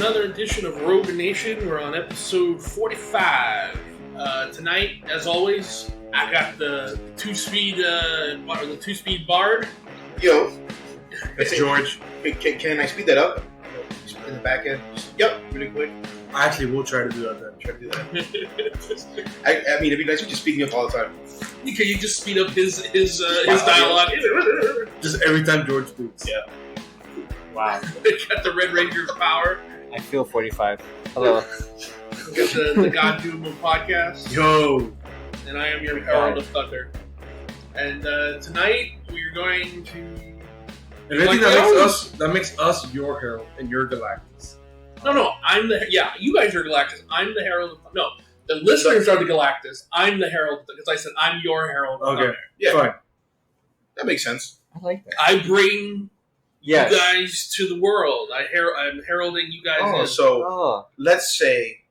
another edition of Rogue Nation. We're on episode 45. Tonight, as always, I got the two-speed Bard. Yo, It's George. can I speed that up? Just in the back end. Yep, really quick. I actually will try to do that then. Try to do that. I mean, it'd be nice if you just speak me up all the time. Can you just speed up his dialogue? Just every time George speaks. Yeah. Wow. Got the Red Ranger's power. I feel 45. Hello. Got the God Doom of podcast. Yo. And I am your Herald of Thunder. And tonight we're going to. And anything that makes us your herald and your Galactus. No. You guys are Galactus. I'm the Herald of Thunder. No, the listeners are the Galactus. I'm the Herald because I said I'm your Herald of Thunder. Yeah, Fine. that makes sense. I like that. I bring Yes. you guys to the world. I'm heralding you guys in. So let's say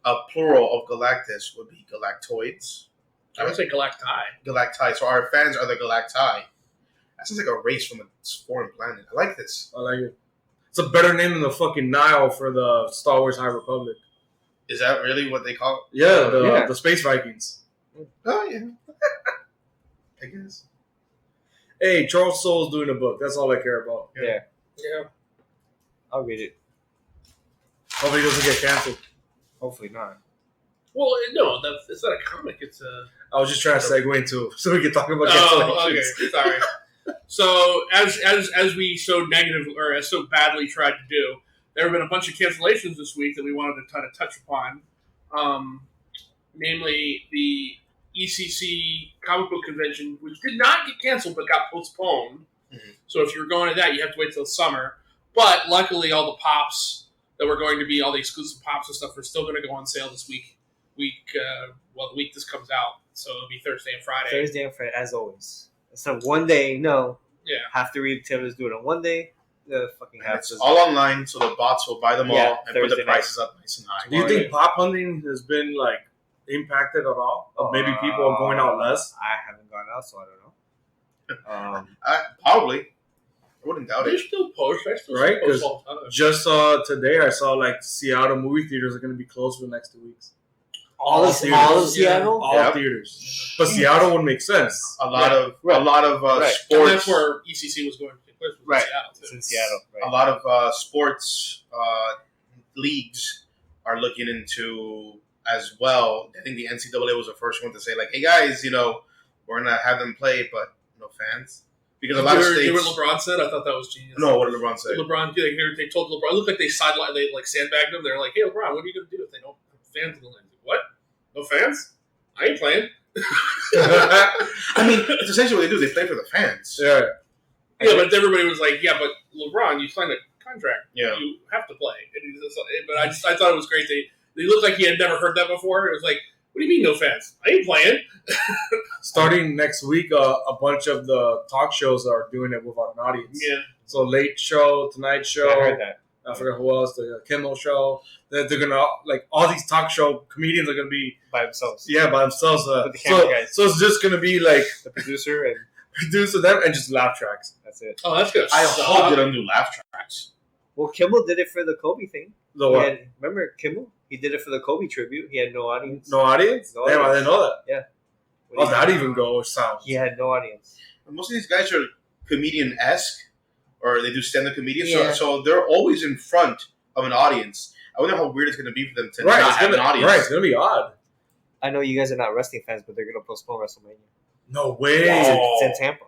a plural of Galactus would be Galactoids. I would say Galacti. Galacti. So our fans are the Galacti. That sounds like a race from a foreign planet. I like this. I like it. It's a better name than the fucking Nile for the Star Wars High Republic. Is that really what they call it? Yeah, the Space Vikings. Oh, yeah. I guess. Hey, Charles Soule's doing a book. That's all I care about. Yeah. Yeah. I'll read it. Hopefully he doesn't get canceled. Hopefully not. Well, no, it's not a comic. It's a. I was just trying to segue into so we can talk about Oh, okay. cancellations. Sorry. So as we so negative or as so badly tried to do, there have been a bunch of cancellations this week that we wanted to kind of touch upon. Namely, the ECC comic book convention, which did not get canceled but got postponed. Mm-hmm. So if you're going to that, you have to wait till summer. But luckily, all the pops that were going to be all the exclusive pops and stuff are still going to go on sale this week. The week this comes out, so it'll be Thursday and Friday. Thursday and Friday, as always. It's not one day, no. Yeah. Have to read tailors do it on one day. The fucking And half it's does all online, so the bots will buy them all and put Thursday the prices up nice and high. Do you think pop hunting has been like impacted at all? Or maybe people are going out less? I haven't gone out, so I don't know. Probably. I wouldn't doubt They it. still post. I still Right, post 'cause all the time. Just today I saw like Seattle movie theaters are going to be closed for the next 2 weeks. All of Seattle? All Yep. theaters. But Seattle would make sense. A lot of Right. a lot of And sports. that's where ECC was going to take place. Was Right. in Seattle, too. It's in Seattle. Right. A lot of sports leagues are looking into as well. I think the NCAA was the first one to say, like, hey guys, we're gonna have them play, but no fans, because a lot of You states. hear what LeBron said? I thought that was genius. No, what did LeBron say? LeBron, they told LeBron, it looked like they sidelined, they like sandbagged him. They're like, hey, LeBron, what are you going to do if they don't have fans in the land? What? No fans? I ain't playing. I mean, it's essentially what they do. They play for the fans. Yeah. Yeah, but everybody was like, yeah, but LeBron, you signed a contract. Yeah. You have to play. But I thought it was great. They looked like he had never heard that before. It was like, what do you mean no fans? I ain't playing. Starting next week, a bunch of the talk shows are doing it without an audience. Yeah. So Late Show, Tonight Show, Yeah, I heard that. I forgot who else, the Kimmel Show. They're going to, like, all these talk show comedians are going to be, By themselves. by themselves. With the camera guys. So it's just going to be, like, The producer, and producer them and just laugh tracks. that's it. Oh, that's good. I hope they don't do laugh tracks. Well, Kimmel did it for the Kobe thing. The He what? had- remember Kimmel? He did it for the Kobe tribute. He had no audience. No audience? No Damn, I audience. didn't know that. What How'd do you- that even go? Sound? He had no audience. And most of these guys are comedian-esque, or they do stand-up comedian, Yeah. so they're always in front of an audience. I wonder how weird it's going to be for them to Right, not it's have gonna, an audience. right, it's going to be odd. I know you guys are not wrestling fans, but they're going to postpone WrestleMania. No way. It's in Tampa.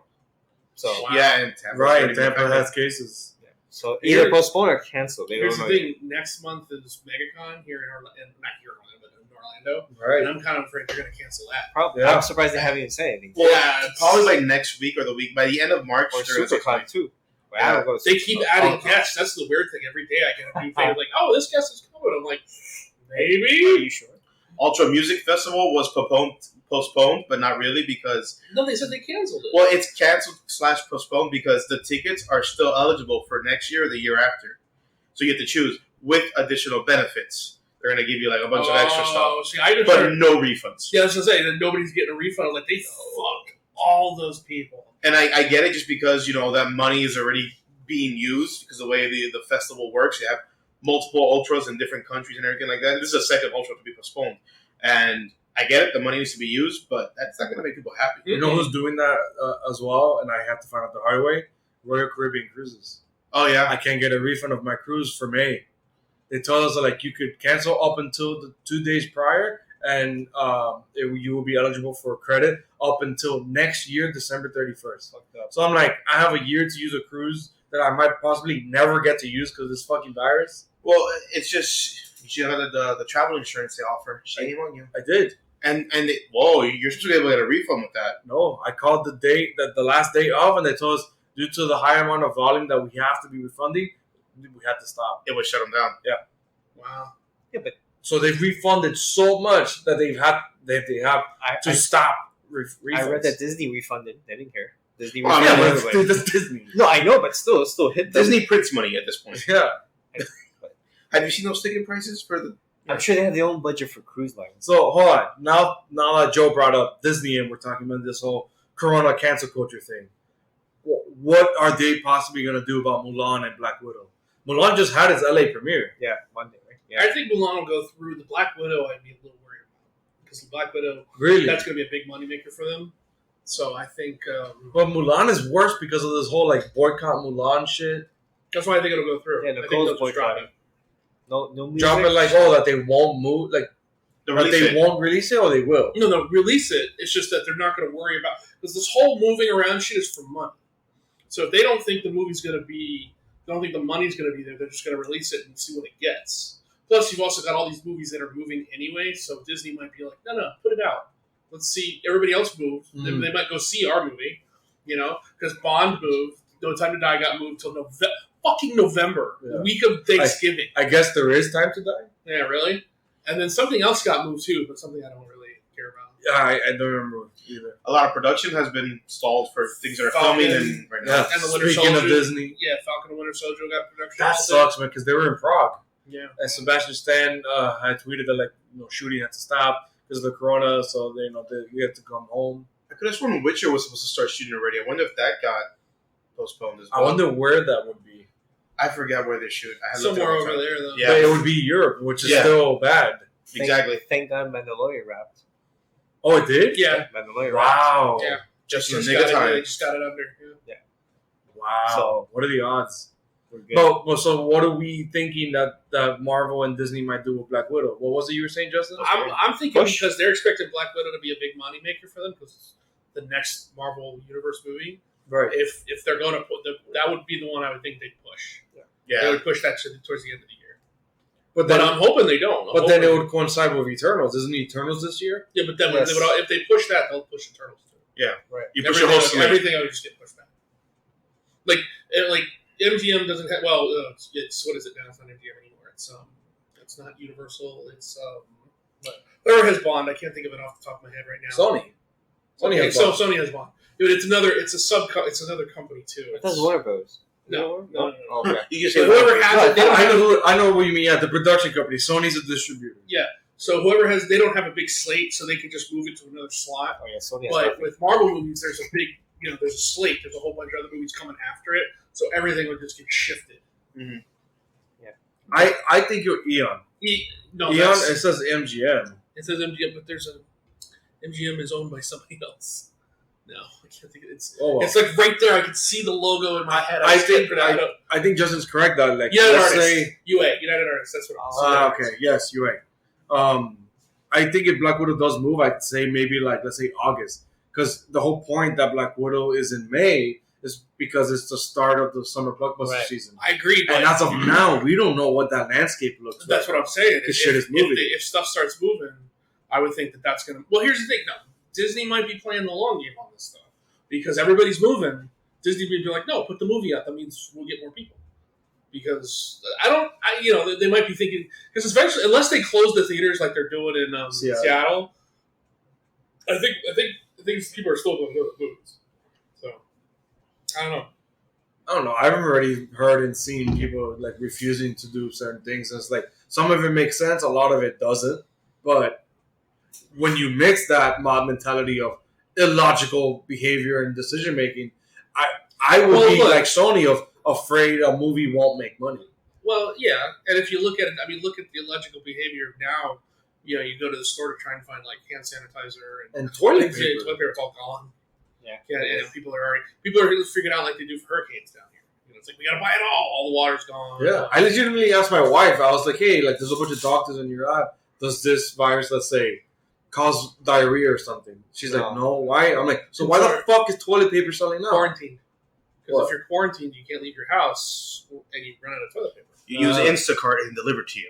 So, Wow. Yeah, and Tampa. Right, Tampa has cases. yeah. So either Here- postpone or cancel. They Here's don't the know. thing. Next month is MegaCon here in Orlando. Not here in Orlando, but in Orlando. Right. And I'm kind of afraid they're going to cancel that. Probably. Yeah. I'm surprised they haven't even said anything. Well, Yeah, it's- probably by next week or the week, by the end of March. Or they're gonna say SuperCon too. But Yeah. I don't go to They Super- keep oh, adding oh, guests. That's the weird thing. Every day I get a new thing. Like, oh, this guest is coming. I'm like, Are maybe. you sure? Ultra Music Festival was postponed, but not really because No, they said they canceled it. well, it's canceled / postponed because the tickets are still eligible for next year or the year after. So you have to choose with additional benefits. They're going to give you like a bunch of extra stuff, See, I just but heard, no refunds. yeah, I was gonna say that nobody's getting a refund. I'm like, they fucked all those people. And I get it just because that money is already being used because the way the festival works, you have multiple ultras in different countries and everything like that. This is a second ultra to be postponed, and I get it. The money needs to be used, but that's not going to make people happy. You know who's doing that as well, and I have to find out the hard way? Royal Caribbean Cruises. Oh yeah, I can't get a refund of my cruise for May. They told us that, like, you could cancel up until the 2 days prior, and you will be eligible for credit up until next year, December 31st. So I'm like, I have a year to use a cruise that I might possibly never get to use because of this fucking virus. well, it's just you know the travel insurance they offer. Shame on you. I did. And you're supposed to be able to get a refund with that. No, I called the last day of, and they told us due to the high amount of volume that we have to be refunding, we had to stop. It would shut them down. Wow. So they've refunded so much that they have to stop refunds. I read that Disney refunded. They didn't care. Disney Oh, refunded yeah, but everybody. it's Disney. No, I know, but still, it still hit them. Disney prints money at this point. Yeah. Have you seen those ticket prices for the? I'm sure they have their own budget for cruise lines. So hold on. Now that Joe brought up Disney and we're talking about this whole Corona cancel culture thing, what are they possibly going to do about Mulan and Black Widow? Mulan just had its LA premiere. Yeah, Monday, right? Yeah. I think Mulan will go through. The Black Widow, I'd be a little worried about because the Black Widow, Really? that's going to be a big moneymaker for them. So I think But Mulan is worse because of this whole like boycott Mulan shit. that's why I think it'll go through. Yeah, I think Nicole's they'll just drop it. No music. Drop it like that they won't move, like The that release they date. won't release it or they will. No, they'll release it. It's just that they're not going to worry about because this whole moving around shit is for money. So if they don't think the movie's going to be, they don't think the money's going to be there, they're just going to release it and see what it gets. Plus, you've also got all these movies that are moving anyway, so Disney might be like, no, put it out. Let's see. Everybody else moved. Mm. They might go see our movie, because Bond moved. No Time to Die got moved till fucking November, Yeah. the week of Thanksgiving. I guess there is time to die. Yeah, really? And then something else got moved too, but something I don't really care about. Yeah, I don't remember either. A lot of production has been stalled for things that are Falcon. filming and right now. Yeah, And the Winter speaking of Soldier. Disney, Yeah, Falcon and Winter Soldier got production. that halted. sucks, man, because they were in Prague. Yeah. And Sebastian Stan had tweeted that shooting had to stop because of the corona, so we had to come home. I could have sworn Witcher was supposed to start shooting already. I wonder if that got postponed as I well. wonder where that would be. I forgot where they shoot. I had looked Somewhere at it over all the there, though. Yeah. But it would be Europe, which is Yeah. still bad. time. Exactly. Thank God Mandalorian wrapped. Oh, it did? Yeah. Mandalorian wrapped. Wow. Yeah. Just in the Just nick got of it, time. they just got it under. Yeah. Wow. So- what are the odds? We're good. But so what are we thinking that Marvel and Disney might do with Black Widow? What was it you were saying, Justin? I'm thinking Push. because they're expecting Black Widow to be a big moneymaker for them because it's the next Marvel Universe movie. Right. If they're going to put that would be the one I would think they'd push. They Yeah. would push that towards the end of the year. But But then, I'm hoping they don't. I'm but then it hoping- would coincide with Eternals. Isn't Eternals this year? Yeah, but then Yes. if they push that, they'll push Eternals too. Right. You push your whole slate. Everything will just get pushed back. Like MGM doesn't have. Well, it's what is it now? It's not MGM anymore. It's not Universal. It's whoever has Bond. I can't think of it off the top of my head right now. Sony. Sony Okay, has so Bond. Sony has Bond. Dude, it's another company too. I thought it was Warner Bros. No. Okay. You can So say whoever has it, they don't have. I know what you mean. Yeah, the production company. Sony's a distributor. So whoever has, they don't have a big slate, so they can just move it to another slot. Oh yeah, Sony has But nothing. with Marvel movies, there's a big, there's a slate. There's a whole bunch of other movies coming after it, so everything will just get shifted. I think you're Eon. No, Eon. that's- It says MGM. it says MGM, but there's MGM is owned by somebody else. No, I can't think of it. Oh, well. It's like right there. I can see the logo in my head. I just think can't put it out. I think Justin's correct. That like United let's Artists. say. United Artists. That's what it was. Okay. Yes, you're right. I think if Black Widow does move, I'd say maybe let's say August, because the whole point that Black Widow is in May is because it's the start of the summer blockbuster Right. season. I agree, but And as of now, we don't know what that landscape looks that's like. what I'm saying. This shit is moving. If stuff starts moving, I would think that's going to. Well, here's the thing. No, Disney might be playing the long game on this stuff because everybody's moving. Disney would be like, no, put the movie out. That means we'll get more people. Because they might be thinking because eventually, unless they close the theaters like they're doing in Seattle, I think people are still going to go to the movies. So I don't know. I've already heard and seen people refusing to do certain things. And it's some of it makes sense, a lot of it doesn't. But when you mix that mob mentality of illogical behavior and decision making, I would be look. like Sony of afraid a movie won't make money. Well, yeah, and if you look at it, I mean, look at the illegible behavior now. You know, you go to the store to try and find like hand sanitizer And toilet Toilet paper. paper's all gone. Yeah. And people are freaking out like they do for hurricanes down here. You know, it's like we gotta buy it all the water's gone. Yeah, I legitimately asked my wife. I was like, "Hey, like, there's a bunch of doctors in your lab. Does this virus, let's say, cause diarrhea or something?" She's like, "No, why?" I'm like, "So why the fuck is toilet paper selling now?" Quarantine. Because What? if you're quarantined, you can't leave your house, and you run out of toilet paper. You use Instacart and deliver to you.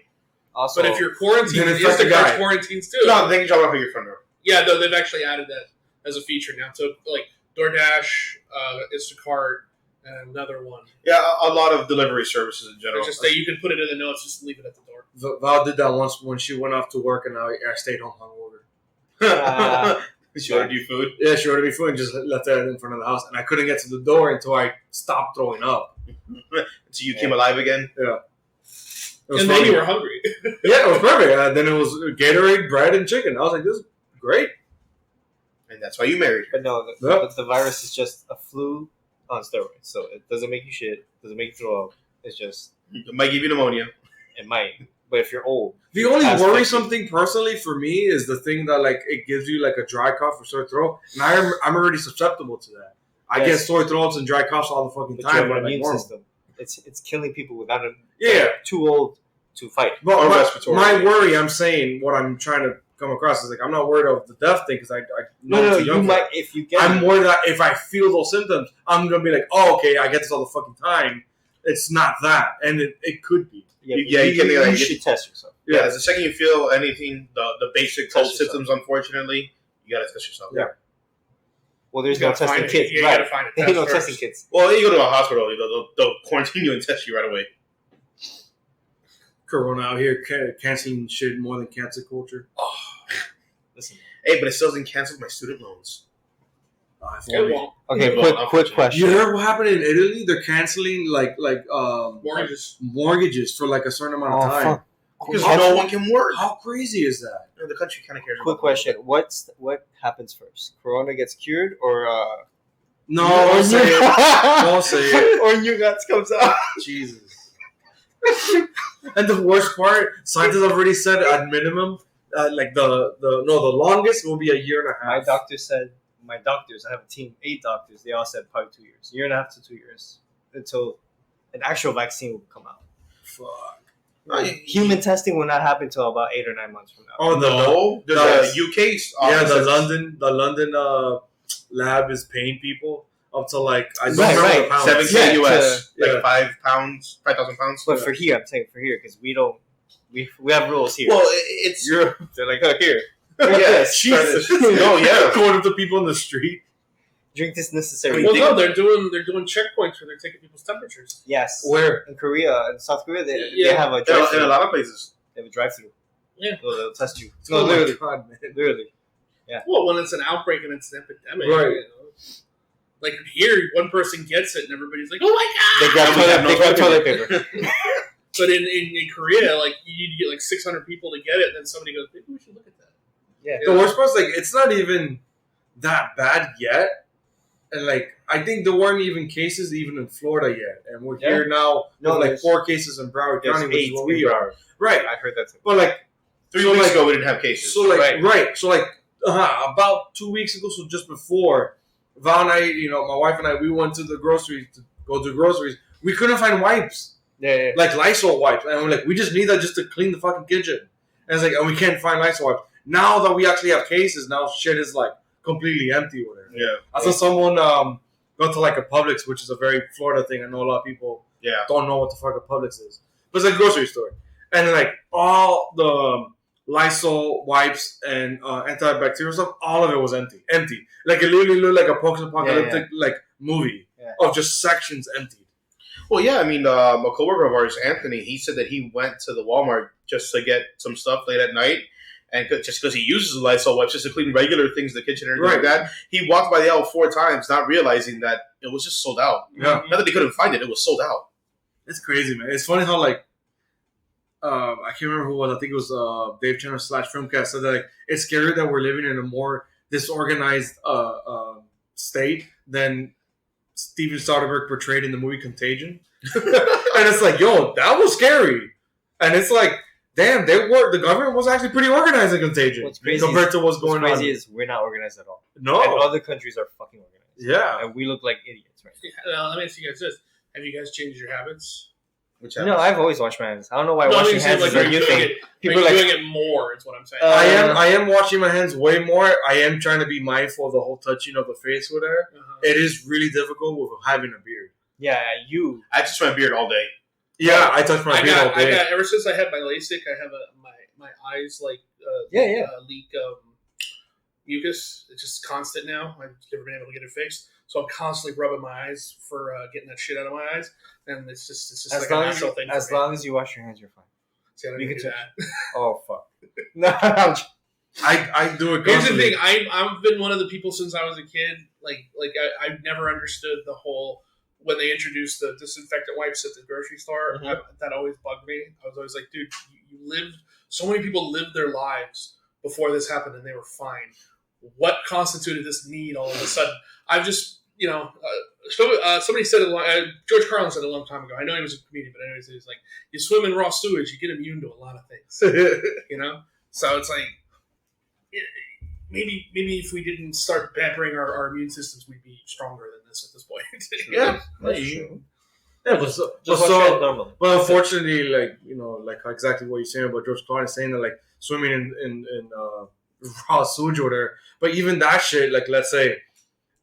Also, But if you're quarantined, Then infect the guy. Instacart's quarantines too. No, they can drop off at your front door. Yeah, no, they've actually added that as a feature now. So like DoorDash, Instacart, and another one. Yeah, a lot of delivery services in general. It's just that you can put it in the notes, just leave it at the door. Val did that once when she went off to work, and I stayed home hungover. She ordered you food. Yeah, she ordered me food and just left that in front of the house, and I couldn't get to the door until I stopped throwing up. So you came alive again. It was And then funny. you were hungry. Yeah, it was perfect. Then it was Gatorade, bread, and chicken. I was like, "This is great." And that's why you married her. but no, the virus is just a flu on steroids. So it doesn't make you shit. Doesn't make you throw up. It's just It might give you pneumonia. it might. But if you're old, The only Aspect. worrisome thing personally for me is the thing that like it gives you like a dry cough or sore throat, and I'm already susceptible to that. I Yes. get sore throats and dry coughs all the fucking but you time. have But an like immune normal. system. It's killing people without a Yeah, too old to fight. but Or my, respiratory. my worry, I'm saying what I'm trying to come across is like I'm not worried of the death thing because I know No, I'm too you young for might it. if you get. I'm worried that if I feel those symptoms, I'm gonna be like, oh, okay, I get this all the fucking time. It's not that, and it could be. Yeah, Yeah, you can- you like, should test yourself. Yeah, the second you feel anything, the basic Test cold yourself. symptoms, unfortunately, you gotta test yourself. Yeah. Well, there's You no gotta find testing it. kits. You Right? gotta find a There test ain't no first. testing kits. Well, you go to a hospital, they'll quarantine you and test you right away. Corona out here canceling shit more than cancel culture. Listen. Hey, but it still doesn't cancel my student loans. It won't. Okay, Well, quick question. You heard what happened in Italy? They're canceling Mortgages. mortgages for like a certain amount of time. fuck. Because How- no one can work. How crazy is that? The country kind of cares. Quick about question: What happens first? Corona gets cured, or No, don't say it. Don't say it. or New Guts comes out? Jesus. And the worst part, scientists have already said at minimum, like the longest will be a year and a My half. doctor said. My doctors, I have a team, 8 doctors. They all said probably 2 years, year and a half to 2 years, until an actual vaccine will come out. Fuck. Human testing will not happen until about 8 or 9 months from now. Oh, No, the UK. yeah, the office London lab is paying people up to like I don't Right, remember right. the pounds. 7K Yeah, US, to- like yeah. 5 pounds, 5,000 pounds. But for here, I'm saying for here because we don't. We have rules here. Well, it's You're, they're like, oh, here, yeah, Jesus. No, yeah. Going up to people in the street. drink this necessary. Well, no, they're doing checkpoints where they're taking people's temperatures. Yes. Where? In Korea, in South Korea, they Yeah. have a In a drive-through. lot of places. They have a drive-through. Yeah. So they'll test you. Oh No, my literally, God, man. literally. Well, when it's an outbreak and it's an epidemic, Right. you know. Like here, one person gets it and everybody's like, "Oh my They god!" grab We have toilet, no they grab toilet toilet paper. But in Korea, like you need to get like 600 people to get it, and then somebody goes, "Maybe we should look at that." Yeah. The worst part is like it's not even that bad yet, and like I think there weren't even cases even in Florida yet, and we're here now No, with like there's- 4 cases in Broward There's County, which 8 is what in we are. Broward. Right, I heard that too. but like 3 So, weeks like- ago, we didn't have cases. so like Right. so like about 2 weeks ago, so just before Val and I, my wife and I, we went to the groceries to go do groceries. We couldn't find wipes. Yeah. Like Lysol wipes, and we're like, we just need that just to clean the fucking kitchen. And it's like, and we can't find Lysol wipes. Now that we actually have cases, now shit is like completely empty over there. Yeah, I saw someone go to like a Publix, which is a very Florida thing. I know a lot of people yeah. don't know what the fuck a Publix is, but it's like a grocery store, and like all the Lysol wipes and antibacterial stuff, all of it was empty. Like it literally looked like a post-apocalyptic like movie of just sections emptied. Well, yeah. I mean, a coworker of ours, Anthony, he said that he went to the Walmart just to get some stuff late at night, and just because he uses the Lysol wipes just to clean regular things in the kitchen and everything like that, he walked by the aisle 4 times, not realizing that it was just sold out. Yeah. Not that they couldn't find it; it was sold out. It's crazy, man. It's funny how like I can't remember who it was. I think it was Dave Chandler / Filmcast said that like it's scary that we're living in a more disorganized state than Steven Soderbergh portrayed in the movie Contagion. And it's like, yo, that was scary. And it's like, damn, the government was actually pretty organized in Contagion compared to what's going on. What's crazy is we're not organized at all. No. And other countries are fucking organized. Yeah. And we look like idiots right now. Yeah, let me ask you guys this: have you guys changed your habits? Which No, I've always washed my hands. I don't know why No, I washing mean, saying, hands is are a you new doing thing. it? People are you like, doing it more? Is what I'm saying. I am washing my hands way more. I am trying to be mindful of the whole touching of the face with her. Uh-huh. It is really difficult with having a beard. yeah, you. I touch my beard all day. Yeah, I touch my beard all day. ever since I had my LASIK, I have my eyes Yeah. leak mucus. It's just constant now. I've never been able to get it fixed, so I'm constantly rubbing my eyes for getting that shit out of my eyes, and it's just As like long a as natural thing. as for me. long as you wash your hands, you're fine. See, I don't you even can do touch- that. Oh fuck. No, I'm j- I do it Here's the constantly. thing: I've been one of the people since I was a kid. I've never understood the whole when they introduced the disinfectant wipes at the grocery store. Mhm. That always bugged me. I was always like, dude, you lived. So many people lived their lives before this happened, and they were fine. What constituted this need all of a sudden? I've just, somebody said it. George Carlin said it a long time ago. I know he was a comedian, but anyways, he was like, "You swim in raw sewage, you get immune to a lot of things." You know, so it's like. Maybe if we didn't start pampering our immune systems, we'd be stronger than this at this point. Yeah, that's true. Yeah, Just wash your hands normally. Well, unfortunately, like exactly what you're saying about George Carlin saying that like swimming in raw sewage or whatever. But even that shit, like let's say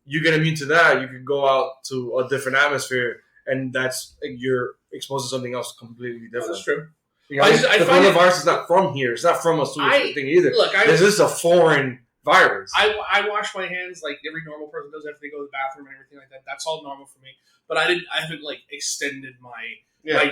you get immune to that, you could go out to a different atmosphere, and that's you're exposed to something else completely different. That's true. You know, I the find coronavirus is not from here. It's not from a sewage thing either. Look, This is a foreign virus. I wash my hands like every normal person does after they go to the bathroom and everything like that. That's all normal for me. But I haven't like extended my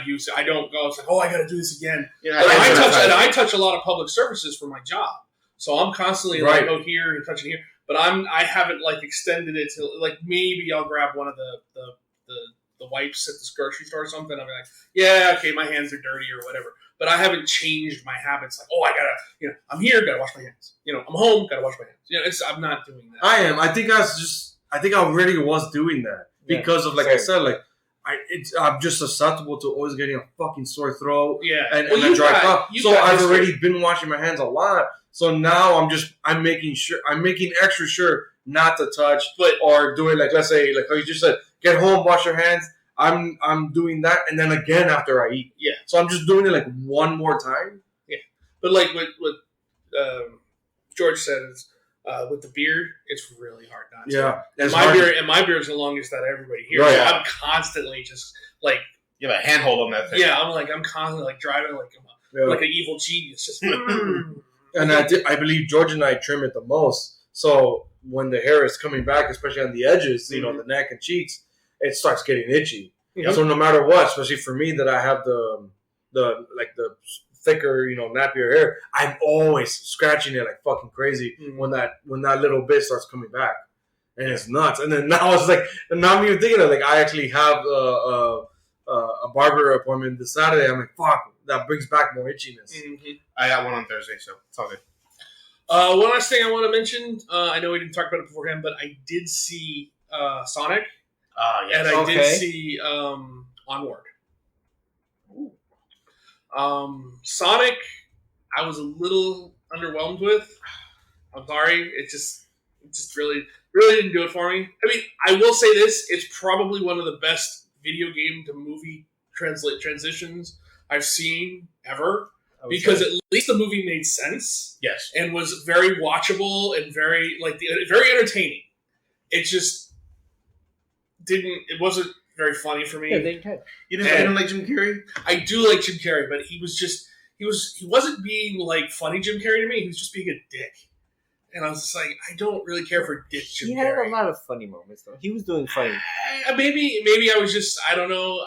use. I don't go. It's like, oh, I got to do this again. Yeah, And I touch a lot of public services for my job, so I'm constantly like, Right. oh, here and touching here. But I haven't like extended it to like maybe I'll grab one of the wipes at the grocery store or something. I'm like, yeah, okay, my hands are dirty or whatever. But I haven't changed my habits. Like, oh, I gotta, I'm here, gotta wash my hands. I'm home, gotta wash my hands. I'm not doing that. I am. I think I already was doing that because of like I said, like I'm just susceptible to always getting a fucking sore throat Yeah, and Well, a you dry got- cough. you So got I've history. already been washing my hands a lot. So now I'm making extra sure not to touch But or do it like let's say like how you just said, get home, wash your hands. I'm doing that and then again after I eat. Yeah. So I'm just doing it like one more time. But like what George said is with the beard, it's really hard not to. Yeah. And my beard's the longest out of everybody here. Right. So I'm constantly just like You have a handhold on that thing. I'm constantly like driving like I'm like an evil genius. Just And I believe George and I trim it the most. So when the hair is coming back, especially on the edges, the neck and cheeks, it starts getting itchy. Yep. So no matter what, especially for me that I have the thicker, nappier hair, I'm always scratching it like fucking crazy when that little bit starts coming back. And it's nuts. And then now it's like, and now I'm even thinking of like, I actually have a barber appointment this Saturday. I'm like, fuck, that brings back more itchiness. I got one on Thursday, so it's all good. One last thing I want to mention. I know we didn't talk about it beforehand, but I did see Sonic, Yes. and I did Okay. see Onward. Sonic, I was a little underwhelmed with. I'm sorry, it just really didn't do it for me. I mean, I will say this: it's probably one of the best video game to movie transitions I've seen ever. Because at least the movie made sense Yes. and was very watchable and very very entertaining. It just it wasn't very funny for me. Yeah, they can. You didn't like Jim Carrey? I do like Jim Carrey, but he wasn't being like funny Jim Carrey to me. He was just being a dick. And I was just like, I don't really care for dick Jim He Carrey. had a lot of funny moments though. He was doing funny. Maybe I was just, I don't know.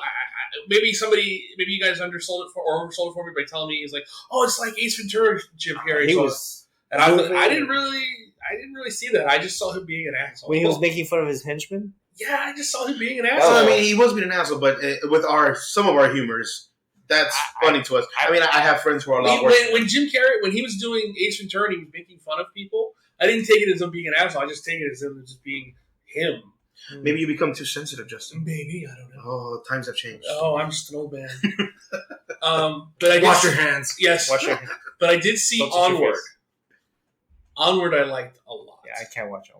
Maybe you guys undersold it or oversold it for me by telling me he's like, oh, it's like Ace Ventura Jim Carrey. He So- was and I didn't really see that. I just saw him being an asshole. when he was making fun of his henchmen. Yeah, I just saw him being an So, asshole. I mean, he was being an asshole, but with some of our humors, that's funny to us. I mean, I have friends who are a lot worse. when Jim Carrey, when he was doing Ace Ventura and he was making fun of people, I didn't take it as him being an asshole. I just take it as him just being him. Maybe you become too sensitive, Justin. Maybe, I don't know. Oh, times have changed. Oh, I'm just an old man. But I did Wash your hands. Yes, Watch your. but I did see Don't touch your Onward. face. Onward, I liked a lot. Yeah, I can't watch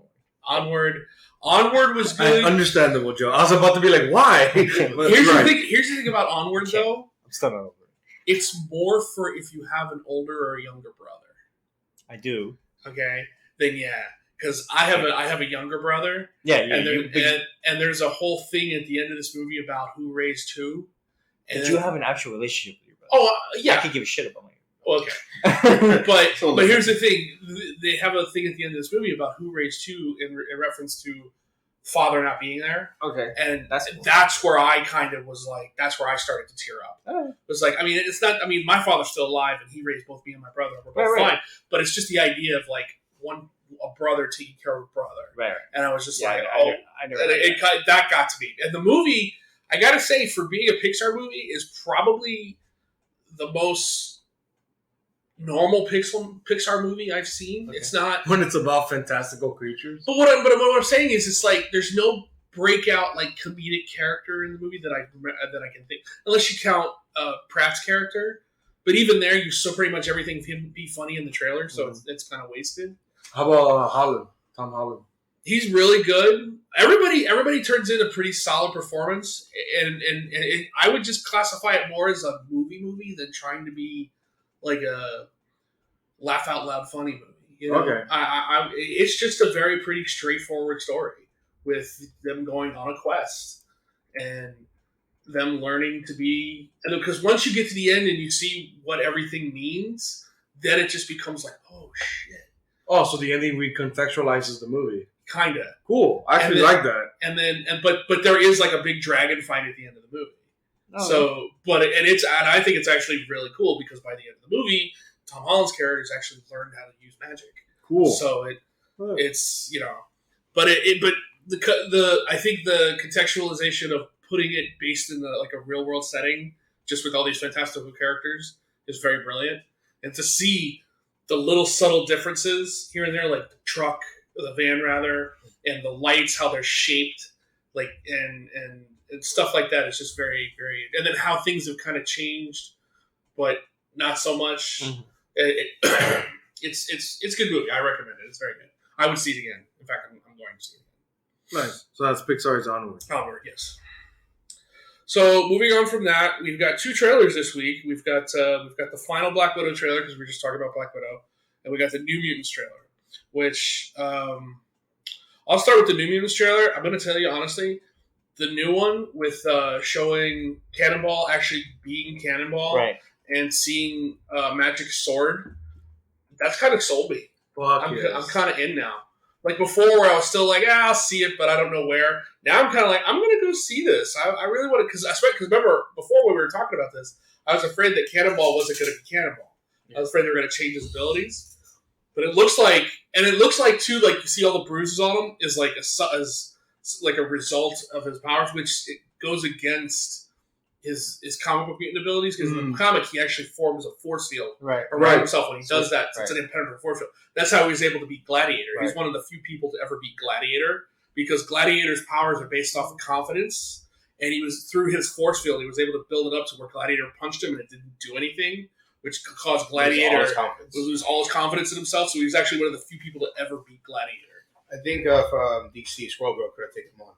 Onward. Onward was good. Understandable, Joe. I was about to be like, why? But Here's right. the thing about Onward, I can't. though. I'm still not over it. It's more for if you have an older or a younger brother. I do. Okay, then yeah, because I have a younger brother, Yeah, and there's a whole thing at the end of this movie about who raised who. And Did you have an actual relationship with your brother? Oh I yeah, could give a shit about my. okay. But So but here's the thing: they have a thing at the end of this movie about who raised who in reference to father not being there, Okay. and That's cool. that's where I kind of was like, that's where I started to tear up. Alright. It was like, I mean, it's not. I mean, my father's still alive, and he raised both me and my brother. We're both Right. fine, but it's just the idea of like a brother taking care of a brother, Right. and I was just Yeah, like, I and never. that got to me. And the movie, I gotta say, for being a Pixar movie, is probably the most normal Pixar movie I've seen. Okay. It's not. When it's about fantastical creatures. But what I'm saying is, it's like there's no breakout like comedic character in the movie that I can think, unless you count Pratt's character. But even there, you saw pretty much everything be funny in the trailer, so it's kind of wasted. How about Holland? Tom Holland. He's really good. Everybody turns in a pretty solid performance, and I would just classify it more as a movie than trying to be like a laugh out loud funny movie. You know? Okay. It's just a very pretty straightforward story with them going on a quest and them learning to be. And because once you get to the end and you see what everything means, then it just becomes like, oh shit, Oh, so the ending recontextualizes the movie. kinda. Cool. I actually And then- like that. And then but there is like a big dragon fight at the end of the movie. Oh, So, and I think it's actually really cool because by the end of the movie, Tom Holland's character has actually learned how to use magic. Cool. So Huh. it's but the I think the contextualization of putting it based in like a real world setting, just with all these fantastical characters, is very brilliant. And to see the little subtle differences here and there, like the van rather, and the lights, how they're shaped, like and stuff like that is just very, very. And then how things have kind of changed, but not so much. Mhm. It's a good movie. I recommend it. It's very good. I would see it again. In fact, I'm going to see it again. Nice. So that's Pixar's Onward. Onward, yes. So moving on from that, we've got two trailers this week. We've got the final Black Widow trailer because we were just talking about Black Widow, and we got the New Mutants trailer. Which I'll start with the New Mutants trailer. I'm going to tell you honestly, the new one with showing Cannonball actually being Cannonball Right. and seeing Magic Sword, that's kind of sold me. Fuck I'm yes. kind of in now. Like before, where I was still like, I'll see it, but I don't know where. Now I'm kind of like, I'm going to go see this. I really want to, because remember, before when we were talking about this, I was afraid that Cannonball wasn't going to be Cannonball. I was afraid they were going to change his abilities. But it looks like too, like you see all the bruises on him is like a result of his powers, which it goes against his comic book mutant abilities, because in the comic he actually forms a force field Right. around Right. himself when he does that. So it's an impenetrable force field. That's how he was able to beat Gladiator. He's Right. one of the few people to ever beat Gladiator, because Gladiator's powers are based off of confidence, and he was through his force field he was able to build it up to where Gladiator punched him and it didn't do anything, which caused Gladiator to lose all his confidence in himself. So he was actually one of the few people to ever beat Gladiator. I think if DC Squirrel Girl could have taken him on.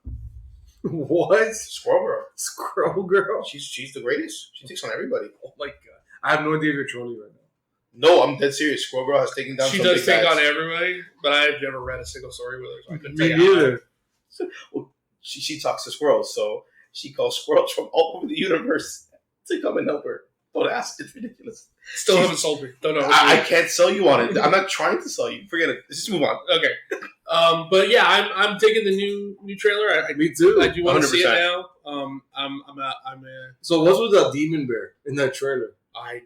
What? Squirrel Girl. Squirrel Girl? She's the greatest. She takes on everybody. Oh my god. I have no idea if you're trolling right now. No, I'm dead serious. Squirrel Girl has taken down She some does big take guys. on everybody, but I've never read a single story with her. So I couldn't Me tell you how. neither. She talks to squirrels, so she calls squirrels from all over the universe to come and help her. Don't ask. It's ridiculous. Still haven't sold me. Don't know. I can't sell you on it. I'm not trying to sell you. Forget it. Let's just move on. Okay. But yeah, I'm digging the new trailer. Me too. I do want to see it 100%. now. So what's with that demon bear in that trailer? I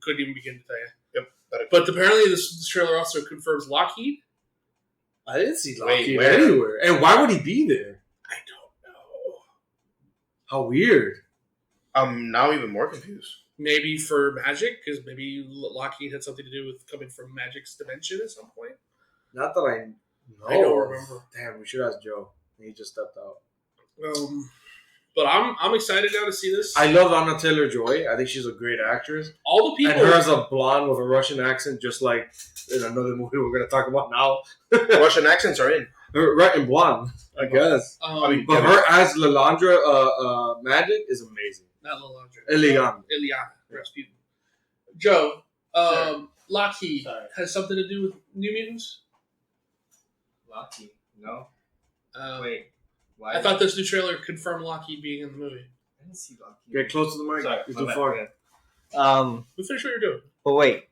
couldn't even begin to tell you. Yep. But apparently this trailer also confirms Lockheed. I didn't see Wait, Lockheed where? anywhere. And why would he be there? I don't know. How weird. I'm now even more confused. Maybe for Magic, because maybe Lockheed had something to do with coming from Magic's dimension at some point. Not that I know. I don't remember. Damn, we should ask Joe. He just stepped out. But I'm excited now to see this. I love Anna Taylor-Joy. I think she's a great actress. All the people. And her as a blonde with a Russian accent, just like in another movie we're going to talk about now. Russian accents are in. Right, in blonde, I guess. But her as Lalandra Magic is amazing. Not Lalandra. Iliana. Rasputin. Joe, Sir. Lockheed Sorry. has something to do with New Mutants? Lockheed. No. Um, Wait. Why? I thought this new trailer confirmed Lockheed being in the movie. I didn't see Lockheed. Get close to the mic. Sorry, You're my too bad, far. my bad. We finish what you're doing. But wait.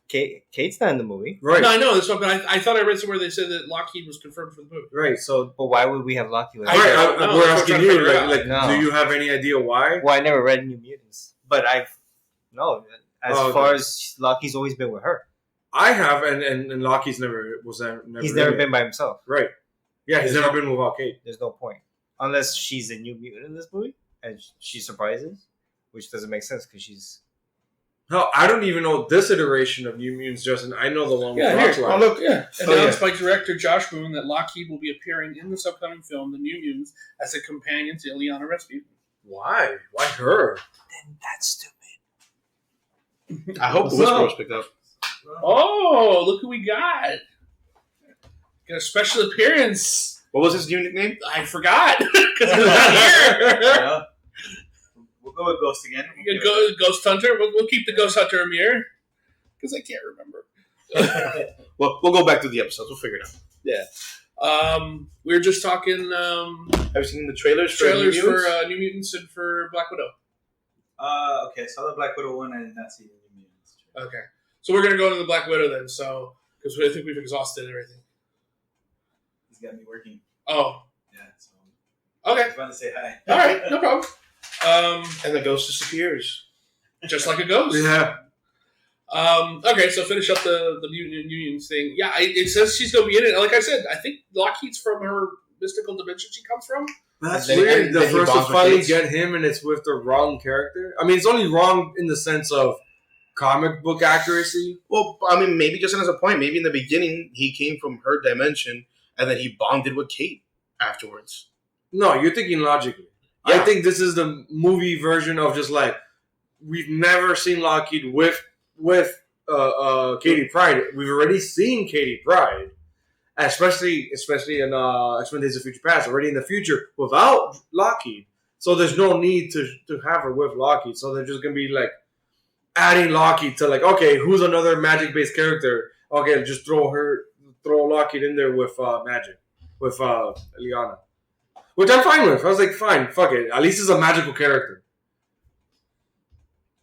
Kate's not in the movie. Right. No, I know this one, but I thought I read somewhere they said that Lockheed was confirmed for the movie. Right. So, But why would we have Lockheed? I right, don't know. we're That's what asking I'm you, trying to figure like, out. do No. you have any idea why? Well, I never read New Mutants, but no. As Oh, okay. far as Lockheed's always been with her. I have, and Lockheed's never. He's never in it. been by himself. Right. Yeah, he's never been without Kate. There's no point unless she's a New Mutant in this movie and she surprises, which doesn't make sense because she's. No, I don't even know this iteration of New Mutants, Justin. I know the one with Yeah, here. Rockslide. Oh, look. Yeah. Oh, Announced by director Josh Boone that Lockheed will be appearing in this upcoming film, The New Mutants, as a companion to Ileana Rasputin. Why? Why her? Then that's stupid. I hope the What's up? Whisperers picked up. Oh, look who we got. Got a special appearance. What was his new nickname? I forgot. Because he's not here. Yeah. We'll go with Ghost again. You go, Ghost Hunter. We'll keep the Ghost Hunter Amir. Because I can't remember. Well, we'll go back to the episodes. We'll figure it out. We were just talking Have you seen the trailers for trailers New for Mutants? New Mutants and for Black Widow. Okay, saw the Black Widow one. I did not see the New Mutants. Okay. So we're going to go into the Black Widow then. So, because I think we've exhausted everything. He's got me working. Oh, Yeah, so I okay. just wanted to say hi. All right, no problem. And the ghost disappears. Just like a ghost. Yeah. Okay, so finish up the Mutant Unions thing. Yeah, it says she's going to be in it. Like I said, I think Lockheed's from her mystical dimension she comes from. That's And then- weird. and The then he first to bonds with finally Gates. get him, and it's with the wrong character. I mean, it's only wrong in the sense of comic book accuracy. Well, I mean, maybe just as a point, maybe in the beginning he came from her dimension, and then he bonded with Kate afterwards. No, you're thinking logically. Yeah. I think this is the movie version of just like we've never seen Lockheed with Katie Pryde. We've already seen Katie Pryde, especially in X-Men: Days of Future Past, already in the future without Lockheed. So there's no need to have her with Lockheed. So they're just gonna be like adding Lockheed to like, okay, who's another magic-based character? Okay, just throw Lockheed in there with magic, with Ileana. Which I'm fine with. I was like, fine, fuck it. At least it's a magical character.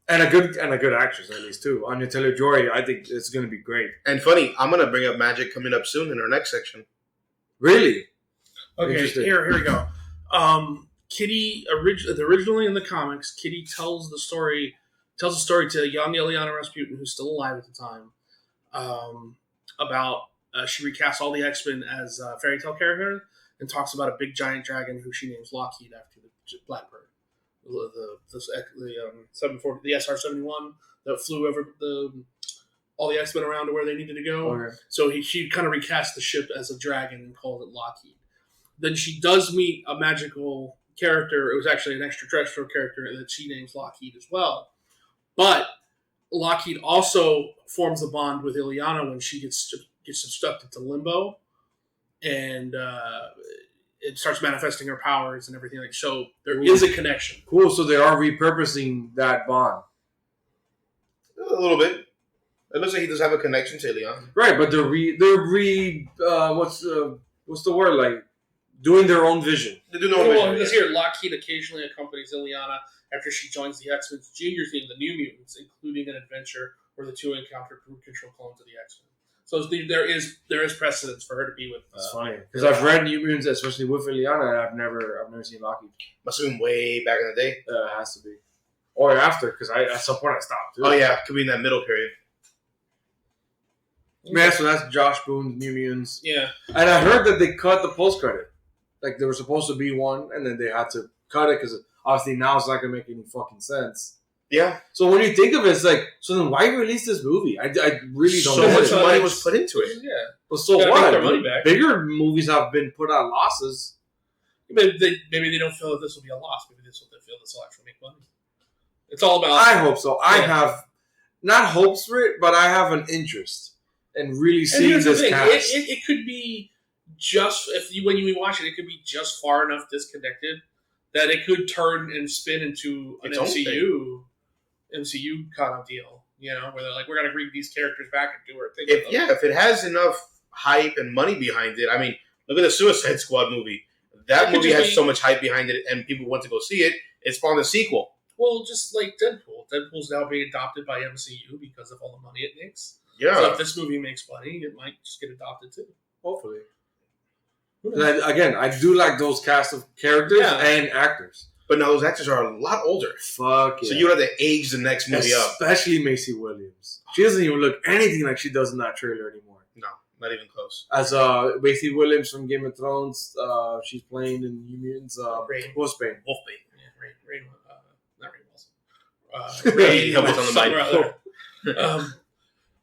And a good actress, at least, too. Anya Taylor-Joy, I think it's going to be great. And funny, I'm gonna bring up magic coming up soon in our next section. Really? Okay, Interesting. here we go. Kitty, originally in the comics, Kitty tells a story to young Ileana Rasputin, who's still alive at the time, about she recasts all the X-Men as fairy tale characters and talks about a big giant dragon who she names Lockheed after the Blackbird, the SR-71 that flew over all the X-Men around to where they needed to go. Okay. So she kind of recast the ship as a dragon and called it Lockheed. Then she does meet a magical character. It was actually an extraterrestrial character that she names Lockheed as well. But Lockheed also forms a bond with Ileana when she gets abducted to Limbo, and it starts manifesting her powers and everything. Like so, there is a connection. Cool, so they are repurposing that bond. A little bit. It looks like he does have a connection to Ileana. Right, but what's the word? Like, doing their own vision. They do know Well, vision, because yeah. here, Lockheed occasionally accompanies Ileana after she joins the X-Men's junior team, the New Mutants, including an adventure where the two encounter crew control clones of the X-Men. So there is precedence for her to be with. That's funny. Because I've read New Mutants, especially with Ileana, and I've never seen Lockheed. Must have been way back in the day. It has to be. Or after, because at some point I stopped. Too. Oh yeah, could be in that middle period. Man, so that's Josh Boone's New Mutants. Yeah. And I heard that they cut the post-credit. Like, there was supposed to be one, and then they had to cut it, because obviously now it's not going to make any fucking sense. Yeah, So when you think of it, it's like, so then why release this movie? I really don't so get much it. money was put into it. Yeah. But so Gotta what? make their money back. Bigger movies have been put at losses. maybe they don't feel that this will be a loss. Maybe they feel this will actually make money. It's all about. I hope so. I Yeah. have not hopes for it, but I have an interest in really And seeing here's the this thing: cast. it could be just when you watch it, it could be just far enough disconnected that it could turn and spin into an Its own MCU kind of deal. You know, where they're like, we're gonna bring these characters back and do our thing. If it has enough hype and money behind it, I mean, look at the Suicide Squad movie. That It could movie just has be- so much hype behind it, and people went to go see it. It spawned a sequel. Well, just like Deadpool. Deadpool's now being adopted by MCU because of all the money it makes. Yeah, So if this movie makes money, it might just get adopted too. Hopefully. Who knows? Again, I do like those cast of characters Yeah. and actors. but now those actors are a lot older, Fuck yeah. so you have to age the next movie up. Especially Macy Williams. She doesn't even look anything like she does in that trailer anymore. No, not even close. As Macy Williams from Game of Thrones, she's playing in New Mutants. Rain. Wolfsbane. Wolfbane. Yeah, Rain, not Rain Wilson. Rain That was on the somewhere other.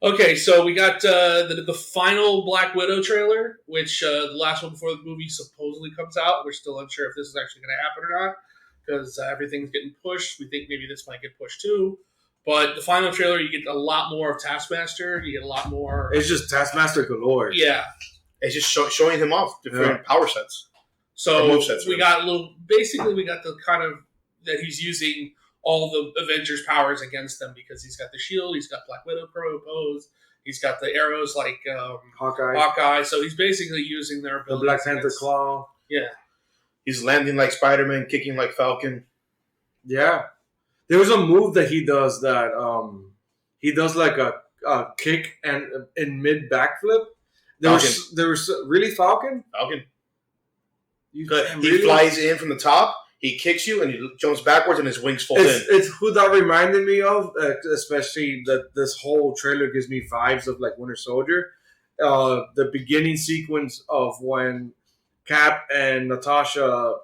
Okay, so we got the final Black Widow trailer, which the last one before the movie supposedly comes out. We're still unsure if this is actually going to happen or not because everything's getting pushed. We think maybe this might get pushed too. But the final trailer, you get a lot more of Taskmaster. You get a lot more. It's just Taskmaster galore. Yeah. It's just showing him off different power sets. So Or movesets, we really. got a little. Basically, we got the kind of that he's using all the Avengers' powers against them because he's got the shield, he's got Black Widow pose, he's got the arrows like Hawkeye. So he's basically using their The abilities Black Panther against- claw. Yeah. He's landing like Spider-Man, kicking like Falcon. Yeah. There was a move that he does that he does like a kick and in mid backflip. There was really Falcon? Falcon. You, He really? flies in from the top. He kicks you and he jumps backwards and his wings fold in. It's who that reminded me of, especially that this whole trailer gives me vibes of like Winter Soldier. The beginning sequence of when Cap and Natasha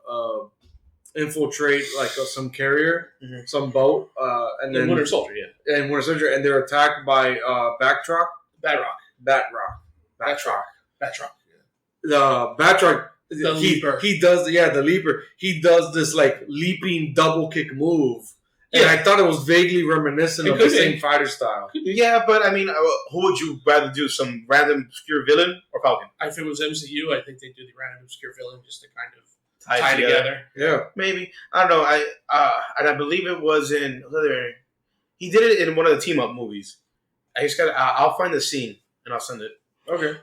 infiltrate like some carrier, Mhm. some boat, and And then Winter Soldier, yeah. and Winter Soldier, and they're attacked by Batroc. Batroc. Batroc. Batroc. The Batroc. The he, leaper. He does, the leaper. He does this like leaping double kick move, and Yeah. I thought it was vaguely reminiscent It of the could be. same fighter style. Yeah, but I mean, who would you rather do? Some random obscure villain or Falcon? If it was MCU, I think they'd do the random obscure villain just to kind of Tied tie together. Yeah, Maybe. I don't know. And I believe it was in. He did it in one of the team up movies. I just got. I'll find the scene and I'll send it. okay.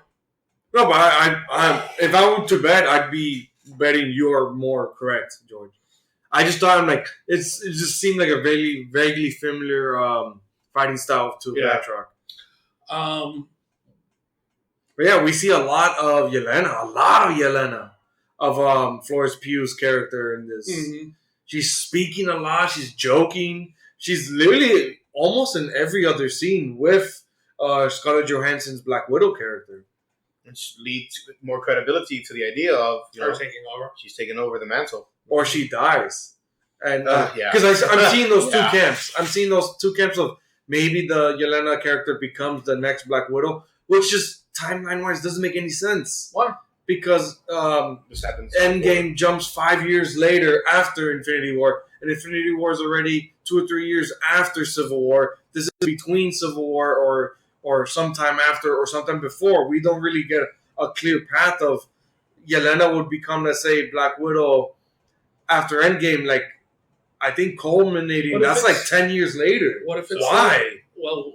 No, but I if I were to bet, I'd be betting you're more correct, George. I just thought it just seemed like a vaguely familiar fighting style to Yeah. Batroc. But yeah, we see a lot of Yelena, of Florence Pugh's character in this. Mhm. She's speaking a lot. She's joking. She's literally almost in every other scene with Scarlett Johansson's Black Widow character. Which leads more credibility to the idea of Her taking over. she's taking over the mantle. Or she dies. And Yeah. because I'm seeing those Yeah. two camps. I'm seeing those two camps of maybe the Yelena character becomes the next Black Widow, which just timeline-wise doesn't make any sense. Why? Because This happens. Endgame jumps 5 years later after Infinity War, and Infinity War is already 2 or 3 years after Civil War. This is between Civil War or sometime after or sometime before. We don't really get a clear path of Yelena would become, let's say, Black Widow after Endgame. Like, I think culminating, What if that's like it's- 10 years later. What if it's Why? Well,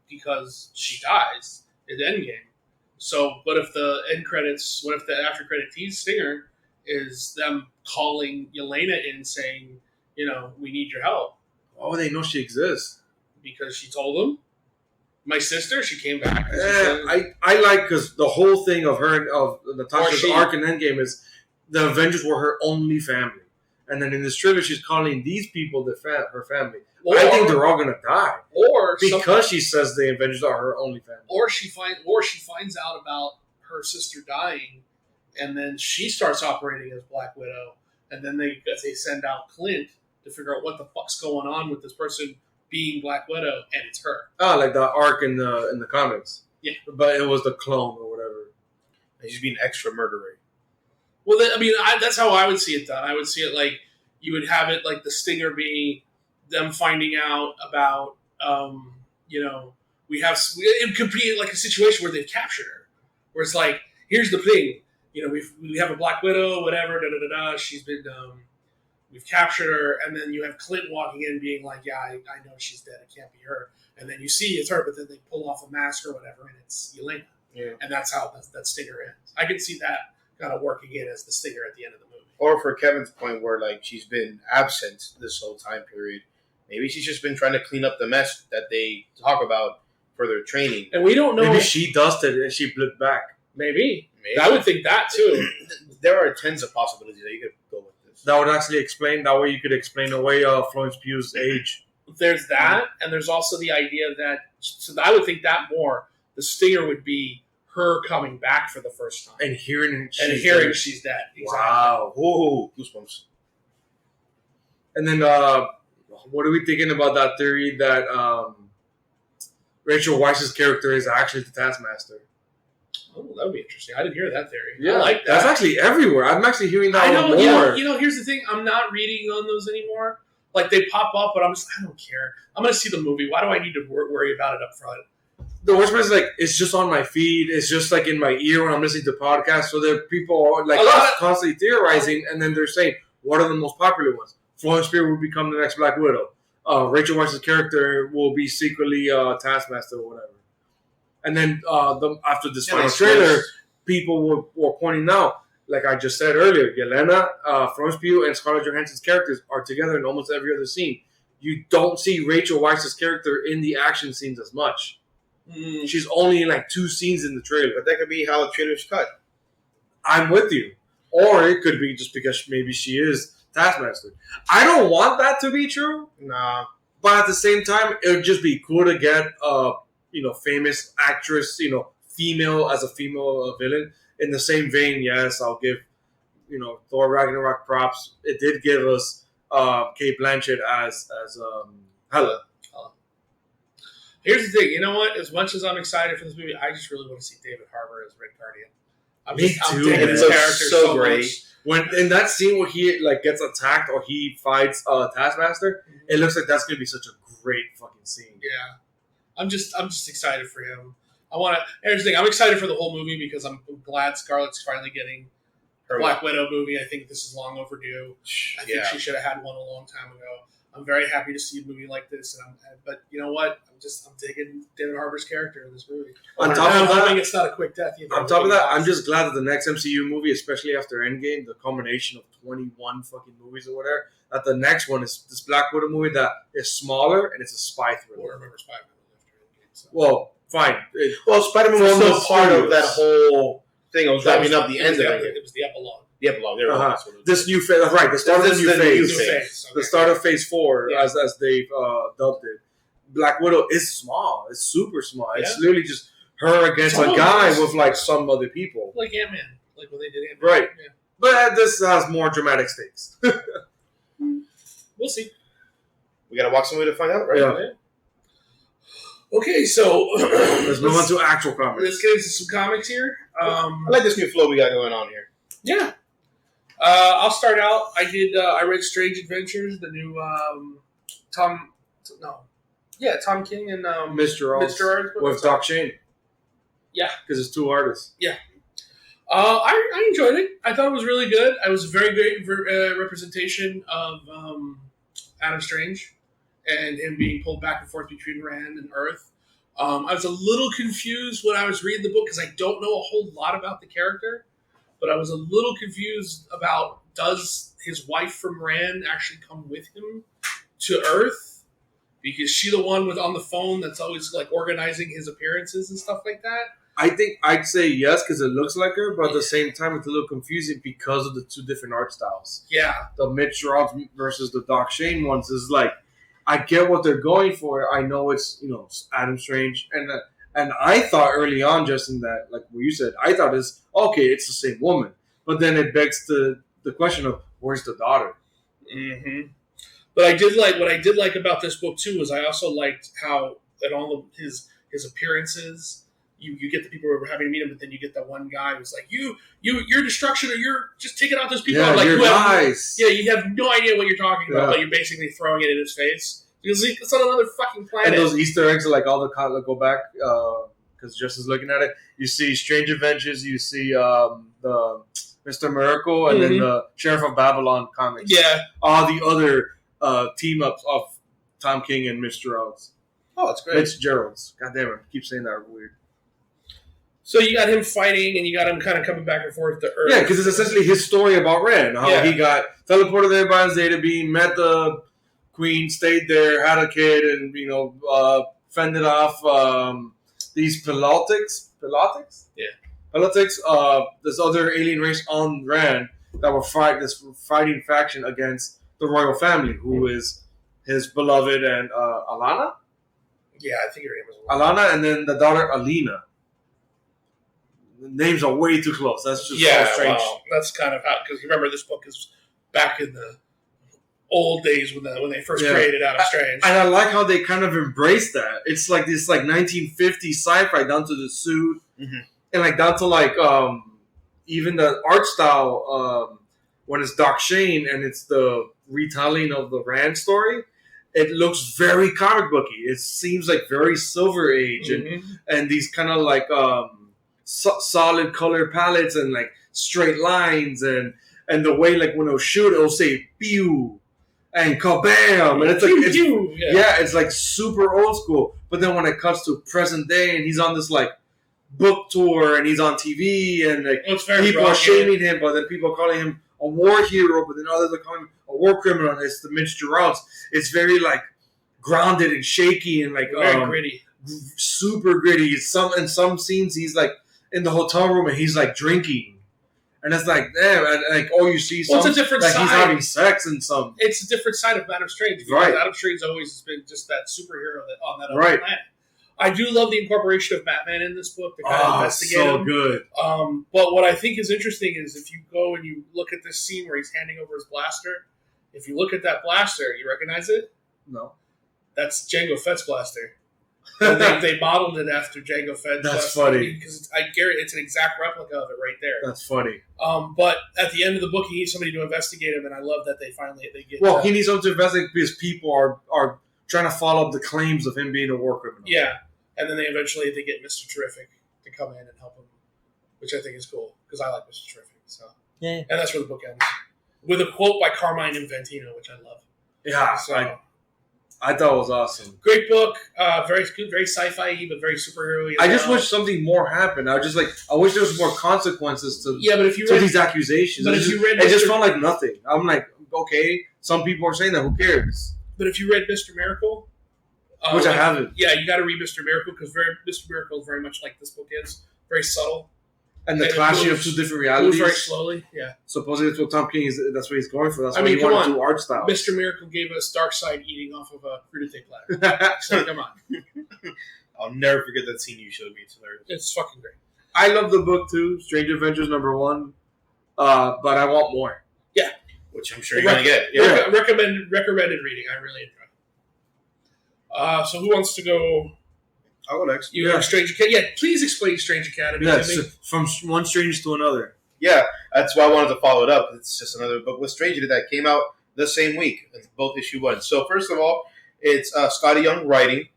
because she dies in Endgame. So, what if the end credits? What if the after credit tease stinger is them calling Yelena in saying, we need your help Oh, they know she exists. because she told them. My sister, she came back. and she Eh, said- I like because the whole thing of her of Natasha's Or she- arc in Endgame is the Avengers were her only family, and then in this trailer she's calling these people her family. I think they're all gonna die or because she says the Avengers are her only family. or she finds out about her sister dying, and then she starts operating as Black Widow, and then they send out Clint to figure out what the fuck's going on with this person being Black Widow, and it's her. Oh, like the arc in the comics. Yeah. But it was the clone or whatever. And she's being extra murdery. Well, that's how I would see it done. I would see it like you would have it like the stinger be them finding out about, it could be like a situation where they've captured her, where it's like, here's the thing, we have a Black Widow, whatever, da da da da. She's been, we've captured her, and then you have Clint walking in, being like, yeah, I know she's dead. It can't be her. And then you see it's her, but then they pull off a mask or whatever, and it's Yelena. Yeah. And that's how that stinger ends. I can see that kind of working in as the stinger at the end of the movie. Or for Kevin's point, where like she's been absent this whole time period, maybe she's just been trying to clean up the mess that they talk about for their training. And we don't know. Maybe she dusted and she blipped back. Maybe. I would think that too. There are tons of possibilities that you could go with this. That would actually explain. That way, you could explain away Florence Pugh's age. There's that, and there's also the idea that. So I would think that more. The stinger would be her coming back for the first time And hearing she's dead. Exactly. Wow. Ooh, goosebumps. And then, what are we thinking about that theory that Rachel Weisz's character is actually the Taskmaster? Oh, that would be interesting. I didn't hear that theory. I like that. That's actually everywhere. I'm actually hearing that I know. more. Here's the thing. I'm not reading on those anymore. Like they pop up, but I don't care. I'm going to see the movie. Why do I need to worry about it up front? The worst part is like it's just on my feed. It's just like in my ear when I'm listening to podcasts. So there people are like constantly theorizing, and then they're saying, "What are the most popular ones?" Florence Pugh will become the next Black Widow. Rachel Weisz's character will be secretly Taskmaster or whatever. And then after this final trailer, people were pointing out, like I just said earlier, Yelena, Florence Pugh, and Scarlett Johansson's characters are together in almost every other scene. You don't see Rachel Weisz's character in the action scenes as much. She's only in like 2 scenes in the trailer. But that could be how the trailer's cut. I'm with you. Or it could be just because maybe she is Taskmaster. I don't want that to be true. Nah. But at the same time, it would just be cool to get famous actress, female as a female villain. In the same vein, yes, I'll give, Thor Ragnarok props. It did give us Kate Blanchett as Hela. Here's the thing. You know what? As much as I'm excited for this movie, I just really want to see David Harbour as Red Guardian. I'm digging his character so great. much. When in that scene where he gets attacked or he fights Taskmaster, it looks like that's gonna be such a great fucking scene. Yeah, I'm just excited for him. Here's the thing. I'm excited for the whole movie because I'm glad Scarlett's finally getting her Black Widow movie. I think this is long overdue. I think she should have had one a long time ago. I'm very happy to see a movie like this, but you know what? I'm digging David Harbour's character in this movie. On top of that, it's not a quick death either. On top of that, I'm just glad that the next MCU movie, especially after Endgame, the combination of 21 fucking movies or whatever, that the next one is this Black Widow movie that is smaller and it's a spy thriller. Or remember Spider-Man after Endgame. So. Well, fine. Spider-Man was still part of that whole thing. I was wrapping up the end of it. It was the epilogue. The epilogue. There we go. This new phase, right? The start of the new phase. Okay. The start of Phase 4, as they've dubbed it. Black Widow is small. It's super small. It's literally just her against a guy with like some other people. Like Ant-Man. Like when they did Ant-Man. Right. Yeah. But this has more dramatic stakes. We'll see. We gotta watch some way to find out, right? Yeah. Okay, so Let's move on to actual comics. Let's get into some comics here. I like this new flow we got going on here. Yeah. I'll start out. I read Strange Adventures, the new Tom King and Mr. Arts book. with Doc Shane. Yeah. Because it's 2 artists. I enjoyed it. I thought it was really good. It was a very great representation of Adam Strange and him being pulled back and forth between Rand and Earth. I was a little confused when I was reading the book because I don't know a whole lot about the character, but I was a little confused about, does his wife from Rand actually come with him to Earth? Because she the one on the phone that's always like organizing his appearances and stuff like that? I think I'd say yes because it looks like her, but at the same time it's a little confusing because of the 2 different art styles. Yeah. The Mitch Ross versus the Doc Shane ones is like, I get what they're going for. I know it's Adam Strange, and I thought early on, Justin, that like what you said, I thought it's the same woman, but then it begs the question of where's the daughter. Mm-hmm. But what I did like about this book too was I also liked how in all of his appearances you get the people who are happy to meet him, but then you get that one guy who's like, you're destruction, or you're just taking out those people. Yeah, I'm like, you're guys. Yeah, you have no idea what you're talking about, Yeah. but you're basically throwing it in his face. Because it's on another fucking planet. And those Easter eggs are like all the go back because just as looking at it, you see Strange Adventures, you see the Mr. Miracle, and then the Sheriff of Babylon comics. Yeah. All the other team ups of Tom King and Mr. Rhodes. Oh, it's great. Fitzgerald's. God damn it, I keep saying that weird. So you got him fighting, and you got him kind of coming back and forth to Earth. Yeah, because it's essentially his story about Ren. How he got teleported there by his Zeta beam, met the Queen, stayed there, had a kid, and fended off these Pilotics. Yeah. Pilotics, this other alien race on Ren that were fighting faction against the royal family, who is his beloved and Alana. Yeah, I think her name was Alana, and then the daughter Alina. The names are way too close. That's just so strange. Well, that's kind of how, because remember this book is back in the old days when they first created Adam Strange. And I like how they kind of embrace that. It's like this 1950s sci-fi down to the suit, and like down to even the art style when it's Doc Shane and it's the retelling of the Rand story. It looks very comic booky. It seems like very Silver Age and these kind of like solid color palettes and like straight lines and the way like when it'll shoot it'll say pew and kabam and it's like it's like super old school. But then when it cuts to present day and he's on this like book tour and he's on TV and like people are shaming him, but then people are calling him a war hero, but then others are calling him a war criminal. And it's the Mitch Geralds. It's very like grounded and shaky and like very gritty, super gritty. In some scenes he's like in the hotel room and he's like drinking, and it's like you see some it's a different side. He's having sex and some. It's a different side of Adam Strange. Because Adam Strange always has been just that superhero on that other planet. I do love the incorporation of Batman in this book to kind of investigate so him. Good. But what I think is interesting is if you go and you look at this scene where he's handing over his blaster, if you look at that blaster, you recognize it? No. That's Jango Fett's blaster. they modeled it after Jango Fett's That's blaster. funny. Because it's an exact replica of it right there. That's funny. But at the end of the book, he needs somebody to investigate him, and I love that they get. Well, he needs someone to investigate because people are trying to follow up the claims of him being a war criminal. Yeah, and then they get Mr. Terrific to come in and help him, which I think is cool because I like Mr. Terrific. So and that's where the book ends with a quote by Carmine Infantino, which I love. Yeah, so I thought it was awesome. Great book, very good, very sci-fi, but very superhero-y. I just wish something more happened. I wish there was more consequences to but if you read these accusations. But it just felt like nothing. I'm like, okay, some people are saying that. Who cares? But if you read Mr. Miracle, which I haven't, you got to read Mr. Miracle because Mr. Miracle is very much like this book is, very subtle. And the clashing of two different realities. Very slowly, yeah. Supposedly that's what Tom King is. That's what he's going for. That's why he come wanted on. to do art style. Mr. Miracle gave us Darkseid eating off of a crudité platter. So come on. I'll never forget that scene you showed me. It's hilarious. It's fucking great. I love the book too. Strange Adventures #1. But I want more. Yeah. Which I'm sure you're going to get. Yeah. Recommended reading. I really enjoy. So who wants to go? I'll go next. You have Strange Academy. Yeah, please explain Strange Academy to me. From one strange to another. Yeah, that's why I wanted to follow it up. It's just another book with Stranger that came out the same week, both issue 1. So first of all, it's Scotty Young writing,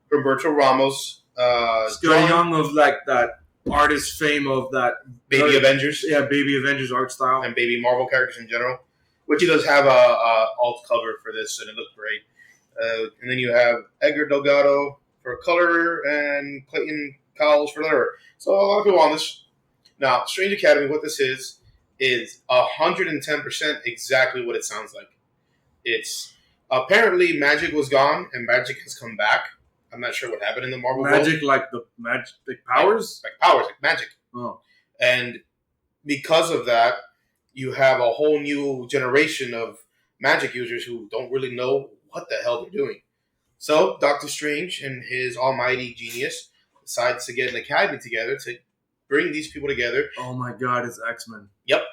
Roberto Ramos. Scotty Young of like that artist fame of that Baby Avengers. Yeah, Baby Avengers art style. And Baby Marvel characters in general. Which he does have a alt cover for this, and it looked great. And then you have Edgar Delgado for color and Clayton Cowles for letter. So a lot of people on this. Now, Strange Academy, what this is 110% exactly what it sounds like. It's apparently magic was gone and magic has come back. I'm not sure what happened in the Marvel magic, world. like the magic powers? Like powers, like magic. Oh. And because of that, you have a whole new generation of magic users who don't really know what the hell they're doing. So, Doctor Strange and his almighty genius decides to get an academy together to bring these people together. Oh my god, it's X-Men. Yep.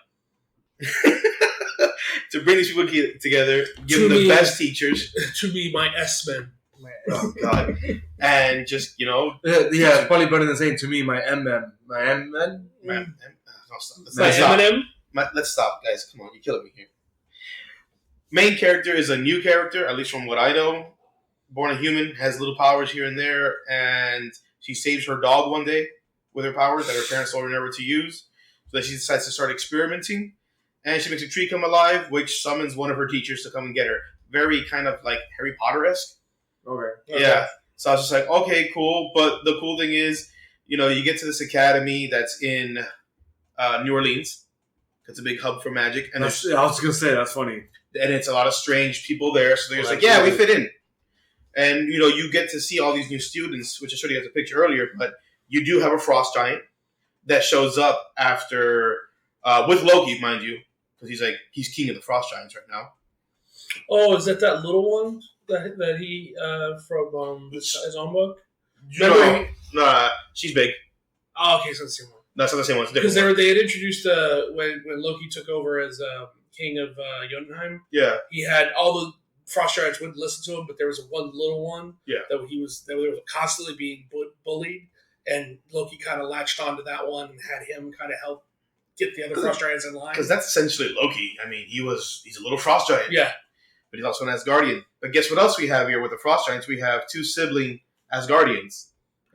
To bring these people together, give them the best teachers. To me, my S-Men. Oh God! And just Yeah, it's probably better than saying to me my MM. My MM? man, no, stop. Like Stop. Eminem. Let's stop, guys. Come on, you're killing me here. Main character is a new character, at least from what I know. Born a human, has little powers here and there, and she saves her dog one day with her powers that her parents told her never to use. So then she decides to start experimenting, and she makes a tree come alive, which summons one of her teachers to come and get her. Very kind of like Harry Potter-esque. Okay. Yeah. So I was just like, okay, cool. But the cool thing is, you get to this academy that's in New Orleans. It's a big hub for magic, and I was gonna say that's funny. and it's a lot of strange people there. So they're just Well, like, yeah, we absolutely. fit in. And you get to see all these new students, which I showed you guys a picture earlier. But you do have a frost giant that shows up after with Loki, mind you, because he's king of the frost giants right now. Oh, is that little one that he from his own book? No, she's big. Oh, okay, so it's the same one. That's not the same one. It's a Because different one. they had introduced when Loki took over as king of Jotunheim, Yeah, he had all the frost giants wouldn't listen to him, but there was one little one Yeah. that was constantly being bullied, and Loki kind of latched onto that one and had him kind of help get the other frost giants in line. because that's essentially Loki. I mean, he's a little frost giant. Yeah, But he's also an Asgardian. But guess what else we have here with the frost giants? We have two sibling Asgardians.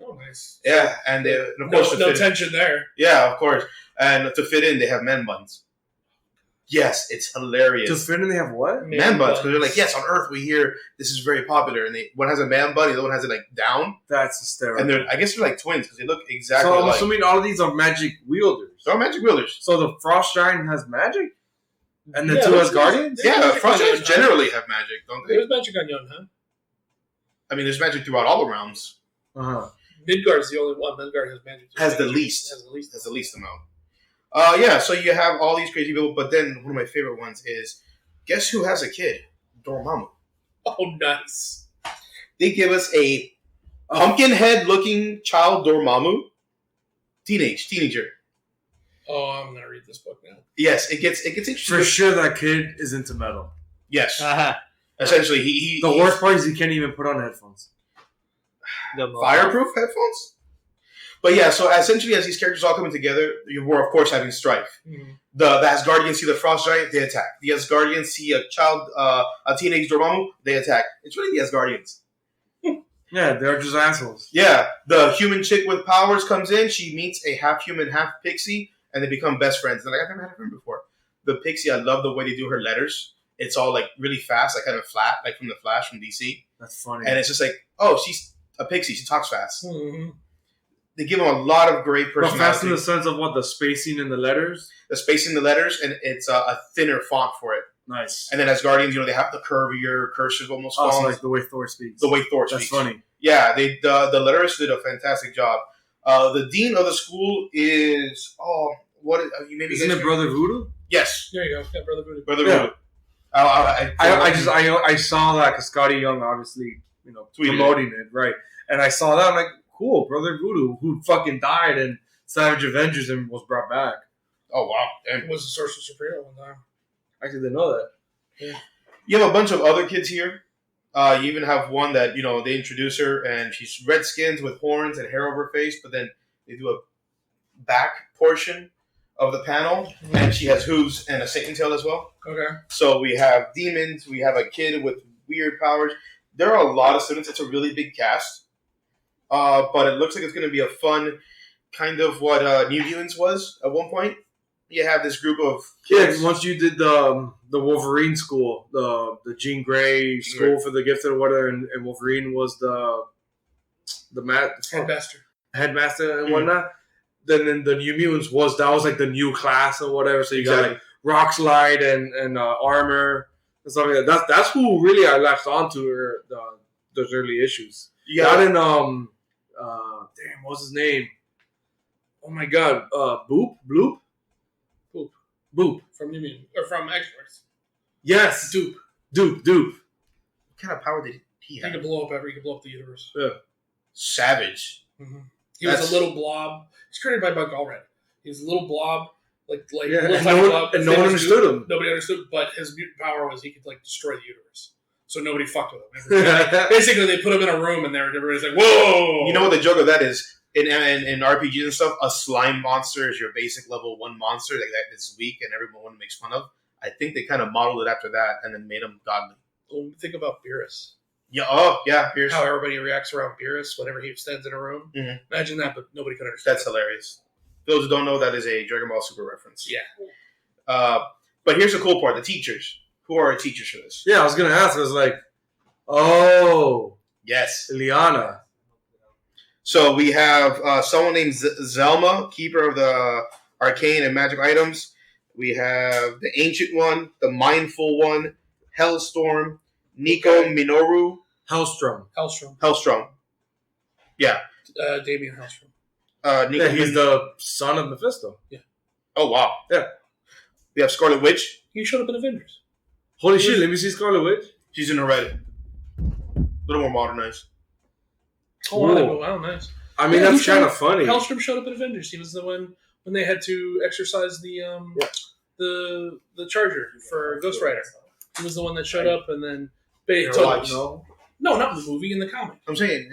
oh nice. Yeah, and of course, No tension there. yeah, of course. And to fit in, they have man buns. Yes, it's hilarious. To fit in, they have what? Man buns, because they're like, yes, on Earth we hear this is very popular, and one has a man bun, the other one has it like down, That's hysterical. and I guess they're like twins because they look exactly so I'm like. assuming all of these are magic wielders. They're all magic wielders. So the frost giant has magic, and the Yeah, two there's Asgardians. There's Yeah, magic frost on giants Jotunheim. generally have magic, don't they? There's magic on Jotunheim. I mean, there's magic throughout all the realms. Uh-huh. Midgard's the only one. Midgard has magic. Has the least. Has the least. That's the least amount. Yeah, so you have all these crazy people, but then one of my favorite ones is, guess who has a kid? Dormammu. Oh, nice. They give us a pumpkin head looking child Dormammu. Teenager. Oh, I'm gonna read this book now. Yes, it gets interesting. For sure, that kid is into metal. Yes. Uh-huh. Essentially, he The worst part is he can't even put on headphones. fireproof headphones. But yeah, so essentially, as these characters all coming together, we're of course having strife. The Asgardians see the frost giant, they attack. The Asgardians see a teenage Dormammu, they attack. It's really the Asgardians. Yeah, they're just assholes. Yeah, the human chick with powers comes in. She meets a half human, half pixie, and they become best friends. And I've never had a friend before. The pixie, I love the way they do her letters. It's all like really fast, like kind of flat, like from the Flash from DC. That's funny. And it's just like, oh, she's a pixie. She talks fast. Mm-hmm. They give them a lot of great but fast in personality. the sense of what the spacing in the letters. The spacing, the letters, and it's a thinner font for it. Nice. And then as Guardians, they have the curvier cursive almost Also, fonts. like the way Thor speaks. The way Thor That's speaks. funny. Yeah, the letters did a fantastic job. The dean of the school is you maybe Isn't guys- it Brother Voodoo? Yes, There you go. Yeah, Brother Voodoo. Brother Yeah. Voodoo. I saw that because Scotty Young obviously Tweeted promoting it, right? And I saw that I'm like, cool, Brother Voodoo, who fucking died in Savage Avengers and was brought back. Oh wow! Damn. It was the Sorcerer Supreme one time. I actually didn't know that. You have a bunch of other kids here. You even have one that they introduce her, and she's red skinned with horns and hair over her face. But then they do a back portion of the panel, and she has hooves and a Satan tail as well. Okay. So we have demons. We have a kid with weird powers. There are a lot of students. It's a really big cast, but it looks like it's going to be a fun kind of what New Mutants was at one point. You have this group of kids. Yeah, once you did the Wolverine school, the Jean Grey school for the gifted or whatever, and Wolverine was the Headmaster. headmaster and whatnot. Then the New Mutants was like the new class or whatever. So you got like Rock Slide and Armor and stuff like that. That's who really I latched onto those early issues. Yeah. Not in damn, what's his name? Oh my god, Bloop. From New Mutant. Or from X-Force. Yes, Doop. What kind of power did he He have? could blow up the universe. Savage. Mm-hmm. He was a little blob. He's created by Buck Allred. He was a little blob, like Yeah, little and tiny no one- blob. and His no name one was understood Doom. him. Nobody understood, but his mutant power was he could destroy the universe. so nobody fucked with them. Basically, they put them in a room, and everybody's like, "Whoa!" You know what the joke of that is? In RPGs and stuff, a slime monster is your basic level 1 monster that is weak and everyone makes fun of. I think they kind of modeled it after that and then made him godly. Well, think about Beerus. Yeah. Oh, yeah. Here's How everybody reacts around Beerus whenever he stands in a room. Mhm. Imagine that, but nobody could understand. That's hilarious. Those who don't know, that is a Dragon Ball Super reference. Yeah. But here's the cool part: the teachers. Who are our teachers for this? Yeah, I was gonna ask. I was like, oh, Yes. Liana. So we have someone named Zelma, keeper of the arcane and magic items. We have the Ancient One, the Mindful One, Hellstorm, Nico Minoru, Hellstrom. Hellstrom. Yeah. Damien Hellstrom. Nico Yeah, he's the son of Mephisto. Oh, wow. Yeah. We have Scarlet Witch. He showed up in Avengers. Holy shit! Let me see Scarlet Witch. She's in the red. A little more modernized. Oh, wow, nice. I mean, Yeah, that's he kind of showed- funny. Hellstrom showed up in Avengers. He was the one when they had to exercise the the Charger for Ghost Rider. He was the one that showed up, and then they You're told right. No. no, not in the movie, in the comic. I'm saying,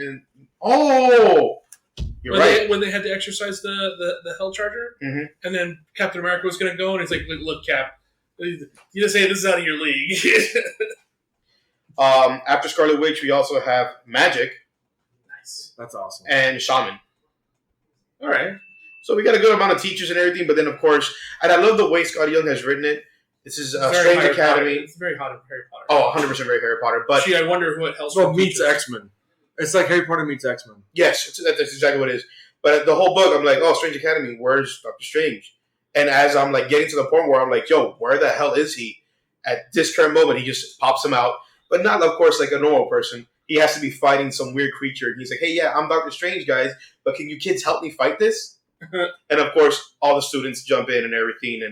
you're right. When they had to exercise the Hell Charger, Mhm. and then Captain America was going to go, and he's like, "Look, Cap, you just say this is out of your league." After Scarlet Witch, we also have Magic Nice. That's awesome. and Shaman. All right. So we got a good amount of teachers and everything, but then of course, and I love the way Scott Young has written it. This is It's very Strange Harry Academy. Potter. It's very hot in Harry Potter. Oh, 100% very Harry Potter. But Gee, I wonder what Hellstrom Well, meets teaches. X-Men. It's like Harry Potter meets X-Men. yes, that's exactly what it is. But the whole book, I'm like, oh, Strange Academy, where's Doctor Strange? And as I'm like getting to the point where I'm like, yo, where the hell is he? At this current moment, he just pops him out. But not, of course, like a normal person. He has to be fighting some weird creature. And he's like, hey, yeah, I'm Doctor Strange, guys, but can you kids help me fight this? And of course, all the students jump in and everything.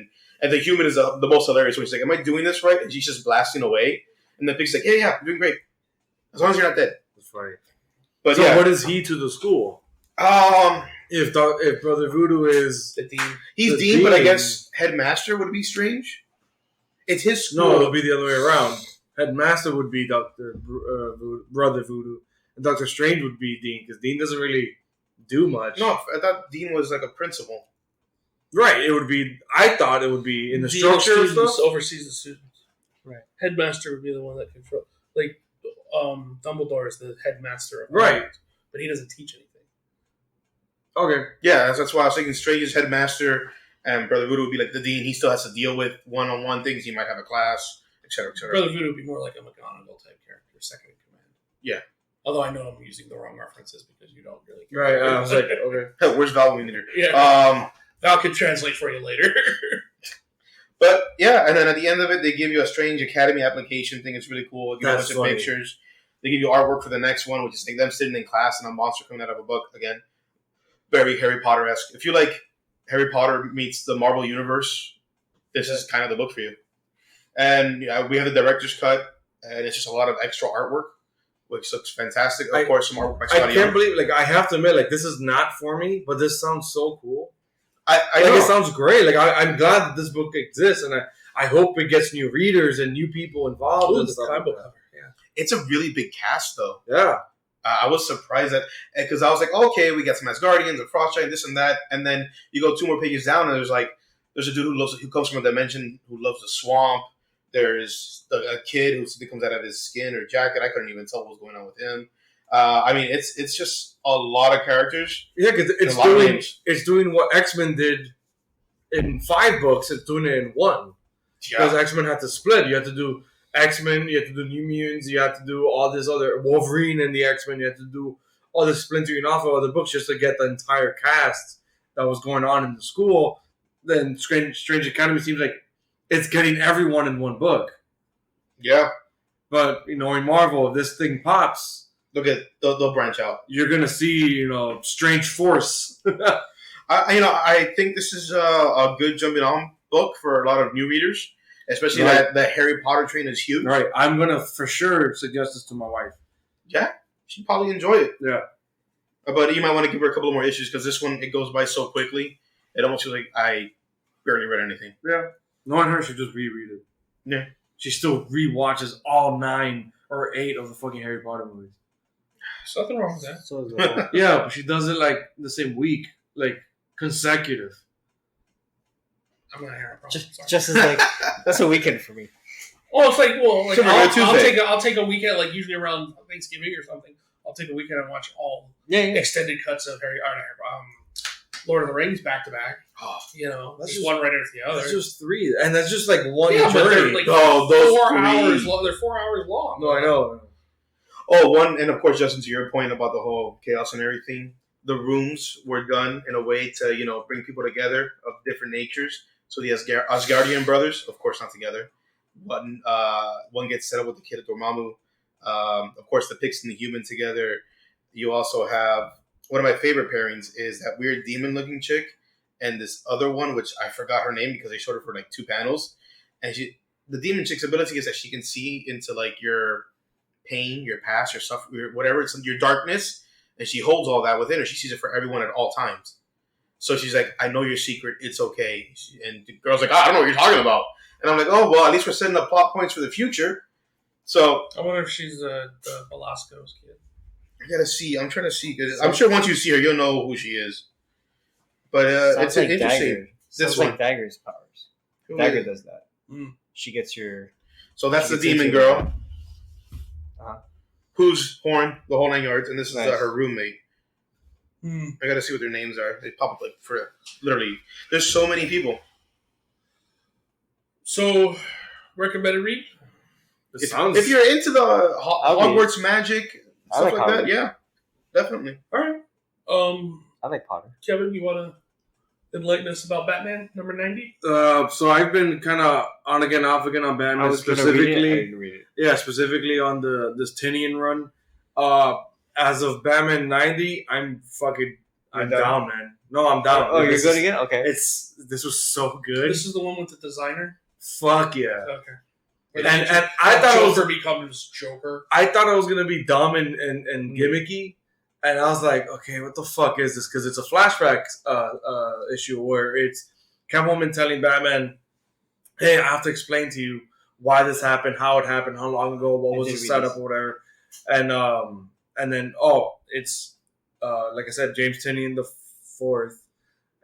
And the human is the most hilarious when he's like, am I doing this right? And she's just blasting away. And the pig's like, yeah, you're doing great. As long as you're not dead. That's funny. But So yeah. what is he to the school? If Brother Voodoo is The Dean. He's The Dean, but I Dean. guess Headmaster would be Strange. It's his school. no, it'll be the other way around. Headmaster would be Brother Voodoo, and Doctor Strange would be Dean because Dean doesn't really do much. No, I thought Dean was like a principal. Right? It would be. I thought it would be in the Dean of structure of students stuff. oversees the students. Right. Headmaster would be the one that controls. Like, Dumbledore is the headmaster of Right. Hogwarts, but he doesn't teach anything. Okay. Yeah, that's why I was thinking Strange is Headmaster, and Brother Voodoo would be like the Dean. He still has to deal with one-on-one things. He might have a class, etc., etc. Brother Voodoo would be more like a McGonagall type character, second in command. Yeah. Although I know I'm using the wrong references because you don't really care. Right. I was like, okay. Hey, where's Val Wiener? Yeah. Val can translate for you later. But yeah, and then at the end of it, they give you a Strange Academy application thing. It's really cool. They give you a That's bunch funny. of pictures. They give you artwork for the next one, which is like them sitting in class and a monster coming out of a book again. Very Harry Potter-esque. If you like Harry Potter meets the Marvel Universe, this is kind of the book for you. And yeah, we have the director's cut, and it's just a lot of extra artwork, which looks fantastic. Of course, some artwork by I Scotty can't Young. believe. Like, I have to admit, like, this is not for me, but this sounds so cool. I Like, know. it sounds great. Like, I'm glad that this book exists, and I hope it gets new readers and new people involved Ooh, and the stuff. comic Like book that. cover. Yeah. It's a really big cast, though. Yeah. I was surprised that because I was like, okay, we got some Asgardians, a Frostgiant, this and that, and then you go 2 more pages down, and there's a dude who comes from a dimension who loves the swamp. There's a kid who comes out of his skin or jacket. I couldn't even tell what was going on with him. I mean, it's just a lot of characters. Yeah, because and a lot of names. it's doing what X-Men did in 5 books. It's doing it in 1 because X-Men had to split. You had to do X-Men, you had to do New Mutants, you had to do all this other Wolverine and the X-Men. You had to do all this splintering off of other books just to get the entire cast that was going on in the school. Then Strange Academy seems like it's getting everyone in 1 book. Yeah. But in Marvel, if this thing pops, Look at they'll branch out. you're gonna see Strange Force. I think this is a good jumping on book for a lot of new readers, especially Right. that the Harry Potter train is huge. Right, I'm gonna for sure suggest this to my wife. Yeah, she'd probably enjoy it. Yeah. But you might want to give her a couple more issues because this one, it goes by so quickly. It almost feels like I barely read anything. Yeah. Knowing her, she'll just reread it. Yeah. She still rewatches all 9 or 8 of the fucking Harry Potter movies. There's nothing wrong with that. So is the whole- Yeah, but she does it like the same week, like consecutive. I'm not hearing a problem. just, Sorry. just as like that's a weekend for me. Well, it's like Super Bowl Tuesday. I'll take a weekend, like usually around Thanksgiving or something. I'll take a weekend and watch all Yeah, extended cuts of Lord of the Rings back to back. Oh, You know, That's just just- one right after the other. That's just 3, and that's just like one yeah, but they're journey. like Oh, those 4 three. hours long. They're 4 hours long. No, I know. Oh, one, and of course, Justin, to your point about the whole chaos and everything, the rooms were done in a way to, bring people together of different natures. So the Asgardian brothers, of course, not together. One gets set up with the kid of Dormammu. Of course, the Pix and the human together. You also have one of my favorite pairings is that weird demon-looking chick and this other one, which I forgot her name because they showed her for like 2 panels. And the demon chick's ability is that she can see into like your pain, your past, your suffering, whatever, it's your darkness, and she holds all that within her. She sees it for everyone at all times. So she's like, I know your secret, it's okay. And the girl's like, I don't know what you're talking about. And I'm like, oh, well, at least we're setting up plot points for the future. So I wonder if she's the Velasco's kid. I gotta see. I'm trying to see. 'Cause I'm sure once you see her, you'll know who she is. But sounds it's like interesting. Dagger. This Sounds one. like Dagger's powers. Who Dagger is it? does that. Mm. She gets your. So that's She the gets demon into girl. Uh-huh. Who's Horn, the whole 9 yards, and this is Nice. her roommate. I gotta see what their names are. They pop up like for literally. There's so many people. So, recommended read? It If, sounds. if you're into the I'll read Hogwarts magic I stuff like like that, Hogwarts. yeah, definitely. All right. I like Potter. Kevin, you want to enlighten us about Batman number 90? So I've been kind of on again, off again on Batman. I was gonna read it. I Specifically, didn't read it. yeah, specifically on this Tinian run. As of Batman 90, I'm You're down, man. No, I'm down. Oh, you're This good is- again? Okay. This was so good. This is the one with the designer? Fuck yeah. Okay. And I thought it was Joker becomes Joker. I thought it was gonna be dumb and gimmicky, and I was like, okay, what the fuck is this? Because it's a flashback issue where it's Catwoman telling Batman, "Hey, I have to explain to you why this happened, how it happened, how long ago, what I was did the read setup, this. or whatever." And then it's like I said, James Tinian the fourth,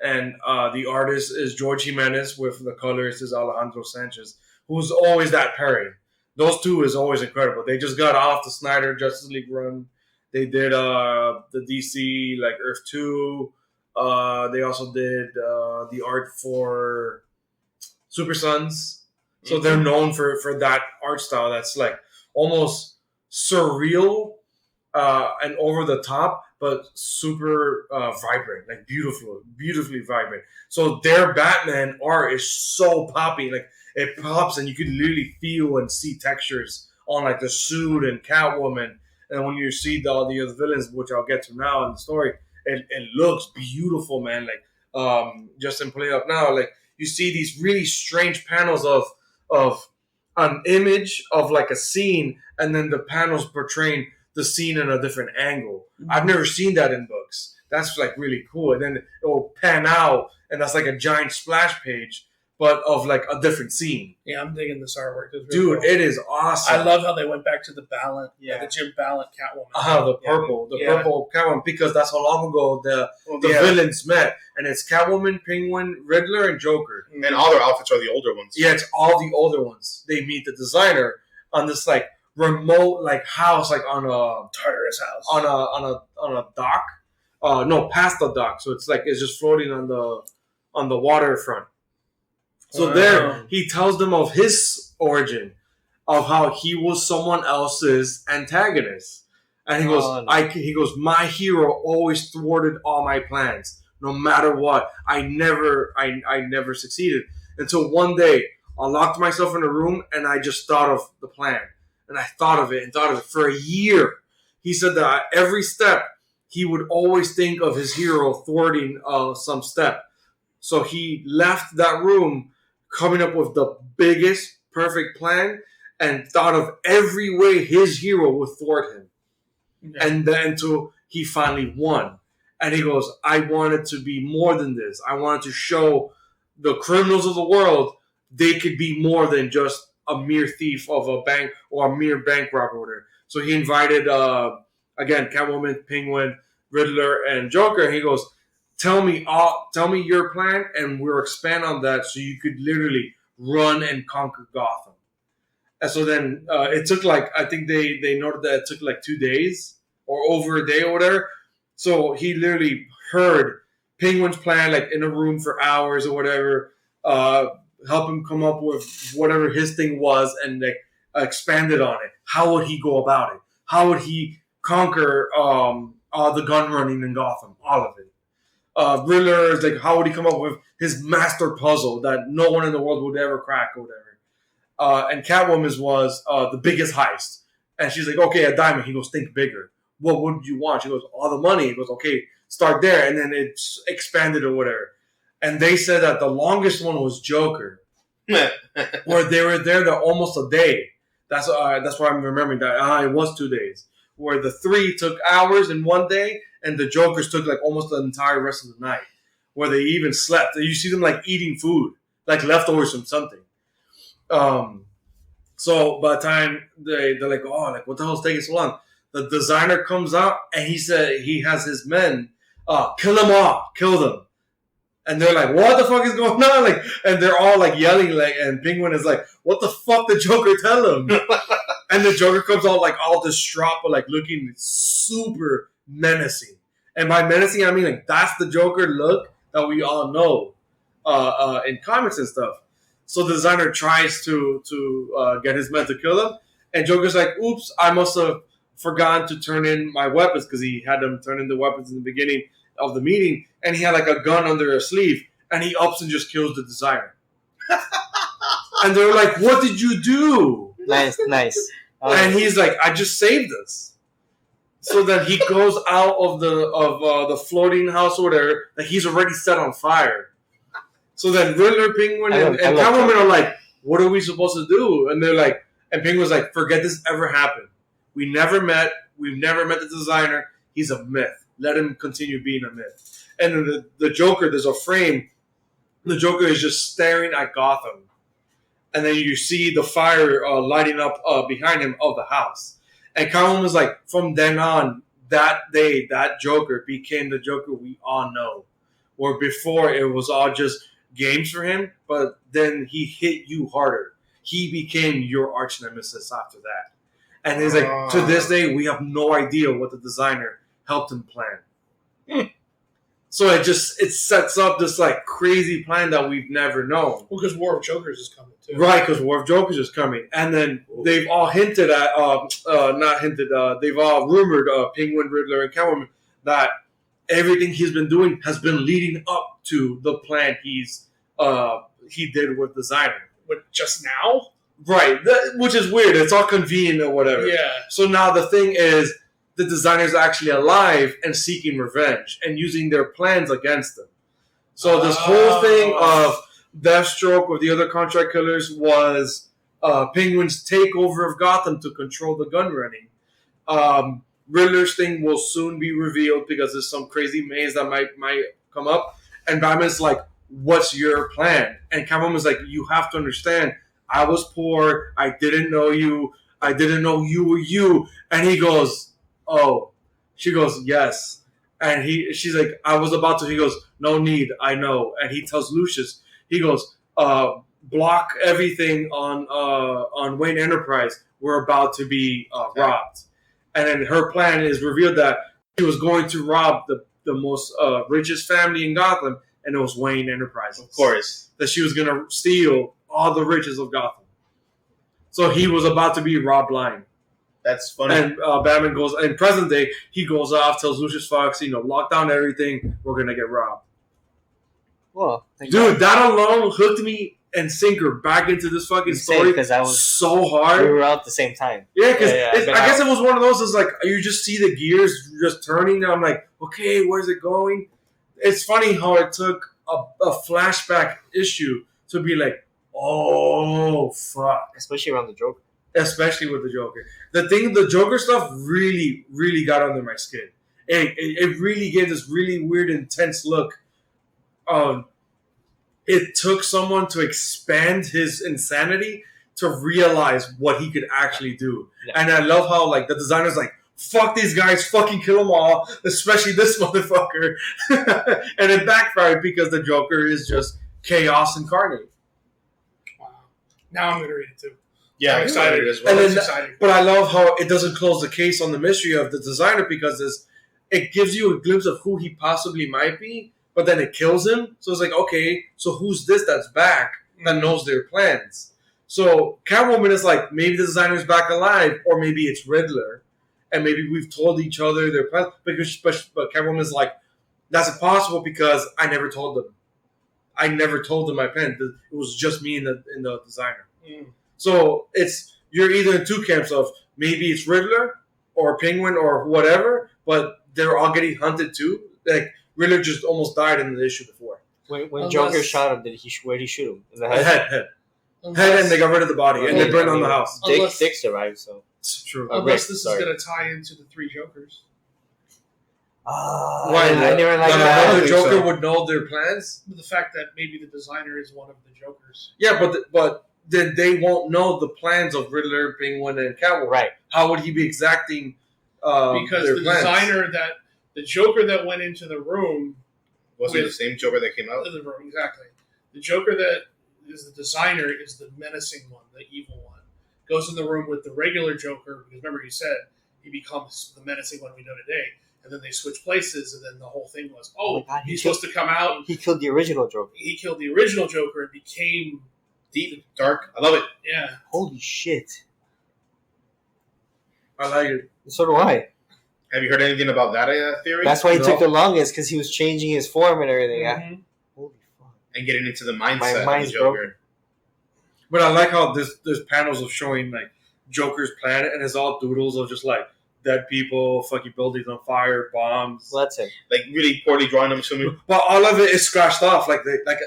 and the artist is George Jimenez with the colorist is Alejandro Sanchez, who's always that pairing. Those two is always incredible. They just got off the Snyder Justice League run. They did the DC like Earth 2. They also did the art for Super Sons. So they're known for that art style that's like almost surreal and over the top, but super vibrant, like beautifully vibrant. So their Batman art is so poppy, like it pops, and you can literally feel and see textures on like the suit and Catwoman. And when you see all the other villains, which I'll get to now in the story, it looks beautiful, man. Like Justin playing up now, like you see these really strange panels of an image of like a scene, and then the panels portraying the scene in a different angle. I've never seen that in books. That's like really cool. And then it will pan out, and that's like a giant splash page, but of like a different scene. Yeah, I'm digging this artwork. It's Dude, really cool. it is awesome. I love how they went back to the Ballant, Yeah. the Jim Ballant Catwoman. the purple, Yeah. purple Catwoman, because that's how long ago the Yeah. villains met, and it's Catwoman, Penguin, Riddler, and Joker. And all their outfits are the older ones. Yeah, it's all the older ones. They meet the designer on this like remote like house, like on a Tartarus house. on a dock. No, past the dock. So it's like it's just floating on the waterfront. So there, he tells them of his origin, of how he was someone else's antagonist, and he goes, Oh, no. he goes, my hero always thwarted all my plans, no matter what. I never succeeded until one day I locked myself in a room and I just thought of the plan, and I thought of it for a year. He said that every step he would always think of his hero thwarting some step. So he left that room coming up with the biggest perfect plan and thought of every way his hero would thwart him. Yeah. And then until he finally won. And he goes, I wanted to be more than this. I wanted to show the criminals of the world they could be more than just a mere thief of a bank or a mere bank robber. Or whatever. So he invited again Catwoman, Penguin, Riddler, and Joker. And he goes, tell me your plan, and we'll expand on that so you could literally run and conquer Gotham. And so then it took I think they noted that it took 2 days or over a day or whatever. So he literally heard Penguin's plan in a room for hours or whatever, help him come up with whatever his thing was and expanded on it. How would he go about it? How would he conquer the gun running in Gotham? All of it. Riddler is how would he come up with his master puzzle that no one in the world would ever crack or whatever. And Catwoman's was the biggest heist. And she's like, okay, a diamond. He goes, think bigger. What would you want? She goes, all the money. He goes, okay, start there. And then it's expanded or whatever. And they said that the longest one was Joker, where they were there almost a day. That's why I'm remembering that. It was 2 days. Where the 3 took hours in one day, and the Jokers took almost the entire rest of the night. Where they even slept. You see them eating food, leftovers from something. So by the time they're what the hell's taking so long? The designer comes out and he said he has his men kill them all, kill them. And they're like, what the fuck is going on? And they're all yelling, and Penguin is like, what the fuck did Joker tell him? And the Joker comes out all distraught, but looking super menacing. And by menacing, I mean that's the Joker look that we all know in comics and stuff. So the designer tries to get his men to kill him, and Joker's like, oops, I must have forgotten to turn in my weapons, because he had them turn in the weapons in the beginning of the meeting, and he had a gun under his sleeve, and he ups and just kills the designer. And they're like, what did you do? Nice. And he's like, I just saved us. So then he goes out of the floating house or whatever that he's already set on fire. So then Riddler, Penguin, and Catwoman are like, what are we supposed to do? And they're like, and Penguin's like, forget this ever happened. We never met. We've never met the designer. He's a myth. Let him continue being a myth. And then the Joker, there's a frame. The Joker is just staring at Gotham. And then you see the fire lighting up behind him of the house. And Catwoman was like, from then on, that day, that Joker became the Joker we all know. Where before it was all just games for him, but then he hit you harder. He became your arch nemesis after that. And he's like, to this day, we have no idea what the designer helped him plan. So it sets up this crazy plan that we've never known. Well, because War of Jokers is coming too. Right, because War of Jokers is coming. And then they've all hinted at, they've all rumored, Penguin, Riddler, and Catwoman, that everything he's been doing has been leading up to the plan he did with designer. But just now? Right, which is weird. It's all convenient or whatever. Yeah. So now the thing is, the designer's actually alive and seeking revenge and using their plans against them. So this whole thing of Deathstroke or the other contract killers was Penguin's takeover of Gotham to control the gun running. Riddler's thing will soon be revealed because there's some crazy maze that might come up. And Batman's like, what's your plan? And Catwoman's like, you have to understand, I was poor. I didn't know you. I didn't know you were you. And he goes, oh. She goes, yes. And she's like, I was about to. He goes, no need. I know. And he tells Lucius, he goes, block everything on Wayne Enterprise. We're about to be robbed. And then her plan is revealed that she was going to rob the most richest family in Gotham, and it was Wayne Enterprises. Of course. That she was going to steal all the riches of Gotham. So he was about to be robbed blind. That's funny. And Batman goes, in present day, he goes off, tells Lucius Fox, lock down everything, we're going to get robbed. Well, dude, that alone hooked me and sinker back into this fucking story because I was so hard. We were out at the same time. Yeah, because I guess it was one of those. It's like you just see the gears just turning. And I'm like, okay, where's it going? It's funny how it took a flashback issue to be like, oh fuck, especially around the Joker. Especially with the Joker. The Joker stuff really, really got under my skin. It really gave this really weird, intense look. It took someone to expand his insanity to realize what he could actually do. Yeah. And I love how like the designer's like, fuck these guys, fucking kill them all, especially this motherfucker. And it backfired because the Joker is just chaos incarnate. Wow. Now I'm gonna read it too. Yeah, I'm I'm excited excited as And well. then- It's exciting. But I love how it doesn't close the case on the mystery of the designer because it gives you a glimpse of who he possibly might be, but then it kills him. So it's like, okay, so who's this that's back that knows their plans? So Catwoman is like, maybe the designer's back alive, or maybe it's Riddler, and maybe we've told each other their plans. But Catwoman is like, that's impossible because I never told them. I never told them my plan. It was just me and the designer. Mm. So you're either in two camps of maybe it's Riddler or Penguin or whatever, but they're all getting hunted too. Like Riddler just almost died in the issue before. When Unless- Joker shot him, where did he shoot him? In the head? Head, and they got rid of the body, and they burned on the house. Unless- Dick survived, so. It's true. Oh, Unless Rick, this sorry. is going to tie into the three Jokers. Why? I never liked that that. another think Joker so. would know their plans. The fact that maybe the designer is one of the Jokers. Yeah, but then they won't know the plans of Riddler, Penguin, and Catwoman. Right. How would he be exacting? Because their the plans? the Joker that went into the room, Wasn't it the same Joker that came out? exactly. The Joker that is the designer is the menacing one, the evil one. Goes in the room with the regular Joker, because remember he said he becomes the menacing one we know today. And then they switch places, and then the whole thing was, Oh my God, he's supposed to come out. And He killed the original Joker. he killed the original Joker and became, Deep, dark. I love it. yeah. Holy shit. I like it. So do I. Have you heard anything about that theory? That's why he No. took the longest, because he was changing his form and everything. Mhm. Holy fuck. And getting into the My mindset of mind's the Joker. broken. But I like how there's panels of showing like Joker's planet, and it's all doodles of just like dead people, fucking buildings on fire, bombs. Well, that's him. Like really poorly drawn, I'm assuming. But all of it is scratched off, like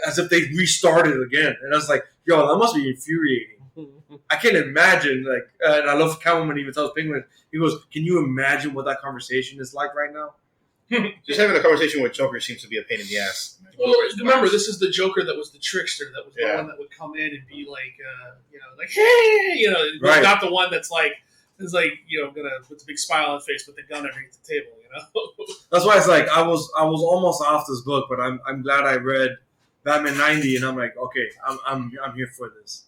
as if they restarted again. And I was like, yo, that must be infuriating. I can't imagine, like, and I love Catwoman even tells Penguin, he goes, can you imagine what that conversation is like right now? Just having a conversation with Joker seems to be a pain in the ass. Well, remember, this is the Joker that was the trickster, that was the Yeah. one that would come in and be like, like, hey, Right. not the one that's like, is like, gonna with a big smile on his face with the gun underneath the table, That's why it's like I was almost off this book, but I'm glad I read Batman 90, and I'm like, okay, I'm here for this.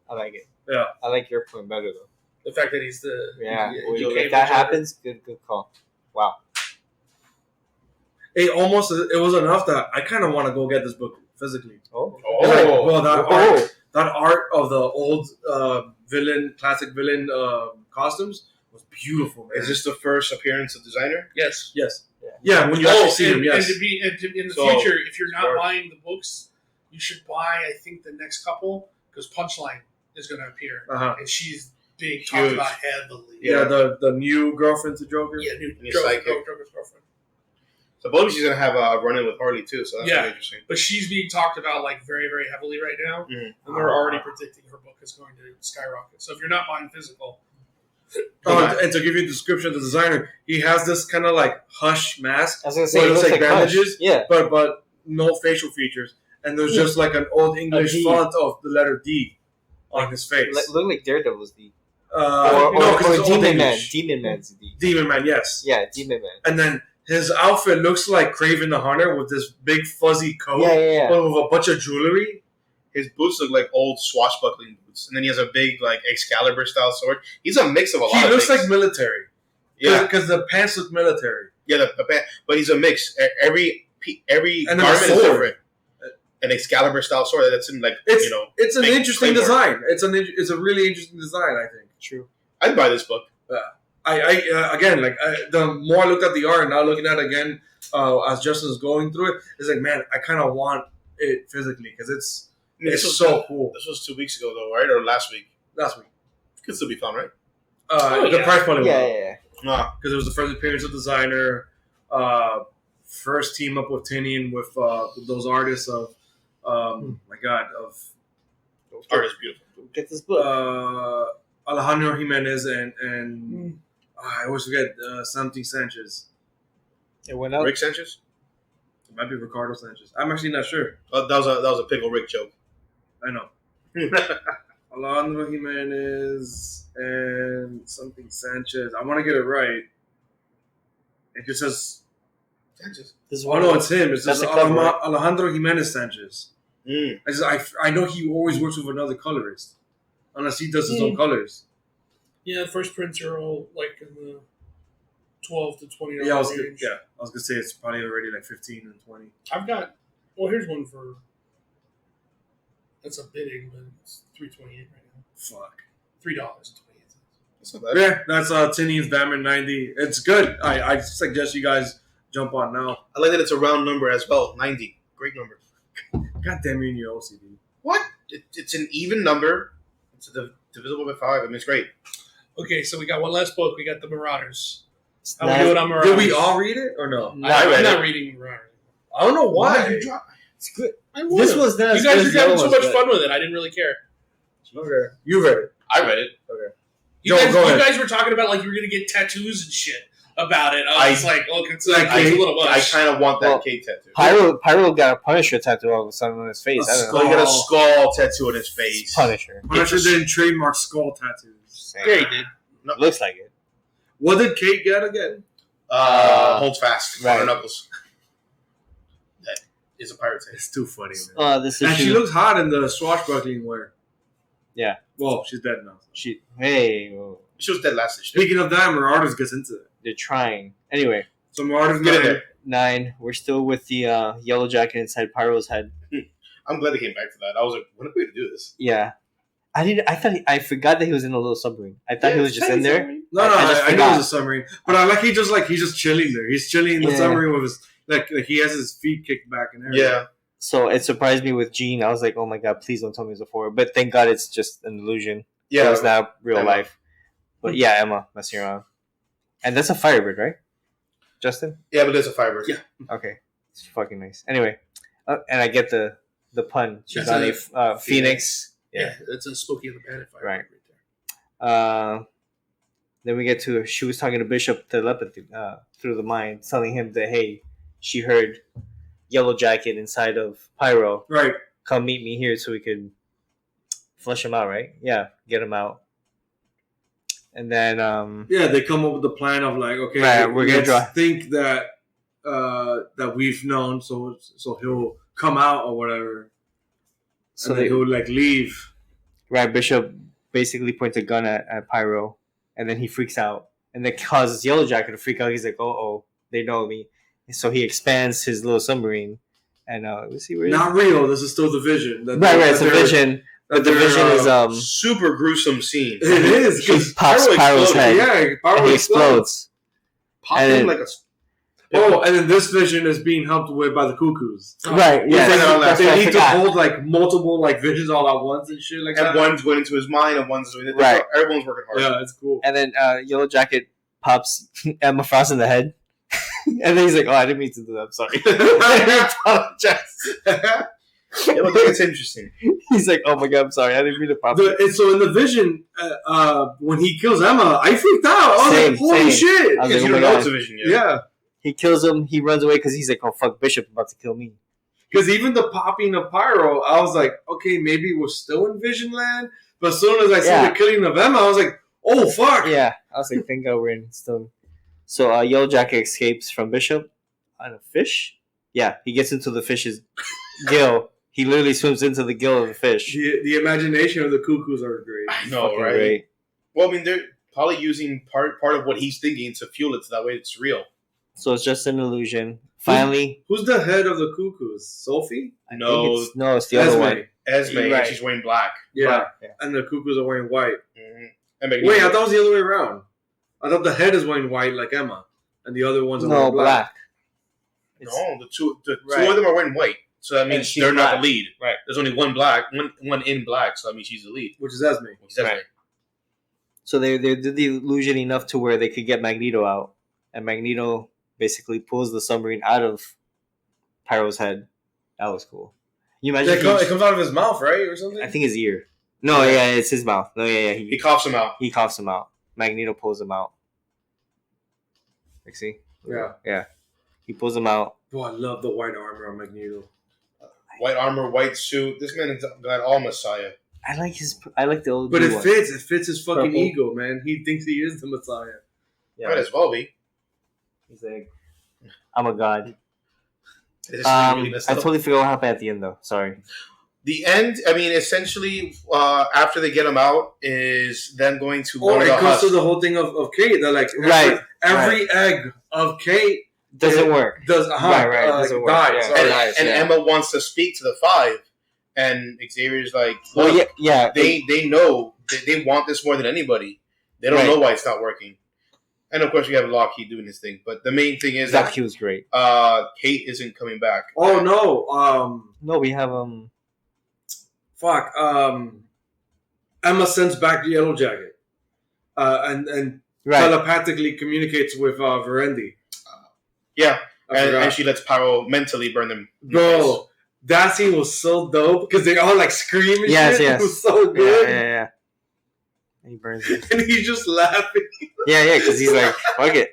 I like it. Yeah. I like your point better, though. The fact that he's the Yeah. he- Well, he if became that the Joker. happens, good call. Wow. It was enough that I kind of want to go get this book physically. Oh. It's like, Oh, well, that Oh. art of the old classic villain costumes was beautiful. Man. is this the first appearance of designer? Yes. Yes. Yeah. Yeah, when you actually see him, yes. And in the So, future, if you're not smart. buying the books, you should buy, I think, the next couple, because Punchline is going to appear. Uh-huh. And she's being talked Huge. about heavily. Yeah, the new girlfriend to Joker. Yeah, new New Joker's psychic. girlfriend. So both she's gonna have a run in with Harley too. So that's Yeah. really interesting. But she's being talked about like very, very heavily right now. Mhm. And they're already predicting her book is going to skyrocket. So if you're not buying physical, Oh, and to give you a description of the designer, he has this kind of like hush mask, I was going to say, Well, it it looks looks like like Hush. bandages? Yeah. but no facial features, and there's Yeah. just like an old English D. font of the letter D on his face. Look like Daredevil's D. No, Or 'cause it's old Demon Man. English. Demon Man's D. Demon Man, yes. Yeah, Demon Man. And then his outfit looks like Kraven the Hunter with this big fuzzy coat Yeah. but with a bunch of jewelry. His boots look like old swashbuckling boots, and then he has a big like Excalibur style sword. He's a mix of a lot. He of looks things. like military. yeah, Because the pants look military. yeah, but he's a mix. Every And then a garment is sword. different. An Excalibur style sword that's in like It's it's an big interesting claymore. design. It's a really interesting design, I think. True. I'd buy this book. Again, the more I looked at the art and now looking at it again as Justin's going through it, it's like, man, I kind of want it physically because it's This was so cool. This was 2 weeks ago though, right? Or last week? Last week, Could still be found, right? the yeah. price probably Yeah, went yeah, yeah. Nah. because it was the first appearance of designer, first team up with Tinian with those artists of my God of Art is beautiful. Get this book. Alejandro Jimenez and I always forget something Sanchez. It went out. Rick Sanchez? It might be Ricardo Sanchez. I'm actually not sure. Oh, that was a pickle Rick joke. I know. Alejandro Jimenez and something Sanchez. I want to get it right. It just says. Sanchez. This is Oh no, it's him. It says That's the cover, right? Alejandro Jimenez Sanchez. Mm. I know he always works with another colorist, unless he does his own colors. Yeah, the first prints are all like in the $12 to $20 Yeah, I was range. gonna say it's probably already like 15 and 20. I've got. Well, here's one for. That's a bidding, but it's $3.28 right now. Fuck. $3.28. That's not bad. Yeah, that's Tinian's Batman 90. It's good. I suggest you guys jump on now. I like that it's a round number as well. 90. Great number. God damn you and your OCD. What? It's an even number. It's divisible by 5. I mean, it's great. Okay, so we got one last book. We got the Marauders. It's How we doing on Marauders? Did we all read it or no? No, I'm read not it. reading Marauders. I don't know why. you drop? It's good. I This would've. was not You as guys good were as the having other so ones, much but- fun with it. I didn't really care. Okay. You read it. I read it. You Go guys ahead. were talking about like you were gonna get tattoos and shit about it. I was like, look, it's like I- it's a little I much. kind of want that Well, cake tattoo. Pyro got a Punisher tattoo all of a sudden on his face. A I don't Oh, know. he got a skull tattoo on his face. Punisher. Punisher didn't trademark skull tattoos. Yeah, he did. Looks like it. What did Kate get again? Holds fast. Right. On her knuckles. That is a pirate tattoo. It's too funny, man. This And she issue. looks hot in the swashbuckling wear. Yeah. Well, she's dead now. She was dead last issue. Speaking of that, Marauders gets into it. They're trying. Anyway, So Marauders Get in 9. there. 9. We're still with the yellow jacket inside Pyro's head. I'm glad they came back to that. I was like, when are we going to do this? Yeah. I forgot that he was in a little submarine. I thought he was just in there. No, I just I know forgot. it's a submarine, but I like he's just chilling there. He's chilling in the Yeah. submarine with his like he has his feet kicked back and everything. Yeah. So it surprised me with Jean. I was like, oh my god, please don't tell me it's a 4. But thank God it's just an illusion. Yeah. It's not real Emma. life. But yeah, Emma messing around. And that's a Firebird, right? Justin? Yeah, but there's a fiber. Yeah. Okay. It's fucking nice. Anyway, and I get the pun. She's That's on a Phoenix. Yeah, it's a Spooky and the Bandit fight Right. there. Then we get to she was talking to Bishop telepathy through the mind, telling him that hey, she heard Yellow Jacket inside of Pyro. Right. Come meet me here so we could flush him out, right? Yeah, get him out. And then Yeah, they come up with the plan of like, okay, Right, we're gonna let's draw- think that that we've known, so he'll come out or whatever. so And then they he'll like leave. right Bishop basically points a gun at Pyro, and then he freaks out, and that causes Yellow Jacket to freak out. He's like, oh, they know me. So he expands his little submarine, and let's see where. Not real. This is still the Vision. That Right, that it's a they're- vision. that But the they're, vision is Super gruesome scene. It is. he 'cause pops Pyro Pyro's exploded. head, Yeah, Pyro and he explodes. explodes. Pop And him then- like a. Oh, and then this Vision is being helped with by the Cuckoos. Right, yeah, They- that's what I they need to forgot. hold like multiple like visions all at once and shit like And that. one's going into his mind, and one's doing it. Right. Everyone's working hard. Yeah, it's cool. And then Yellow Jacket pops Emma Frost in the head, and then he's like, "Oh, I didn't mean to do that. I'm sorry." I apologize. Yeah, but it's interesting. He's like, "Oh my god, I'm sorry. I didn't mean to pop." And so in the Vision, when he kills Emma, I freaked out. I was Same, like, holy same. shit! I was Because like, you oh don't my know God. it's a vision yet. Yeah, He kills him. He runs away because he's like, "Oh fuck, Bishop about to kill me." because even the popping of Pyro, I was like, okay, maybe we're still in Vision Land. But as soon as I Yeah. saw the killing of Emma, I was like, oh fuck! Yeah, I was like, "Thank God we're in still." So Yellow Jacket escapes from Bishop on a fish. Yeah, he gets into the fish's gill. He literally swims into the gill of the fish. The imagination of the Cuckoos are great. I know, Fucking right? great. Well, I mean, they're probably using part of what he's thinking to fuel it, so that way it's real. So it's just an illusion. Finally, Who's the head of the Cuckoos? Sophie? I No, think it's the other Esme. one. Esme, Right. and she's wearing black. Yeah. Yeah. And the Cuckoos are wearing white. Mm-hmm. And Magneto. Wait, I thought it was the other way around. I thought the head is wearing white like Emma, and the other ones are No, wearing black. No, the two Right. of them are wearing white. So that And means she's they're not black. the lead. Right. There's only one in black, so that means she's the lead. which is Esme. Which is Esme. Right. So they did the illusion enough to where they could get Magneto out, and Magneto basically pulls the submarine out of Pyro's head. That was cool. You imagine? It comes out of his mouth, right, or something? I think his ear. No, yeah, it's his mouth. No, yeah, He coughs him out. he coughs him out. Magneto pulls him out. Like, see? Yeah. He pulls him out. Oh, I love the white armor on Magneto. White armor, white suit. This man has got all Messiah. I like the old. But it one. fits. It fits his fucking Purple. ego, man. He thinks he is the Messiah. Yeah, Might as well be. he's like, I'm a god. This is really I messed up. totally forgot what happened at the end though. Sorry. The end, I mean, essentially, after they get him out, is them going to Oh, one of it the goes huts. to the whole thing of Kate. They're like, Right, every egg of Kate Doesn't work. does Right, doesn't work. dies. Yeah. Sorry. Nice, and yeah. Emma wants to speak to the five, and Xavier's like, Well, look, yeah. they know they want this more than anybody. They don't Right. know why it's not working. And of course, we have Lockheed doing his thing. But the main thing is That was great. that Kate isn't coming back. Oh no. No, we have Fuck. Emma sends back the Yellow Jacket, and right. telepathically communicates with Verendi. Yeah, I and forgot. she lets Pyro mentally burn them. in the face. Bro, that scene was so dope because they all like scream and Yes, shit. yes. It was so Yeah, good, yeah. And he burns it. and he's just laughing. Yeah, because he's like, fuck it.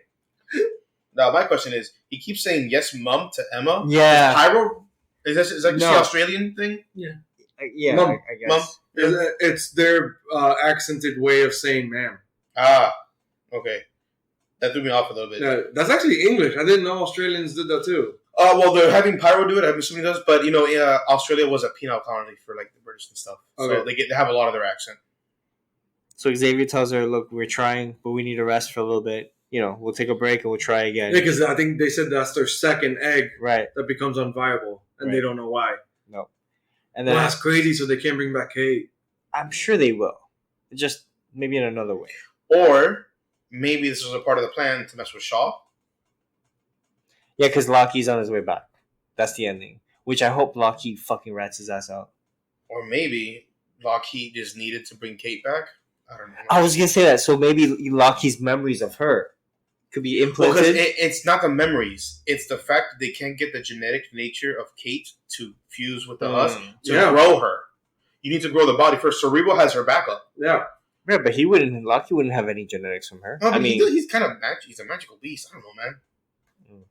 Now, my question is, he keeps saying yes, mum, to Emma. Yeah. Pyro, is that just No. the Australian thing? Yeah, Mom. I guess. Mom. It's their accented way of saying "ma'am." Ah, okay. That threw me off a little bit. Yeah, that's actually English. I didn't know Australians did that too. Well, they're having Pyro do it. I'm assuming he does, but Australia was a penal colony for like the British and stuff, so Okay. they have a lot of their accent. So Xavier tells her, look, we're trying, but we need to rest for a little bit. We'll take a break and we'll try again. Yeah, because I think they said that's their second egg Right. that becomes unviable, and Right. they don't know why. No. And Well, then that's crazy. So they can't bring back Kate. I'm sure they will. Just maybe in another way. Or maybe this was a part of the plan to mess with Shaw. Yeah, because Lockheed's on his way back. That's the ending. Which I hope Lockheed fucking rats his ass out. Or maybe Lockheed just needed to bring Kate back. I don't know. I was gonna say that. So maybe Lockheed's memories of her could be Because implanted. it's not the memories. It's the fact that they can't get the genetic nature of Kate to fuse with the us to Yeah. grow her. You need to grow the body first. Cerebral has her backup. Yeah, Yeah, but Lockheed wouldn't have any genetics from her. No, but I mean, he's kind of he's a magical beast. I don't know, man. Mm.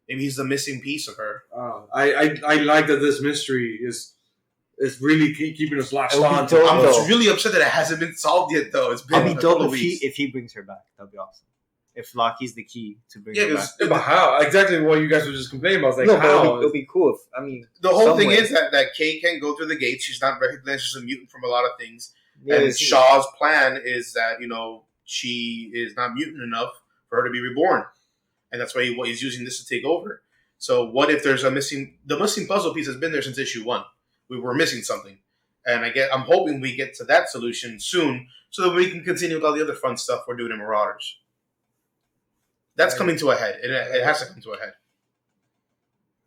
Maybe he's the missing piece of her. I like that this mystery is really keeping us latched It would be on. dope, I'm though. really upset that it hasn't been solved yet, though. It's been it'd be a couple dope of weeks. if he brings her back. That'd be awesome. If Lockheed's the key to bring Yeah, her back. 'cause Yeah, but how? Exactly what you guys were just complaining about. It's like, No, but how? it'll be cool. the whole some thing way. is that Kate can't go through the gates. She's not recognized as a mutant from a lot of things. Yeah, And it's- Shaw's plan is that, she is not mutant enough for her to be reborn. And that's why he's using this to take over. So what if there's the missing puzzle piece has been there since issue 1. We were missing something. And I'm hoping we get to that solution soon so that we can continue with all the other fun stuff we're doing in Marauders. That's coming to a head. It has to come to a head.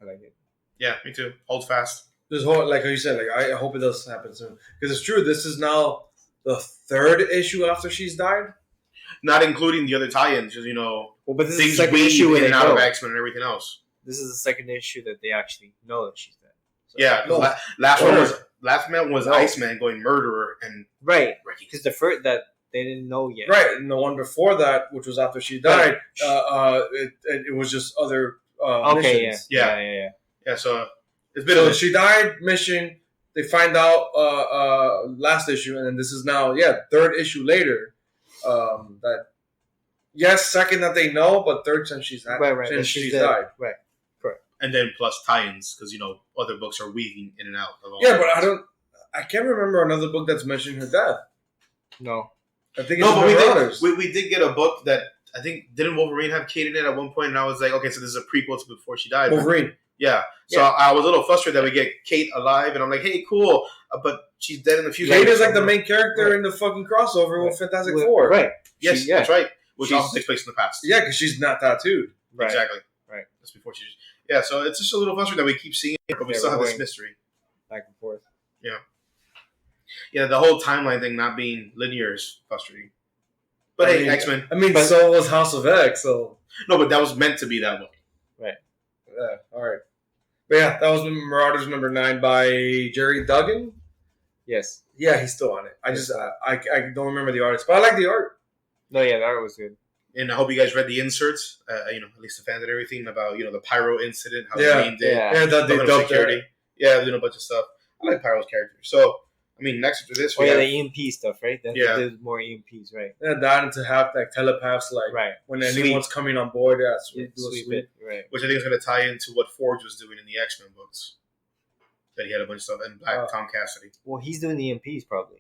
I like it. Yeah, me too. Hold fast. This whole, like you said, I hope it does happen soon because it's true. This is now the third issue after she's died. Not including the other tie-ins, just, Well, but this is the things second weave issue where in they and out of know. X-Men and everything else. This is the second issue that they actually know that she's dead. So- Yeah, 'cause No. last man was No. Iceman going murderer and Right. Ricky. Because the first that they didn't know yet. Right, and the one before that, which was after she died, it was just other Okay. missions. Yeah. Yeah, so it's been So a she died, mission. They find out last issue, and then this is now third issue later. That second that they know, but third since she's Right. since but she's dead. died. Right. and then plus tie-ins because other books are weaving in and out of all Yeah, but that. I can't remember another book that's mentioning her death. No. I think it's No, but Marauders. we did get a book that I think didn't Wolverine have Kate in it at one point, and I was like, okay, so this is a prequel to before she died. Wolverine. Yeah. So Yeah. I was a little frustrated that we get Kate alive, and I'm like, hey, cool, but she's dead in the future. Kate is like the main character in the fucking crossover with Fantastic Four. Right. Yes, She- yeah. that's right. Which She's- also takes place in the past. Yeah, because she's not tattooed. Right. Exactly. Right. That's before she's. Yeah, so it's just a little frustrating that we keep seeing it, but we Yeah, still have we're this going- mystery. Back and forth. Yeah, the whole timeline thing not being linear is frustrating. But I hey, mean- X-Men. I mean, But- so was House of X. So No, but that was meant to be that way. yeah, all right. But yeah, that was Marauders number 9 by Jerry Duggan. Yes. Yeah, he's still on it. I just I don't remember the artist, but I like the art. No, yeah, that was good. And I hope you guys read the inserts, at least the fans and everything about, the Pyro incident, how Yeah. they named it. Yeah. Yeah, that they Government dubbed security. it. Yeah, doing a bunch of stuff. I like Pyro's character. So, I mean, next to this, Oh we yeah, have, the EMP stuff, right? Yeah. There's more EMPs, right? Yeah, that to have like telepaths, like Right. when Sweep. anyone's coming on board, yeah, Yeah, do a sweep sweep. it, right? which I think is going to tie into what Forge was doing in the X-Men books. That he had a bunch of stuff, and Black Oh. Tom Cassidy. Well, he's doing the EMPs probably.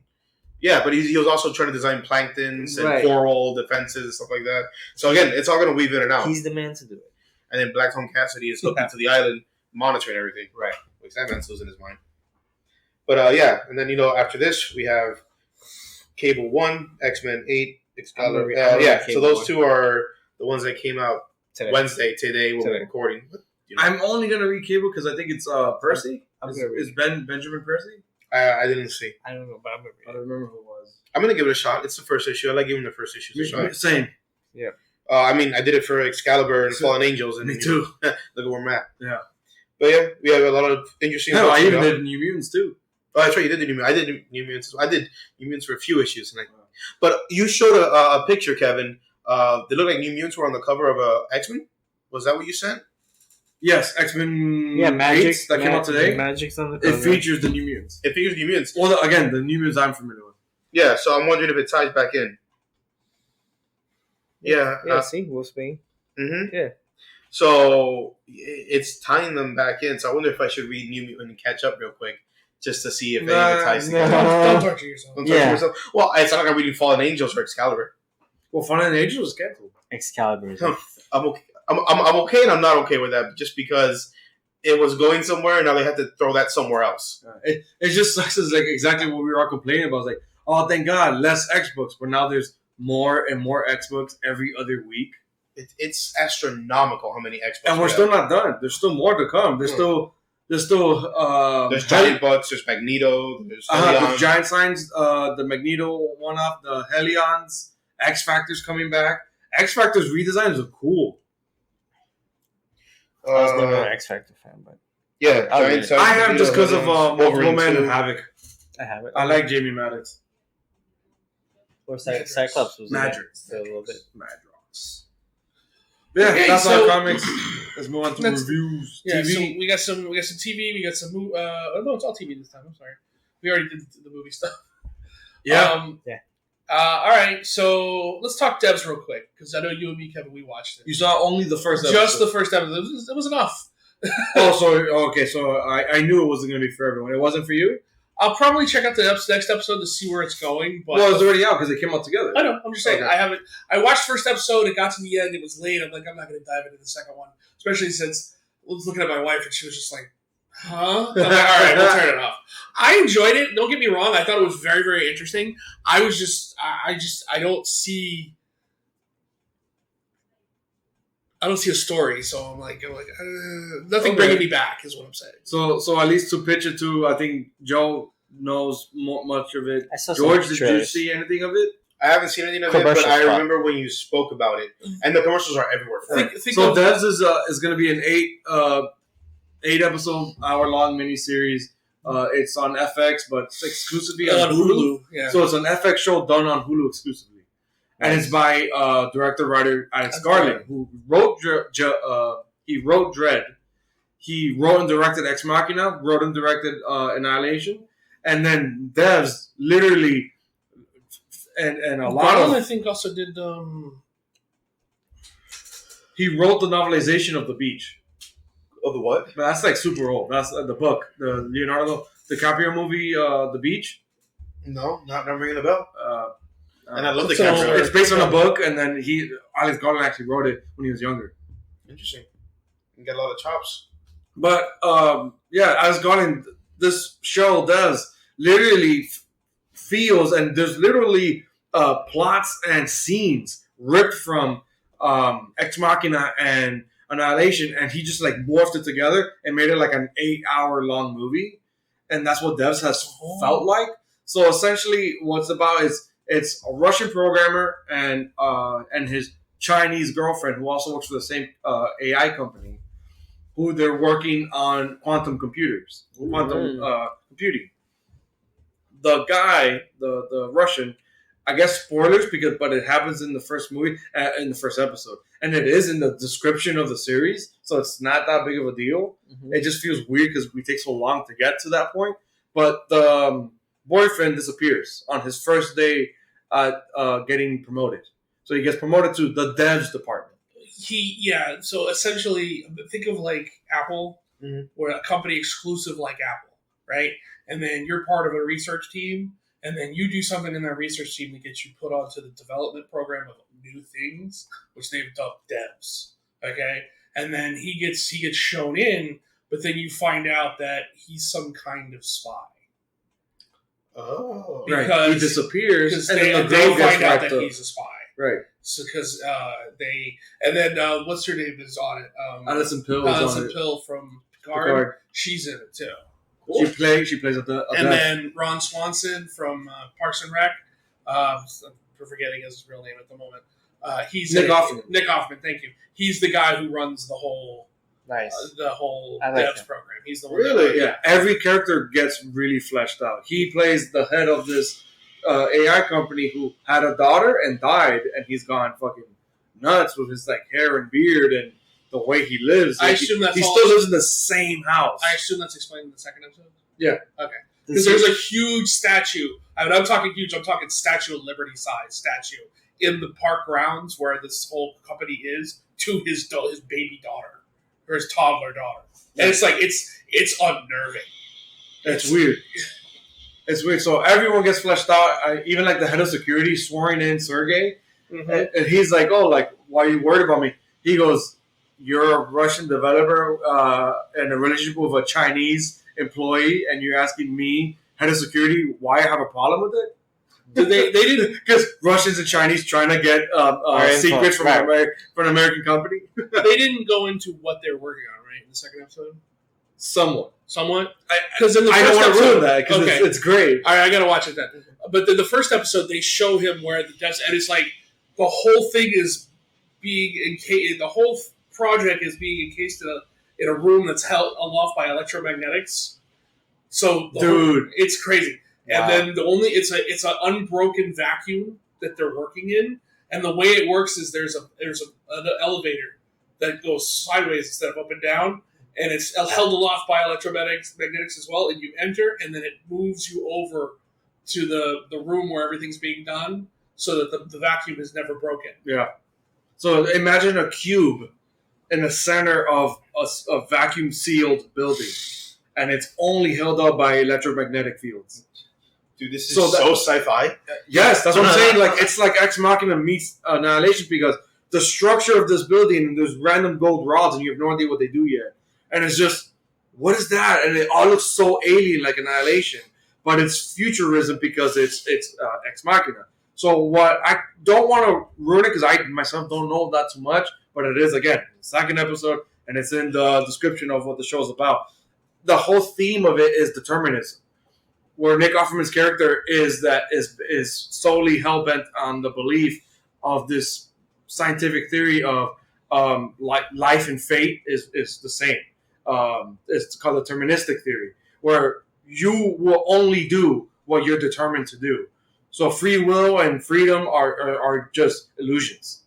Yeah, but he was also trying to design planktons and Right. coral defenses and stuff like that. So again, it's all going to weave in and out. He's the man to do it. And then Black Tom Cassidy is hooked into the island, monitoring everything. Right. Which that man's losing his mind. But yeah, and then after this we have Cable 1, X-Men 8, Excalibur. I'm gonna read So Cable those 1. two are the ones that came out Today. today when we're Today. recording. But, I'm only gonna read Cable because I think it's Percy. I'm Is gonna read Benjamin Percy? I didn't see. I don't know, but I'm gonna I read don't remember who it was. I'm gonna give it a shot. It's the first issue. I like giving the first issue a shot. Same. I mean, I did it for Excalibur and So- Fallen Angels, and Me too. Look at where I'm at. Yeah. But yeah, we have a lot of interesting. No, books, I you even know? did New Mutants too. Oh, that's right. You did the New Mutants. I did New Mutants. I did New Mutants for a few issues, but you showed a picture, Kevin. They look like New Mutants were on the cover of X-Men. Was that what you sent? Yes, X-Men. Yeah, Magic 8 that came out today. Magic's on the It cover. features the New Mutants. It figures New Mutants. Well, again, the New Mutants I'm familiar with. Yeah, so I'm wondering if it ties back in. Yeah. Yeah, see, Wolfsbane. Mm-hmm. Yeah. So it's tying them back in. So I wonder if I should read New Mutant and catch up real quick just to see if any of it ties Nah. together. Don't torture yourself. Don't touch Yeah. yourself. Well, it's not like I'm reading Fallen Angels or Excalibur. Well, Fallen Angels is canceled. Excalibur. Is I'm okay. I'm okay, and I'm not okay with that, just because it was going somewhere, and now they have to throw that somewhere else. It just sucks. It's like exactly what we were all complaining about. It's like, oh, thank God, less X books, but now there's more and more X books every other week, It's astronomical how many X-Men. and we're still not done. There's still more to come. There's still there's Giant Bucks, there's Magneto, there's the Helion. Giant Signs, the Magneto one-off, the Helions, X Factor's coming back. X Factor's redesigns are cool. I was never an X Factor fan, but Yeah, I'll read Giant it. Signs, I have Magneto, just because of Helions, Multiple Man 2. and Havoc. I have it. I like Jamie Maddox. Or Cyclops was in Madrox. it for a little bit. Madrox. Yeah, Okay, that's so- our comics. Let's move on to Let's- reviews. Yeah, TV. so we got some TV, we got some no, it's all TV this time. I'm sorry, we already did the movie stuff. Yeah. Yeah. All right, so let's talk devs real quick because I know you and me, Kevin, we watched it. You saw only the first episode. Just the first episode. It was enough. So I knew it wasn't going to be for everyone. It wasn't for you? I'll probably check out the next episode to see where it's going. But Well, it's already out because they came out together. I know. I'm just saying. Okay. I haven't. I watched the first episode. It got to the end. It was late. I'm like, I'm not going to dive into the second one, especially since I was looking at my wife and she was just like, "Huh?" I'm like, all right, we'll turn it off. I enjoyed it. Don't get me wrong. I thought it was very, very interesting. I don't see. I don't see a story, so I'm like nothing Okay. bringing me back is what I'm saying. So at least to pitch it to, I think Joe knows much of it. I saw some George, did you trailers. see anything of it? I haven't seen anything of it, but Commercial I spot. remember when you spoke about it, and the commercials are everywhere for it. Think So of, Devs is going to be an eight episode hour long miniseries. It's on FX, but it's exclusively on on Hulu. Hulu. Yeah. So it's an FX show done on Hulu exclusively, and it's by director writer Alex Garland, who wrote he wrote Dread, he wrote and directed Ex Machina, wrote and directed Annihilation, and then Devs literally and a lot Garland, I of think, also did. he wrote the novelization of The Beach. Oh, the what? But that's like super old. That's the book, the Leonardo DiCaprio movie, The Beach. No, not ringing a bell. And I love the So- camera. It's based on a book, and then Alex Garland actually wrote it when he was younger. Interesting. You got a lot of chops. But yeah, Alex Garland, this show does literally feels, and there's literally plots and scenes ripped from Ex Machina and Annihilation, and he just like morphed it together and made it like an 8-hour long movie, and that's what Devs has felt like. So essentially, what's about is it's a Russian programmer and his Chinese girlfriend who also works for the same AI company, who they're working on quantum computers, quantum computing. The guy, the Russian, I guess spoilers but it happens in the first movie, in the first episode, and it is in the description of the series, so it's not that big of a deal. Mhm. It just feels weird because we take so long to get to that point. But the boyfriend disappears on his first day at getting promoted. So he gets promoted to the devs department. So essentially, think of like Apple, Mhm. where a company exclusive like Apple, right? And then you're part of a research team, and then you do something in that research team that gets you put onto the development program of new things, which they've dubbed devs. Okay, and then he gets shown in, but then you find out that he's some kind of spy. Oh. Because- Right. He disappears, Because and they then the girl find gets out wrapped that up. he's a spy. Right. So because what's her name is on it? Alison Pill is on Alison it. Pill from Picard. Picard. She's in it too. She plays at the And dev. then Ron Swanson from Parks and Rec. I'm forgetting his real name at the moment. He's Nick Offerman. Nick Offerman, thank you. He's the guy who runs the whole Nice. I like him. devs program. He's the one. Really? Yeah, every character gets really fleshed out. He plays the head of this AI company who had a daughter and died, and he's gone fucking nuts with his like hair and beard and the way he lives. I Like, assume that's he all- still lives in the same house. I assume that's explained in the second episode. Yeah. Okay. Because there's a huge statue. I'm talking huge. I'm talking Statue of Liberty size statue in the park grounds where this whole company is to his baby daughter or his toddler daughter, and it's like it's unnerving. It's weird. It's weird. So everyone gets fleshed out. Even like the head of security, sworn in Sergey, and he's like, "Oh, like why are you worried about me?" He goes, "You're a Russian developer in a relationship with a Chinese employee, and you're asking me, head of security, why I have a problem with it?" They didn't. Because Russians and Chinese trying to get secrets from, from an American company. They didn't go into what they're working on, right? In the second episode, Somewhat. somewhat. Because in the I first don't want to episode, ruin that because okay. it's great. All right, I gotta watch it then. But then the first episode, they show him where the devs, and it's like the whole thing is being encased. The whole project is being encased in a room that's held aloft by electromagnetics. So, Dude. it's crazy. Wow. And then it's an unbroken vacuum that they're working in, and the way it works is there's an elevator that goes sideways instead of up and down. And it's held aloft by electromagnetics as well. And you enter, and then it moves you over to the room where everything's being done, so that the vacuum is never broken. Yeah. So imagine a cube in the center of a vacuum sealed building, and it's only held up by electromagnetic fields. Dude, this is So so, that- sci-fi. Yes, that's what I'm saying. Like it's like Ex Machina meets Annihilation because the structure of this building, there's random gold rods, and you have no idea what they do yet. And it's just, what is that? And it all looks so alien, like Annihilation, but it's futurism because it's Ex Machina. So what I don't want to ruin it because I myself don't know that too much, but it is again second episode, and it's in the description of what the show is about. The whole theme of it is determinism, where Nick Offerman's character is solely hell bent on the belief of this scientific theory of life and fate is the same. It's called the deterministic theory, where you will only do what you're determined to do. So free will and freedom are just illusions.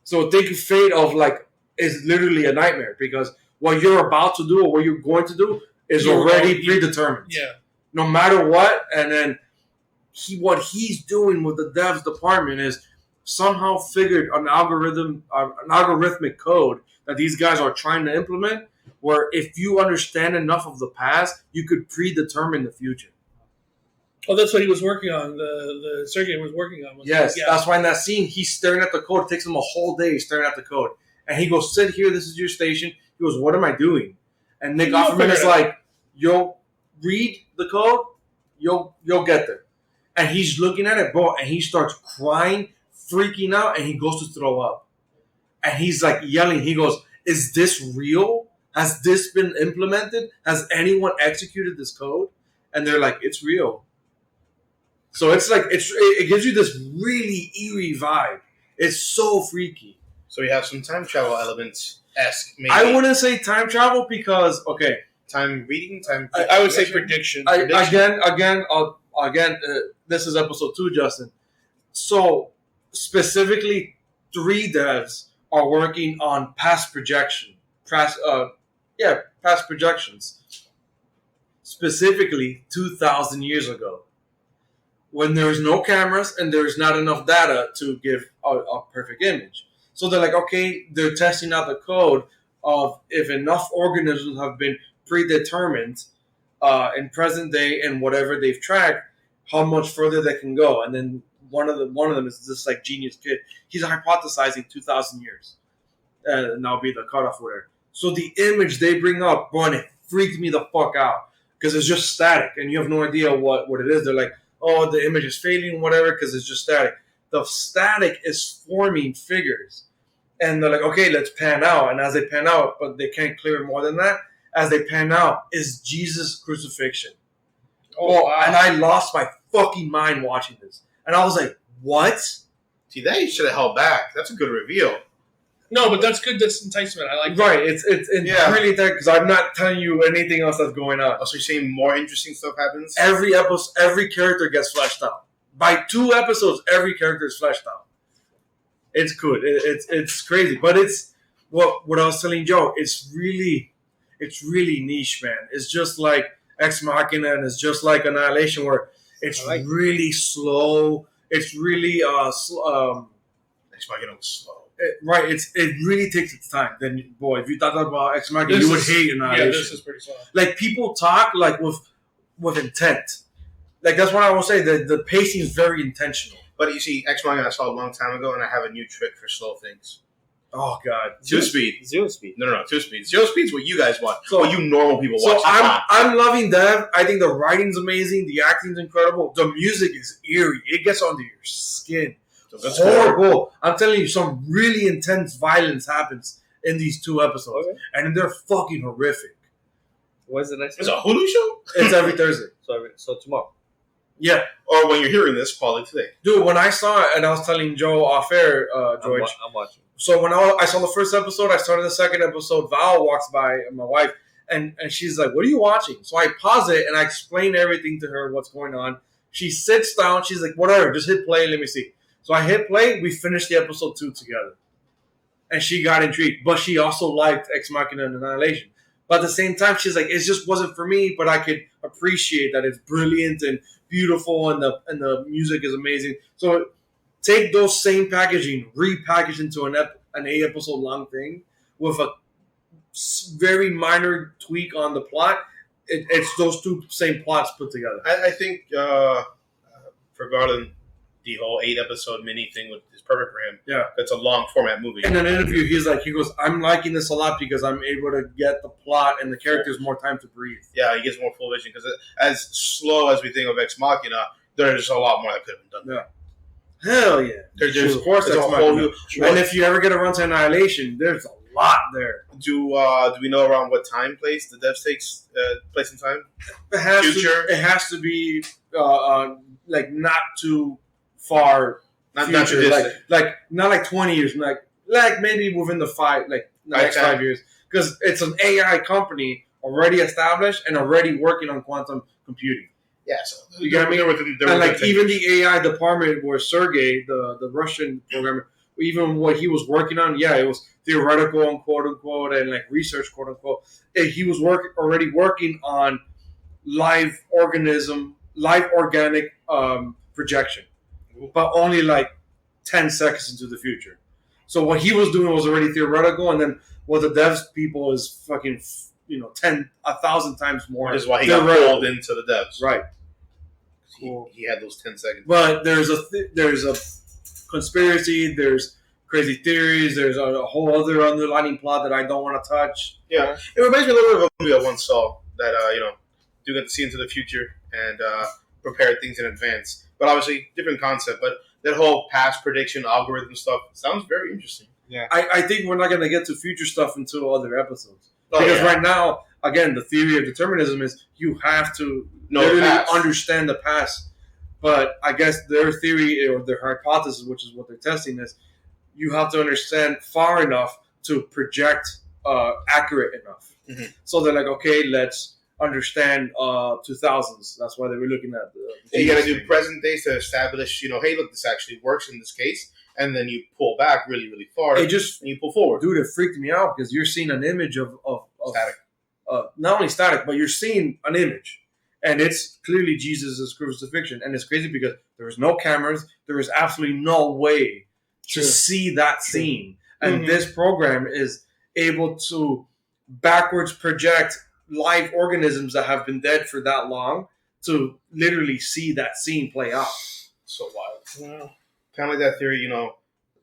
So think of fate of like is literally a nightmare because what you're about to do or what you're going to do is already predetermined. Yeah. No matter what, and then what he's doing with the devs department is somehow figured an algorithmic code that these guys are trying to implement, where if you understand enough of the past, you could predetermine the future. Oh, that's what he was working on. The Sergey was working on. Yes, Yeah. that's why in that scene he's staring at the code. It takes him a whole day staring at the code, and he goes, "Sit here. This is your station." He goes, "What am I doing?" And Nick You'll Offerman figure is it out. like, "You'll read the code. You'll get there." And he's looking at it, bro, and he starts crying, freaking out, and he goes to throw up. And he's like yelling. He goes, "Is this real? Has this been implemented? Has anyone executed this code?" And they're like, "It's real." So it's like it gives you this really eerie vibe. It's so freaky. So you have some time travel elements esque. Maybe I wouldn't say time travel because time reading, time. I would say prediction. again, this is episode 2, Justin. So specifically, 3 devs are working on past projections. Specifically, 2,000 years ago. when there's no cameras and there's not enough data to give a perfect image. So they're like, okay, they're testing out the code of if enough organisms have been predetermined in present day and whatever they've tracked, how much further they can go. And then one of them is this like genius kid. He's hypothesizing 2,000 years, and that'll be the cutoff there. So the image they bring up, bro, it freaked me the fuck out because it's just static and you have no idea what it is. They're like, oh, the image is fading, whatever, because it's just static. The static is forming figures. And they're like, okay, let's pan out. And as they pan out, but they can't clear more than that, as they pan out is Jesus' crucifixion. Oh, wow. And I lost my fucking mind watching this. And I was like, what? See, that you should have held back. That's a good reveal. No, but that's good. That's enticement. I like that. Right, it's Yeah. really that because I'm not telling you anything else that's going on. Also, you're saying more interesting stuff happens? Every episode, every character gets fleshed out. By 2 episodes, every character is fleshed out. It's good. It's crazy, but it's what I was telling Joe. It's really niche, man. It's just like Ex Machina, and it's just like Annihilation, where it's really slow. It's really Ex Machina was slow. right. It really takes its time. Then, boy, if you thought about Ex Machina, This you would is- hate Yeah, Annihilation. this is pretty slow. Like people talk like with intent. Like that's what I will say. The pacing is very intentional. But you see, Ex Machina I saw a long time ago, and I have a new trick for slow things. Oh God. 2 speed. 0 speed. No, 2 speed. 0 speed's what you guys want. So- what you normal people So watch. I'm loving Dev. I think the writing's amazing. The acting's incredible. The music is eerie. It gets under your skin. So that's Horrible. I'm telling you, some really intense violence happens in these 2 episodes, Okay. and they're fucking horrific. When's the next It's one? a Hulu show? It's every Thursday. So tomorrow. Yeah, Or when you're hearing this, probably today. dude. When I saw it, and I was telling Joe off air, George. I'm watching. So when I saw the first episode, I started the second episode. Val walks by, my wife, and she's like, "What are you watching?" So I pause it and I explain everything to her, what's going on. She sits down. She's like, "Whatever, just hit play. Let me see." So I hit play. We finished the episode 2 together, and she got intrigued. But she also liked Ex Machina and Annihilation. But at the same time, she's like, "It just wasn't for me." But I could appreciate that it's brilliant and beautiful, and the music is amazing. So take those same packaging, repackage into an 8 episode long thing with a very minor tweak on the plot. It's those 2 same plots put together. I think regarding the whole 8 episode mini thing is perfect for him. Yeah. It's a long format movie. In an interview, he goes, "I'm liking this a lot because I'm able to get the plot and the characters more time to breathe." Yeah, he gets more full vision because as slow as we think of Ex Machina, there's a lot more that could have been done. Hell yeah! There's Of course, there's Ex a whole Machina. new. And if you ever get around to Annihilation, there's a lot there. Do we know around what time place the Dev takes place in time? It has Future? to. It has to be like not too far. Not Future, too distant. like not like 20 years, like maybe within the the next 5 years, because it's an AI company already established and already working on quantum computing. Yeah, so You get me? they're within And like 10 even years. the AI department where Sergey, the Russian programmer, even what he was working on, yeah, it was theoretical and quote unquote and like research quote unquote. He was already working on live organic projection, but only like 10 seconds into the future. So what he was doing was already theoretical, and then what the devs people is fucking 1,000 times more. Which is why he got theoretical. pulled into the Devs. Right. He had those 10 seconds. But there's a conspiracy. There's crazy theories. There's a whole other underlining plot that I don't want to touch. Yeah, it reminds me a little bit of a movie I once saw that do get to see into the future and prepare things in advance. But obviously, different concept. But that whole past prediction algorithm stuff sounds very interesting. I think we're not going to get to future stuff until other episodes. Oh, Because yeah. right now, again, the theory of determinism is you have to Know the literally past. understand the past. But I guess their theory or their hypothesis, which is what they're testing, is you have to understand far enough to project accurate enough. Mhm. So they're like, okay, let's understand 2000s. That's why they were looking at the. You got to do present days to establish, hey, look, this actually works in this case, and then you pull back really, really far, It just, and you pull forward. dude, it freaked me out because you're seeing an image of Static. not only static, but you're seeing an image, and it's clearly Jesus' crucifixion. And it's crazy because there was no cameras. There was absolutely no way to see that scene. And Mhm. this program is able to backwards project live organisms that have been dead for that long to literally see that scene play out. So wild. Wow. Kind of like that theory,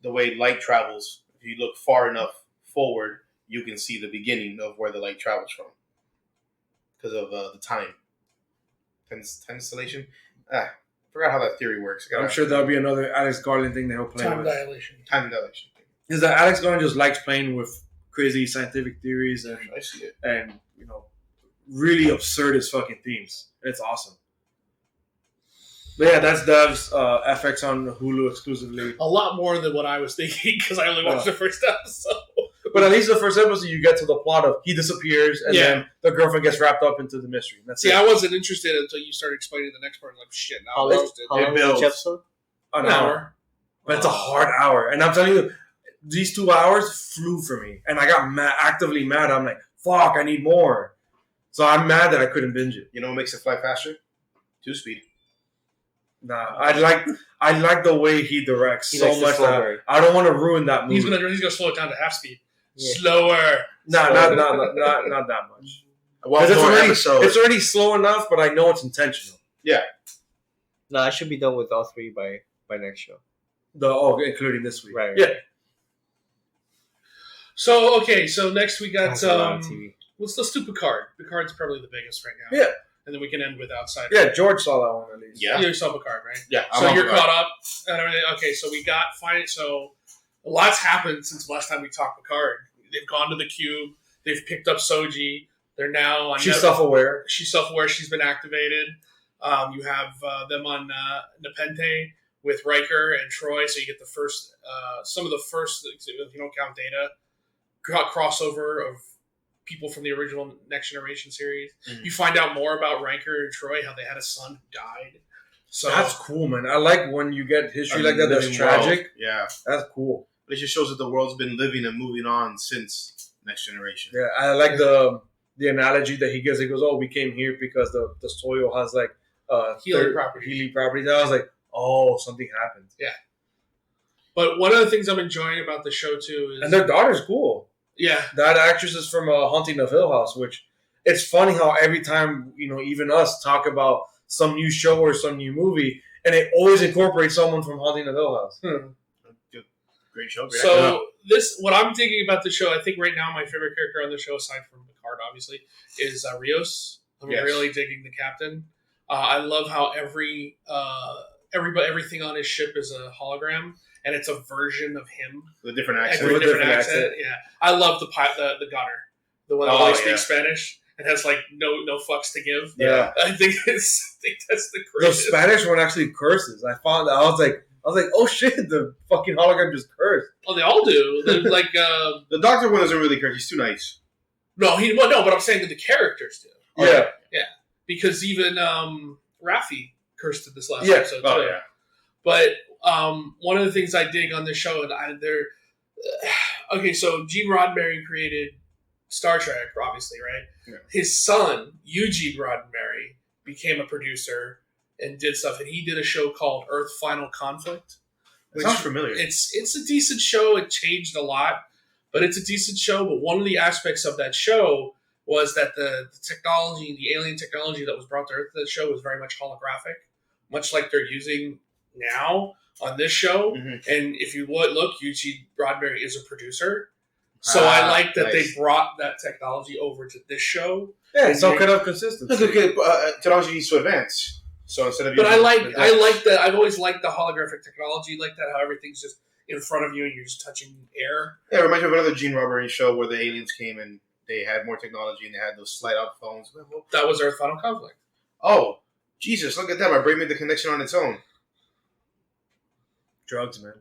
the way light travels. If you look far enough forward, you can see the beginning of where the light travels from because of the time. Constellation. Forgot how that theory works. I'm sure there'll be another Alex Garland thing that he'll play Time with. dilation. Time dilation. Is that Alex Garland just likes playing with crazy scientific theories and I see it. really absurd as fucking themes. It's awesome. But yeah, that's Dev's FX on Hulu exclusively. A lot more than what I was thinking because I only watched the first episode. But at least the first episode, you get to the plot of he disappears and Yeah. then the girlfriend gets wrapped up into the mystery. That's See, it. I wasn't interested until you started explaining the next part. I'm like, shit, now How I'm long, interested. how long is builds. each episode? An hour. But it's a hard hour. And I'm telling you, these 2 hours flew for me. And I got actively mad. I'm like, fuck, I need more. So I'm mad that I couldn't binge it. You know what makes it fly faster? 2-speed. Nah, I like the way he directs He so likes the much slow that burn. I don't want to ruin that movie. He's gonna slow it down to half speed. Yeah. Slower. Nah, not that much. Well, Because more it's already slow enough, but I know it's intentional. No, I should be done with all 3 by next show. Including this week. Right. Yeah. So next we got That's a lot of TV. let's do Picard. Picard's probably the biggest right now. Yeah. And then we can end with Outsider. Yeah, George saw that one at least. Yeah. You saw Picard, right? Yeah. So I'm you're on caught up and everything. Okay, so we got fine. So a lot's happened since the last time we talked Picard. They've gone to the cube. They've picked up Soji. They're now on. She's self-aware. She's self-aware. She's been activated. You have them on Nepenthe with Riker and Troy. So you get the first, some of the first, if you don't count Data, crossover of people from the original Next Generation series. Mhm. You find out more about Riker and Troy, how they had a son who died. So That's cool, man. I like when you get history A like that that's living tragic. world. Yeah. That's cool. But it just shows that the world's been living and moving on since Next Generation. Yeah, I like the analogy that he gives. He goes, "Oh, we came here because the soil has like Healing properties. Healing properties." I was like, "Oh, something happened." But one of the things I'm enjoying about the show too is And their daughter's cool. yeah, That actress is from Haunting of Hill House, which it's funny how every time, even us talk about some new show or some new movie, and it always incorporates someone from Haunting of Hill House. Great show. Great actor. So what I'm thinking about the show, I think right now my favorite character on the show, aside from Picard, obviously, is Rios. I'm Yes. really digging the captain. I love how everything on his ship is a hologram, and it's a version of him. With a different Like, accent. with a With a different different accent. Yeah, I love the gunner, the one that Oh, only yeah. speaks Spanish and has like no fucks to give. Yeah. I think that's the The greatest. Spanish one actually curses. I found that. I was like, oh shit, the fucking hologram just cursed. Well, they all do. They're like The Doctor one doesn't really care. He's too nice. no, but I'm saying that the characters do. Oh, yeah. Because even Raffi cursed in this last Yeah. episode too. Oh, yeah. But one of the things I dig on this show, and okay, so Gene Roddenberry created Star Trek, obviously, right? Yeah. His son Eugene Roddenberry became a producer and did stuff, and he did a show called Earth Final Conflict. It sounds familiar. It's a decent show. It changed a lot, but it's a decent show. But one of the aspects of that show was that the technology, the alien technology that was brought to Earth in that show was very much holographic, much like they're using now on this show. Mhm. And if you would look, Eugene Roddenberry is a producer. So I like that nice. they brought that technology over to this show. Yeah, some kind of consistency. That's okay. Technology needs to advance. So instead of But I using like that. I've always liked the holographic technology like that, how everything's just in front of you and you're just touching air. Yeah, it reminds me of another Gene Roddenberry show where the aliens came and they had more technology and they had those slide out phones. That was Earth Final Conflict. Oh, Jesus! Look at that! My brain made the connection on its own. Drugs, man.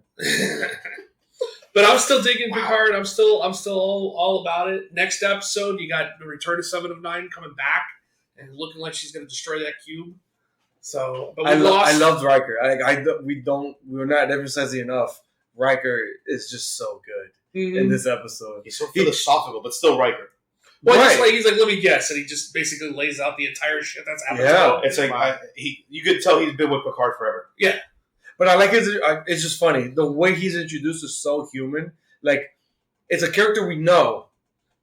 But I'm still digging Wow. Picard. I'm still all about it. Next episode, you got the return of 7 of 9 coming back and looking like she's going to destroy that cube. So, but we I lost. loved Riker. We're not emphasizing enough. Riker is just so good Mhm. in this episode. He's so philosophical, but still Riker. Well, Right. just like he's like, let me guess, and he just basically lays out the entire shit that's happened. Yeah. to him. It's like you could tell he's been with Picard forever. But I like it's just funny. The way he's introduced is so human. Like, it's a character we know,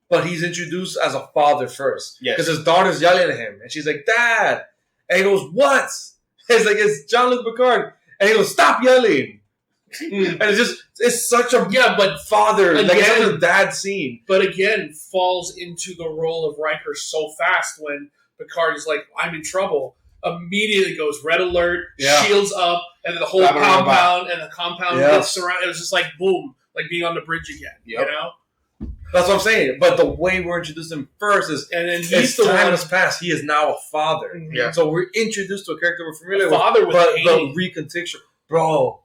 but he's introduced as a father first. Yes. Because his daughter's yelling at him, and she's like, Dad. And he goes, what? It's like, it's Jean-Luc Picard. And he goes, stop yelling. And it's such a father, like it's such a dad scene. But again, falls into the role of Riker so fast when Picard is like, I'm in trouble. Immediately goes red alert, Yeah. shields up, and then the whole compound gets surrounded. It was just like boom, like being on the bridge again. Yep. You know? That's what I'm saying. But the way we're introduced him first is, And then as he's the time one has passed, he is now a father. Yeah. So we're introduced to a character we're familiar with. father with But pain. the recontextual, bro.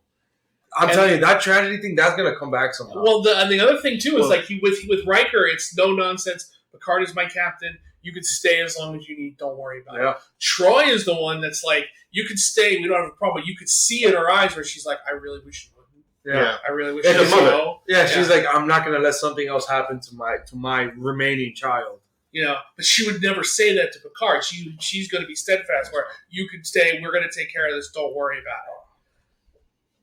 I'm And- telling you, that tragedy thing, that's gonna come back somehow. Well, and the other thing too is like with Riker, it's no nonsense. Picard is my captain. You can stay as long as you need. Don't worry about it. Troy is the one that's like, you could stay. We don't have a problem. You could see in her eyes where she's like, I really wish you wouldn't. Yeah. I really wish Yeah, you the would mother. go. Yeah, she's like, I'm not gonna let something else happen to my remaining child. You know, but she would never say that to Picard. She's going to be steadfast. Where you can stay. We're going to take care of this. Don't worry about it.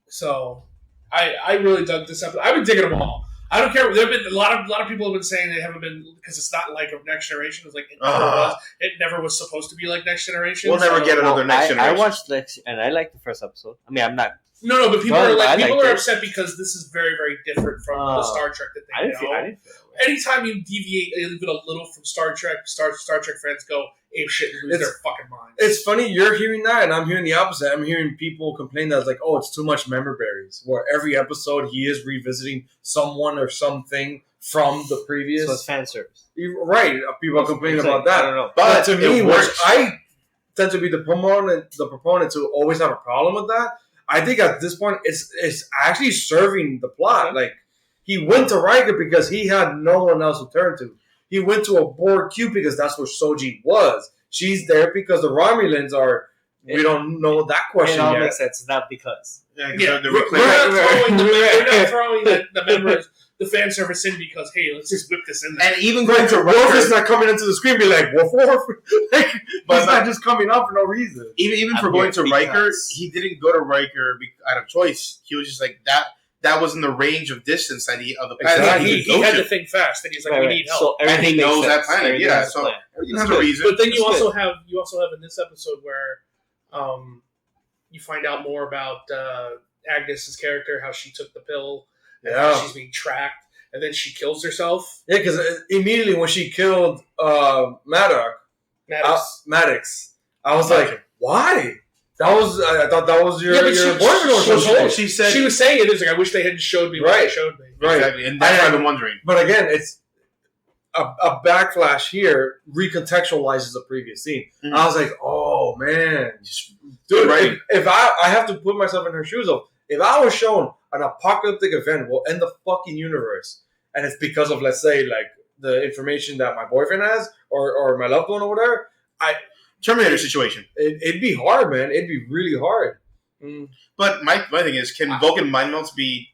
So, I really dug this episode. I've been digging them all. I don't care. There've been a lot of people have been saying they haven't been because it's not like a Next Generation. It's like it never was. It never was supposed to be like Next Generation. We'll never get another Next I Generation. watched Next, and I liked the first episode. I mean, I'm not. No, but people No, are I like people liked are it. upset because this is very, very different from the Star Trek that I they didn't know. feel. I didn't feel. Anytime you deviate even a little from Star Trek, Star Trek fans go ape shit and lose It's- their fucking minds. It's funny, you're hearing that, and I'm hearing the opposite. I'm hearing people complain that it's like, oh, it's too much member berries. Where every episode he is revisiting someone or something from the previous. So it's fan service. Right, people are complaining about I that. don't know. But to me, it which works. I tend to be the proponent to always have a problem with that. I think at this point, it's actually serving the plot. Like, he went to Riker because he had no one else to turn to. He went to a Borg Q because that's where Soji was. She's there because the Romulans are. We don't know that It question all yet. makes sense. It's not because. Yeah, Yeah, the we're reclaim- not throwing the members, the fan service in because hey, let's just whip this in there. and even going Right, to Worf Riker, is not coming into the screen, be like woof woof. Like, But he's not just coming up for no reason. even for I'm going here to Riker, because- he didn't go to Riker out of choice. He was just like that. That was in the range of distance that of the planet. Exactly. He He could go had to. to think fast, and he's like, Right, we right. need help. So And he everything makes knows that sense. planet. Everything Yeah, has a so plan. everything That's has a good. reason. But then you That's also have in this episode where you find out more about Agnes's character, how she took the pill, and how she's being tracked, and then she kills herself. Yeah, because immediately when she killed Maddox, Maddox, I was like, why? I thought that was your, Yeah, but your she- boyfriend or she- something. She said, She was saying it is like, I wish they hadn't showed me what they Right. showed me. Right. exactly, and that's what I've been wondering. But again, it's a backflash here recontextualizes the previous scene. Mhm. I was like, oh man, Just dude, right. if I have to put myself in her shoes, though, if I was shown an apocalyptic event will end the fucking universe, and it's because of, let's say, like the information that my boyfriend has or my loved one or whatever, Terminator situation. it'd be hard, man. It'd be really hard. But my thing is, can Vulcan mind melts be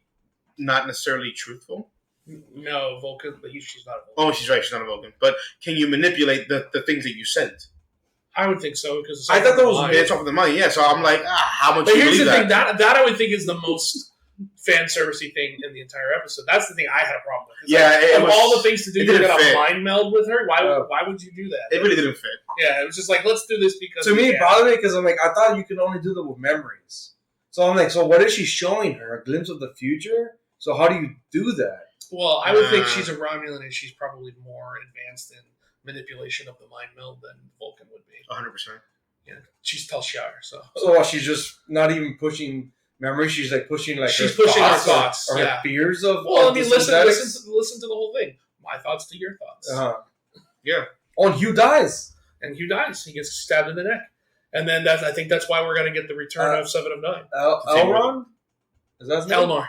not necessarily truthful? No, Vulcan, but she's not a Vulcan. Oh, she's right. She's not a Vulcan. But can you manipulate the things that you sent? I would think so because it's I thought that was online. It's off of the money. Yeah. So I'm like, how much But do you here's the believe thing that I would think is the most fan servicey thing in the entire episode. That's the thing I had a problem with. It's Yeah, like, it of was- all the things to do, it you're didn't gonna fit. mind meld with her. Why? Yeah. Why would you do that? It really didn't fit. Yeah, it was just like let's do this because To me, we it can. bothered me because I'm like, I thought you could only do that with memories. So I'm like, so what is she showing her? A glimpse of the future? So how do you do that? Well, I would think Uh, she's a Romulan and she's probably more advanced in manipulation of the mind meld than Vulcan would be. 100%. Yeah, she's Tel Shiar, so So what, she's just not even pushing memory. She's like pushing like She's her pushing her thoughts or- thoughts, or, yeah. her fears of. well, I of mean, the listen synthetics. to the whole thing. My thoughts to your thoughts. Yeah. Oh, and Hugh dies. And Hugh dies. He gets stabbed in the neck. And then I think that's why we're going to get the return of 7 of 9. Elrond? Is that his name? Elnor.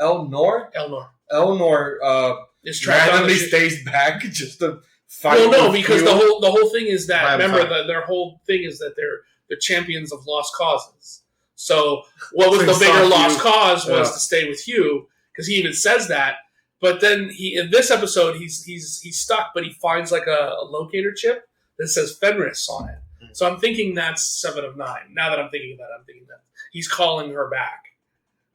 Elnor? Elnor. Elnor Is trapped on randomly the ship. stays back just to fight. Well, no, with because Hugh. the whole thing is that Right, remember fine. their whole thing is that they're champions of lost causes. So what was So the he bigger saw lost Hugh. cause was Yeah. to stay with Hugh because he even says that. But then in this episode he's stuck, but he finds like a locator chip that says Fenris on it. So I'm thinking that's 7 of 9. Now that I'm thinking about it, I'm thinking that he's calling her back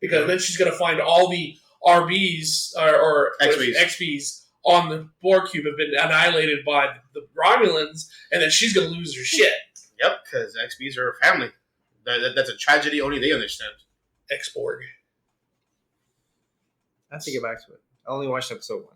because then she's gonna find all the RBs or XBs on the Borg cube have been annihilated by the Romulans, and then she's gonna lose her shit. Yep, because XBs are family. That's a tragedy only they understand. X-Borg. I have to get back to it. I only watched episode 1.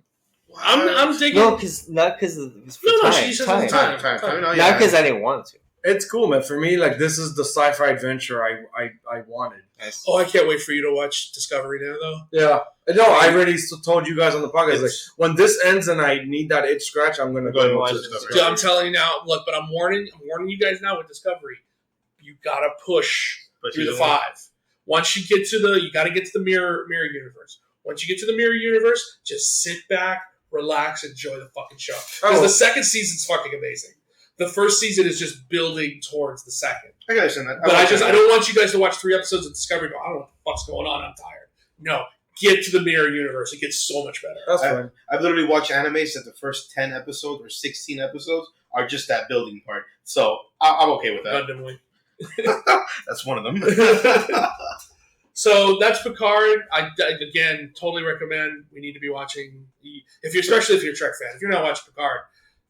I'm thinking. No, not because of No, she says time. Time. No, Not because I didn't want to. It's cool, man. For me, like this is the sci-fi adventure I wanted. Nice. Oh, I can't wait for you to watch Discovery now, though. Yeah. No, I already told you guys on the podcast. Like when this ends and I need that itch scratch, I'm gonna go and watch it. Dude, I'm telling you now. Look, but I'm warning you guys now with Discovery. You gotta push through the 5. Once you get to you gotta get to the mirror universe. Once you get to the mirror universe, just sit back, relax, enjoy the fucking show. Because the second season's fucking amazing. The first season is just building towards the second. I can understand that. But I don't want you guys to watch 3 episodes of Discovery. I don't know what the fuck's going on. I'm tired. No, get to the mirror universe. It gets so much better. That's fine. I've literally watched animes that the first 10 episodes or 16 episodes are just that building part. So I'm okay with that. Gundam Wing. That's one of them. So that's Picard. I again totally recommend. We need to be watching. Especially if you're a Trek fan. If you're not watching Picard,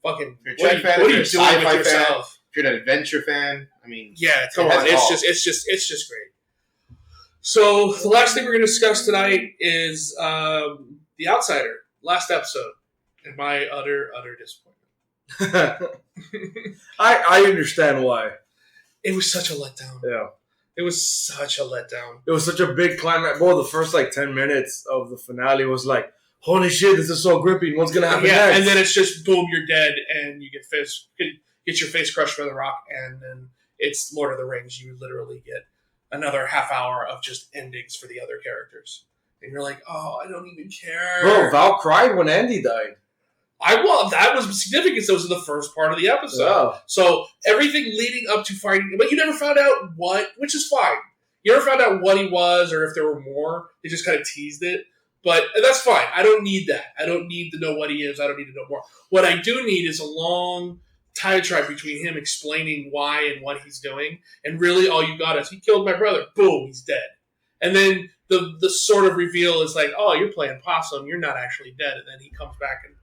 fucking If you're a Trek fan, what are if you you're a doing with sci-fi yourself? If you're an adventure fan, I mean, Yeah, come on, it's just great. So the last thing we're going to discuss tonight is The Outsider, last episode, and my utter disappointment. I understand why. It was such a letdown. Yeah. It was such a letdown. It was such a big climax. Well, the first 10 minutes of the finale was like, holy shit, this is so gripping. What's gonna happen next? And then it's just boom, you're dead, and you get your face crushed by the rock, and then it's Lord of the Rings. You literally get another half hour of just endings for the other characters, and you're like, oh, I don't even care. Bro, Val cried when Andy died. That was significant. That was in the first part of the episode. Yeah. So everything leading up to fighting, but you never found out what, which is fine. You never found out what he was or if there were more. They just kind of teased it. But that's fine. I don't need that. I don't need to know what he is. I don't need to know more. What I do need is a long diatribe between him explaining why and what he's doing. And really all you got is, he killed my brother. Boom, he's dead. And then the sort of reveal is like, oh, you're playing possum. You're not actually dead. And then he comes back and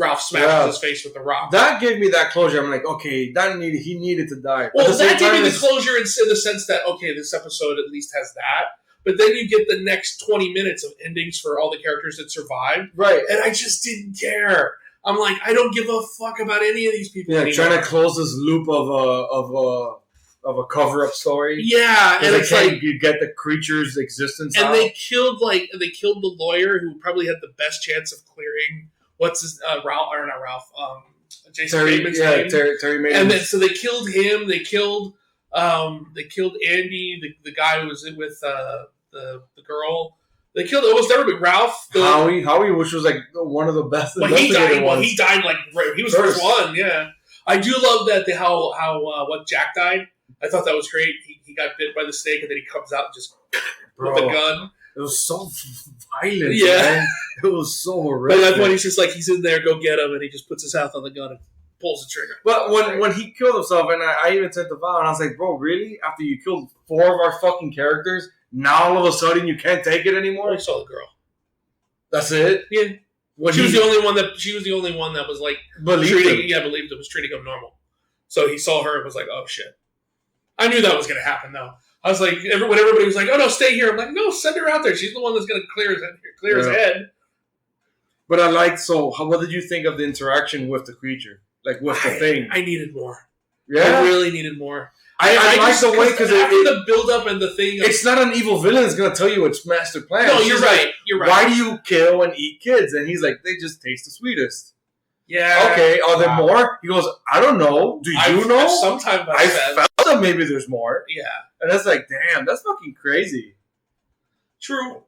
Ralph smashes his face with the rock. That gave me that closure. I'm like, okay, he needed to die. Well, that gave me the closure in the sense that, okay, this episode at least has that. But then you get the next 20 minutes of endings for all the characters that survived. Right. And I just didn't care. I'm like, I don't give a fuck about any of these people anymore. Trying to close this loop of a cover-up story. Yeah, and it's like you get the creature's existence and out. they killed the lawyer who probably had the best chance of clearing Jason Bateman's name. Terry Maiden. And then so they killed him. They killed Andy, the guy who was in with the girl. They killed almost everybody. Ralph, Howie, which was like one of the best. Well, he died like he was the first one. Yeah, I do love that what Jack died. I thought that was great. He got bit by the snake and then he comes out and just with a gun. It was so violent. Yeah, man. It was so horrific. But that's when he's just like, he's in there, go get him, and he just puts his mouth on the gun and pulls the trigger. But when he killed himself, and I even sent the Val, and I was like, bro, really? After you killed 4 of our fucking characters, now all of a sudden you can't take it anymore? I saw the girl. That's it? Yeah. She was the only one that was like believed him, was treating him normal. So he saw her and was like, oh shit. I knew that was going to happen though. I was like, when everybody was like, oh no, stay here. I'm like, no, send her out there. She's the one that's going to clear his head. But I liked, what did you think of the interaction with the creature? Like with the thing? I needed more. Yeah? I really needed more. I like the way, because after the build up and the thing. It's not an evil villain that's going to tell you its master plan. No, you're right. You're right. Why do you kill and eat kids? And he's like, they just taste the sweetest. Yeah. Okay, are there more? He goes, I don't know. Do you know? Sometimes I felt that maybe there's more. Yeah. And that's like, damn, that's fucking crazy. True.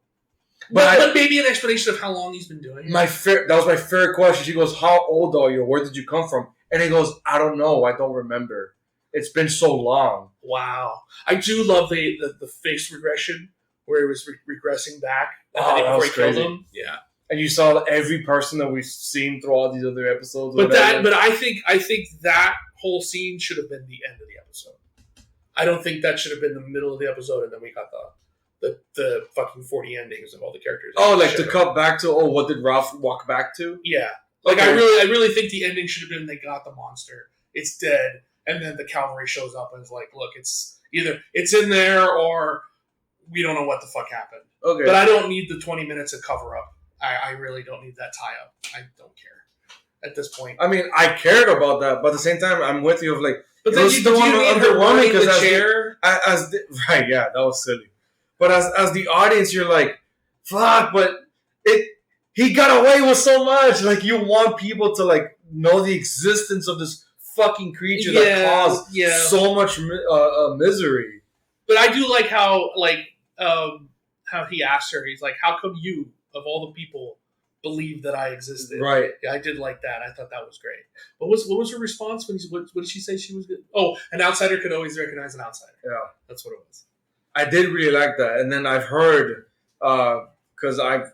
But maybe an explanation of how long he's been doing it. That was my favorite question. She goes, how old are you? Where did you come from? And he goes, I don't know. I don't remember. It's been so long. Wow. I do love the face regression where he was regressing back before he killed him. Yeah. and you saw every person that we've seen through all these other episodes. But I think that whole scene should have been the end of the episode. I don't think that should have been the middle of the episode, and then we got the fucking 40 endings of all the characters. Oh, like to cut back to what did Ralph walk back to? Yeah, like Okay. I really think the ending should have been they got the monster, it's dead, and then the cavalry shows up and is like, look, it's either it's in there or we don't know what the fuck happened. Okay, But I don't need the 20 minutes of cover up. I really don't need that tie up. I don't care at this point. I mean, I cared about that, but at the same time, I'm with you of like, But it then was you still need her underwhelming running because the chair. right, yeah, that was silly. But as the audience, you're like, fuck, but he got away with so much. Like, you want people to like know the existence of this fucking creature that caused so much misery. But I do like how he asked her. He's like, "How come you, of all the people, believe that I existed?" Right. Yeah, I did like that. I thought that was great. What was her response when what did she say she was good? Oh, an outsider could always recognize an outsider. Yeah. That's what it was. I did really like that. And then I've heard, because I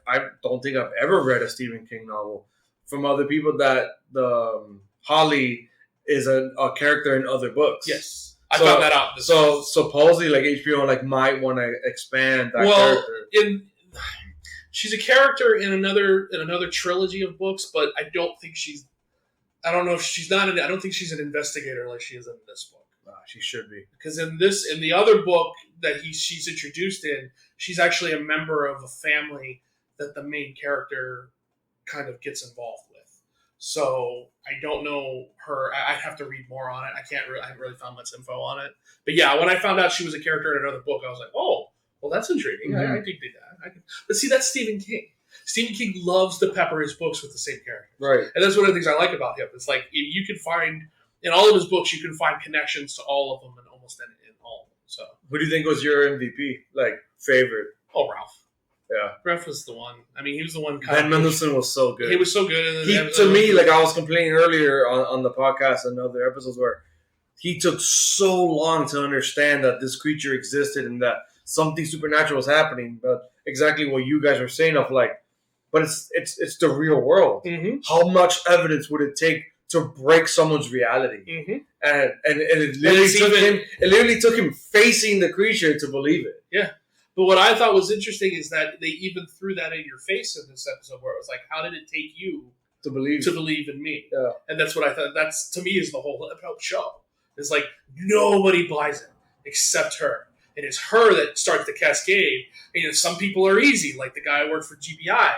don't think I've ever read a Stephen King novel, from other people that the Holly is a character in other books. Yes. I found that out. So supposedly, like HBO, like might want to expand that character. She's a character in another trilogy of books, but I don't think she's. I don't know if she's not. I don't think she's an investigator like she is in this book. She should be, because in the other book that she's introduced in, she's actually a member of a family that the main character kind of gets involved with. So I don't know her. I'd have to read more on it. I haven't really found much info on it. But yeah, when I found out she was a character in another book, I was like, oh, well, that's intriguing. Mm-hmm. I did that. But see, that's Stephen King. Stephen King loves to pepper his books with the same character. right? And that's one of the things I like about him. It's like you can find in all of his books, you can find connections to all of them and almost in all of them. So, Who do you think was your MVP, like favorite? oh, Ralph. Yeah, Ralph was the one. I mean, he was the one. Ben Mendelsohn was so good. He was so good. To me, like I was complaining earlier on the podcast and other episodes, where he took so long to understand that this creature existed and that something supernatural was happening. But exactly what you guys were saying of like, but it's the real world. Mm-hmm. How much evidence would it take to break someone's reality? Mm-hmm. And it literally took him facing the creature to believe it. Yeah. But what I thought was interesting is that they even threw that in your face in this episode, where it was like, how did it take you To believe in me? Yeah. And that's what I thought. That's, to me, is the whole show. It's like nobody buys it except her. And it's her that starts the cascade. And some people are easy, like the guy who worked for GBI.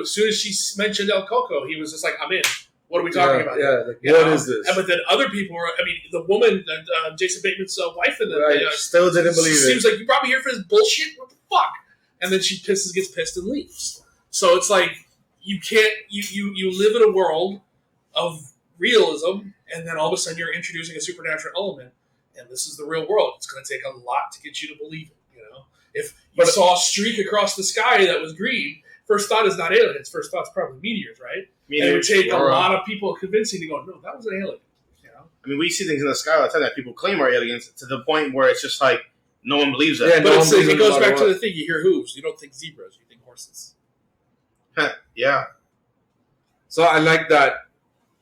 As soon as she mentioned El Coco, he was just like, I'm in. What are we talking about? Yeah, like, what is this? But then other people were, the woman, Jason Bateman's wife, in the still didn't believe it. She was like, you brought me here for this bullshit? What the fuck? And then she gets pissed and leaves. So it's like, you can't, you live in a world of realism, and then all of a sudden you're introducing a supernatural element, and this is the real world. It's going to take a lot to get you to believe it, If you saw a streak across the sky that was green, first thought is not aliens. First thought's probably meteors, right? And it would take a lot of people convincing to go, no, that was an alien. I mean, we see things in the sky all the time that people claim are aliens, to the point where it's just like no one believes that. Yeah, but it goes back to the thing. You hear hooves. You don't think zebras. You think horses. Yeah. So I like that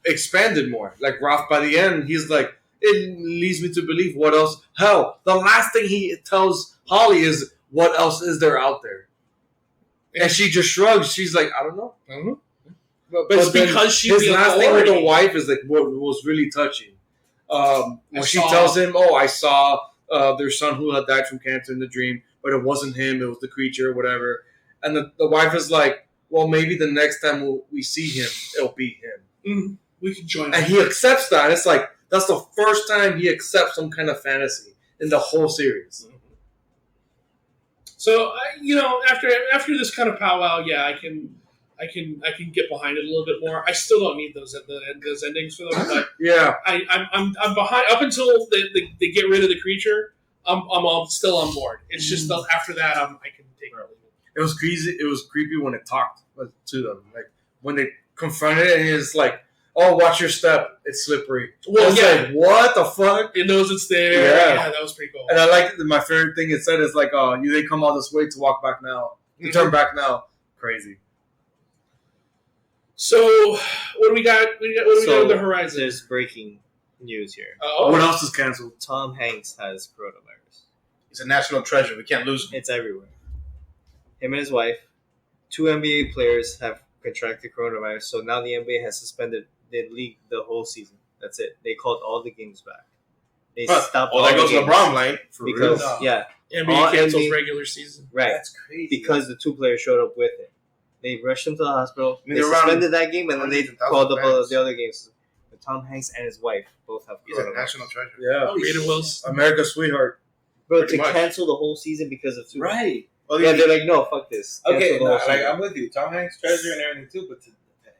expanded more. Like Ralph, by the end, he's like, it leads me to believe what else. Hell, the last thing he tells Holly is, what else is there out there? And she just shrugs. She's like, I don't know. Mm-hmm. But it's because she's his the last authority. thing with the wife is like what was really touching. When she tells him, "Oh, I saw their son who had died from cancer in the dream, but it wasn't him; it was the creature, or whatever." And the wife is like, "Well, maybe the next time we see him, it'll be him." Mm-hmm. We can join. And he accepts that. It's like that's the first time he accepts some kind of fantasy in the whole series. Mm-hmm. So after this kind of powwow, yeah, I can get behind it a little bit more. I still don't need those endings for them, but Yeah, I'm behind up until they get rid of the creature. I'm still on board. It's just after that I can take it or leave it. it was crazy. It was creepy when it talked to them, like when they confronted it, and it's like, "Oh, watch your step. It's slippery." Well, I was like, "What the fuck?" It knows it's there. Yeah. Yeah, that was pretty cool. And I like my favorite thing it said is like, "Oh, they come all this way to walk back now, to turn back now." Crazy. So what do we got? What do we got on the horizon? There's breaking news here. What else is canceled? Tom Hanks has coronavirus. He's a national treasure. We can't lose him. It's everywhere. Him and his wife, 2 NBA players have contracted coronavirus, so now the NBA has suspended the league the whole season. That's it. They called all the games back. They stopped all there the goes games LeBron, like. For because real? yeah, NBA all cancels NBA regular season. right. That's crazy. Because the 2 players showed up with it. They rushed him to the hospital. I mean, They they're around suspended that game, and then they hundreds of thousands called of up fans. the other games. But Tom Hanks and his wife both have He's a coronavirus. national treasure. Yeah. Oh, Rita Wilson. America's sweetheart. Bro, Pretty to much. cancel the whole season because of 2. right. Well, Yeah, they're like, no, fuck this. Cancel Okay, the no, whole like season. I'm with you. Tom Hanks treasure and everything too, but to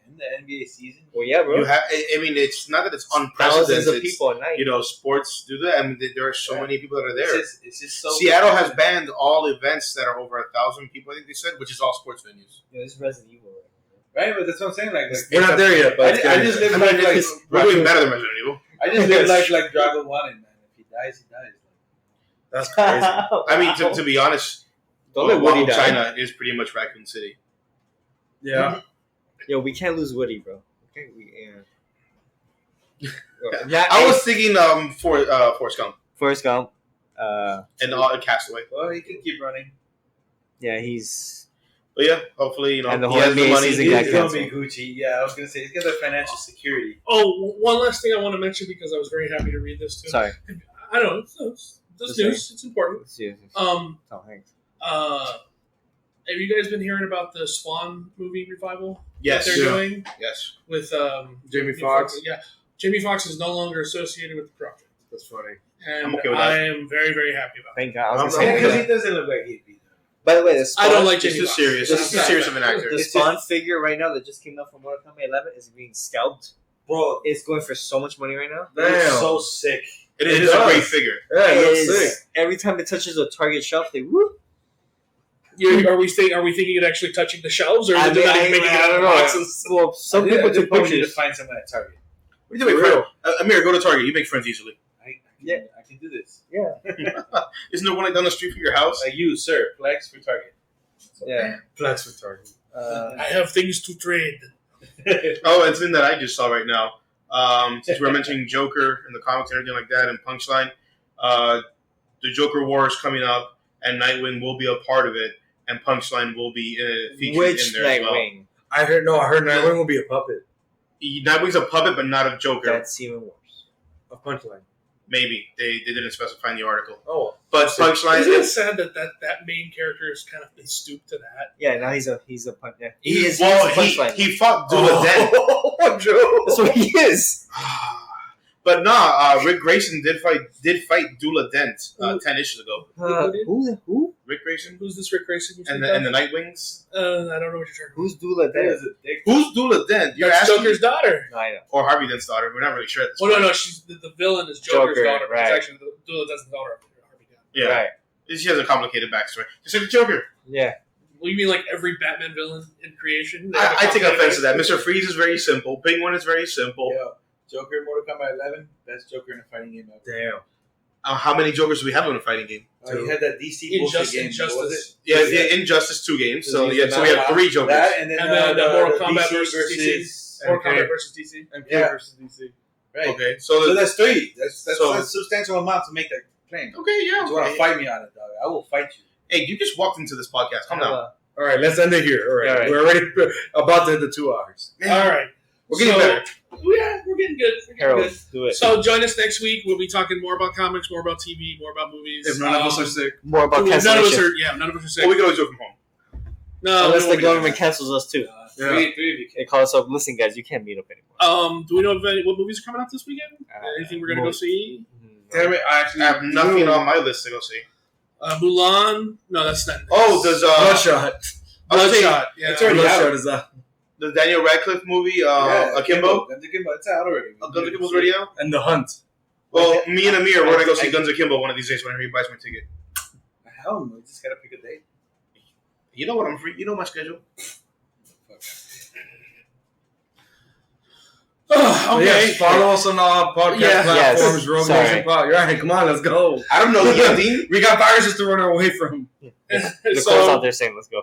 end the NBA season. Well, yeah, bro. you have. I mean, it's not that it's Thousands unprecedented. of people at night. You know, sports do that. I mean, there are so many people that are there. It's just so. Seattle has banned all events that are over 1,000 people. I think they said, which is all sports venues. Yeah, this is Resident Evil. right, but that's what I'm saying. Like We're not there yet, but I just live I like, mean, like we're doing better than Resident Evil. I just live like Drago wanted, man. If he dies, he dies. that's crazy. I mean, to be honest, Don't let Woody Wahoo, die. China is pretty much Raccoon City. Yeah. Yo, we can't lose Woody, bro. Okay, yeah. I was thinking Forrest Gump Forrest Gump. and Castaway. Well, he can keep running. Yeah, he's But yeah, hopefully, you know, And the he whole has the NBA money. season He's got gonna be canceled. Gucci. Yeah, I was gonna say he's got the financial security. Oh, one last thing I want to mention because I was very happy to read this too. sorry. I don't know. It's Just news. It's important. Let's see. Um, Tom Hanks. have you guys been hearing about the Swan movie revival Yes, that they're yeah. doing yes. with Jamie Foxx. Yeah, Jamie Foxx is no longer associated with the project, That's funny. and I'm okay with I that. am very very happy about it. Thank God. I was I'm gonna say, not- Because he doesn't look like he'd be. by the way, the I Spawn, don't like He's Jamie too Foxx. serious. This He's is too serious of an actor. the Spawn figure right now that just came out from Mortal Kombat 11 is being scalped. Bro, It's going for so much money right now. it's Damn. so sick. It It is a does. great figure. Yeah, it It looks is- sick. every time it touches a Target shelf, they whoop. Are we thinking it actually touching the shelves, or is I it mean, making I it don't out of know. boxes? Well, some I people just took probably need to pictures. find someone at Target. What do you think? For real. Amir, go to Target. You make friends easily. I can do this. Isn't there one like down the street from your house? Like you, sir. Flex for Target. Yeah. Flex for Target. I have things to trade. Oh, it's in that I just saw right now. Since we're mentioning Joker and the comics and everything like that, and Punchline, the Joker War is coming up, and Nightwing will be a part of it, and Punchline will be featured Which in there as well. Nightwing? I heard Nightwing will be a puppet Nightwing's a puppet, but not a Joker. That's even worse. of Punchline. Maybe they didn't specify in the article, Oh, but Punchline Isn't it is. sad that main character has kind of been stooped to that? Yeah, now he's a punch. Yeah. He is. Well, he's a punchline. he fought Dula Dent. oh, Joe. That's what he is. But nah, Rick Grayson did fight Dula Dent 10 issues ago. Who? Rick Grayson Who's this Rick Grayson? and the Nightwings. I don't know what you're talking about. Who's Dula That Dent? is a dick. Who's Dula Dent? You're That's asking, Joker's daughter. No, I know. or Harvey Dent's daughter. We're not really sure. At this Well, point. no, she's the villain is Joker's Joker, daughter. But right. it's actually Dula Dent's the daughter of Harvey Dent. Yeah, Right. she has a complicated backstory. Just like the Joker. Yeah. Well, you mean like every Batman villain in creation? They I have a take complicated offense to that. backstory? Mr. Freeze is very simple. Penguin is very simple. Yo, Joker in Mortal Kombat 11, best Joker in a fighting game ever. Damn. How many Jokers do we have in a fighting game? You had that DC bullshit game. Injustice. What was Yeah, Injustice 2 games. So it? yeah, so we have 3 That Jokers. and then, And then the Mortal Kombat DC versus DC. Mortal Okay. Kombat versus DC. MK Yeah. versus DC. Right. Okay, So so that's 3. That's So- a substantial amount to make that claim. okay, yeah. You want to fight me on it, dog? I will fight you. Hey, you just walked into this podcast. Calm down. All right, let's end it here. All right. All right. We're already about to hit the 2 hours. All right. We're getting So- better. Yeah, we're getting good. We're getting Harold, good. do it. So join us next week. We'll be talking more about comics, more about TV, more about movies. If none of us are sick. More about none of us cancellation. are. Yeah, none of us are sick. Well, we can always do it from home. No, Unless we the won't be doing government cancels us too. Yeah. Three of you They call us up. Listen, guys, you can't meet up anymore. that. Do we know what movies are coming out this weekend? Anything we're gonna go well- see? Damn it, I I actually have nothing on my list to go see. Mulan? No, that's not. Oh, does Bloodshot. Bloodshot. Yeah. It's already out. Bloodshot is out. the Daniel Radcliffe movie, Akimbo? Guns Akimbo. It's out already. Guns Akimbo's already out? And The Hunt. Well, me and Amir, we're going to go see Guns Akimbo one of these days whenever he buys my ticket. Hell no. You just gotta pick a date. You know what I'm free. You know my schedule. Okay. Yes, follow us on our podcast Yeah. platforms. Yes. Rogue Sorry. Nation Pod. You're right. Come on, let's go. I don't know. Dean. We got viruses to run away from. Nicole's So out there saying, "Let's go."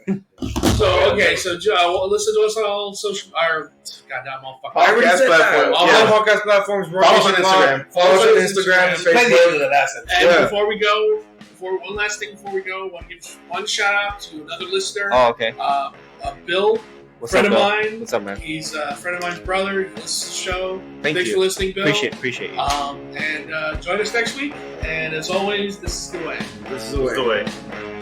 So okay, so listen to us on all social. Our goddamn motherfucker. I already Podcast said that. platform. All Yeah. the podcast platforms. Follow us on Instagram. Follow us on Instagram, Play the Facebook. end of the last episode. And Yeah. before we go, one last thing before we go, I want to give one shout out to another listener, Oh, okay. Bill, What's friend up, of Bill? mine. What's up, man? He's a friend of mine's brother. He listens to the show. Thank Thanks you. for listening, Bill. Appreciate you. And join us next week. And as always, this is the way. This is the That's way. the way.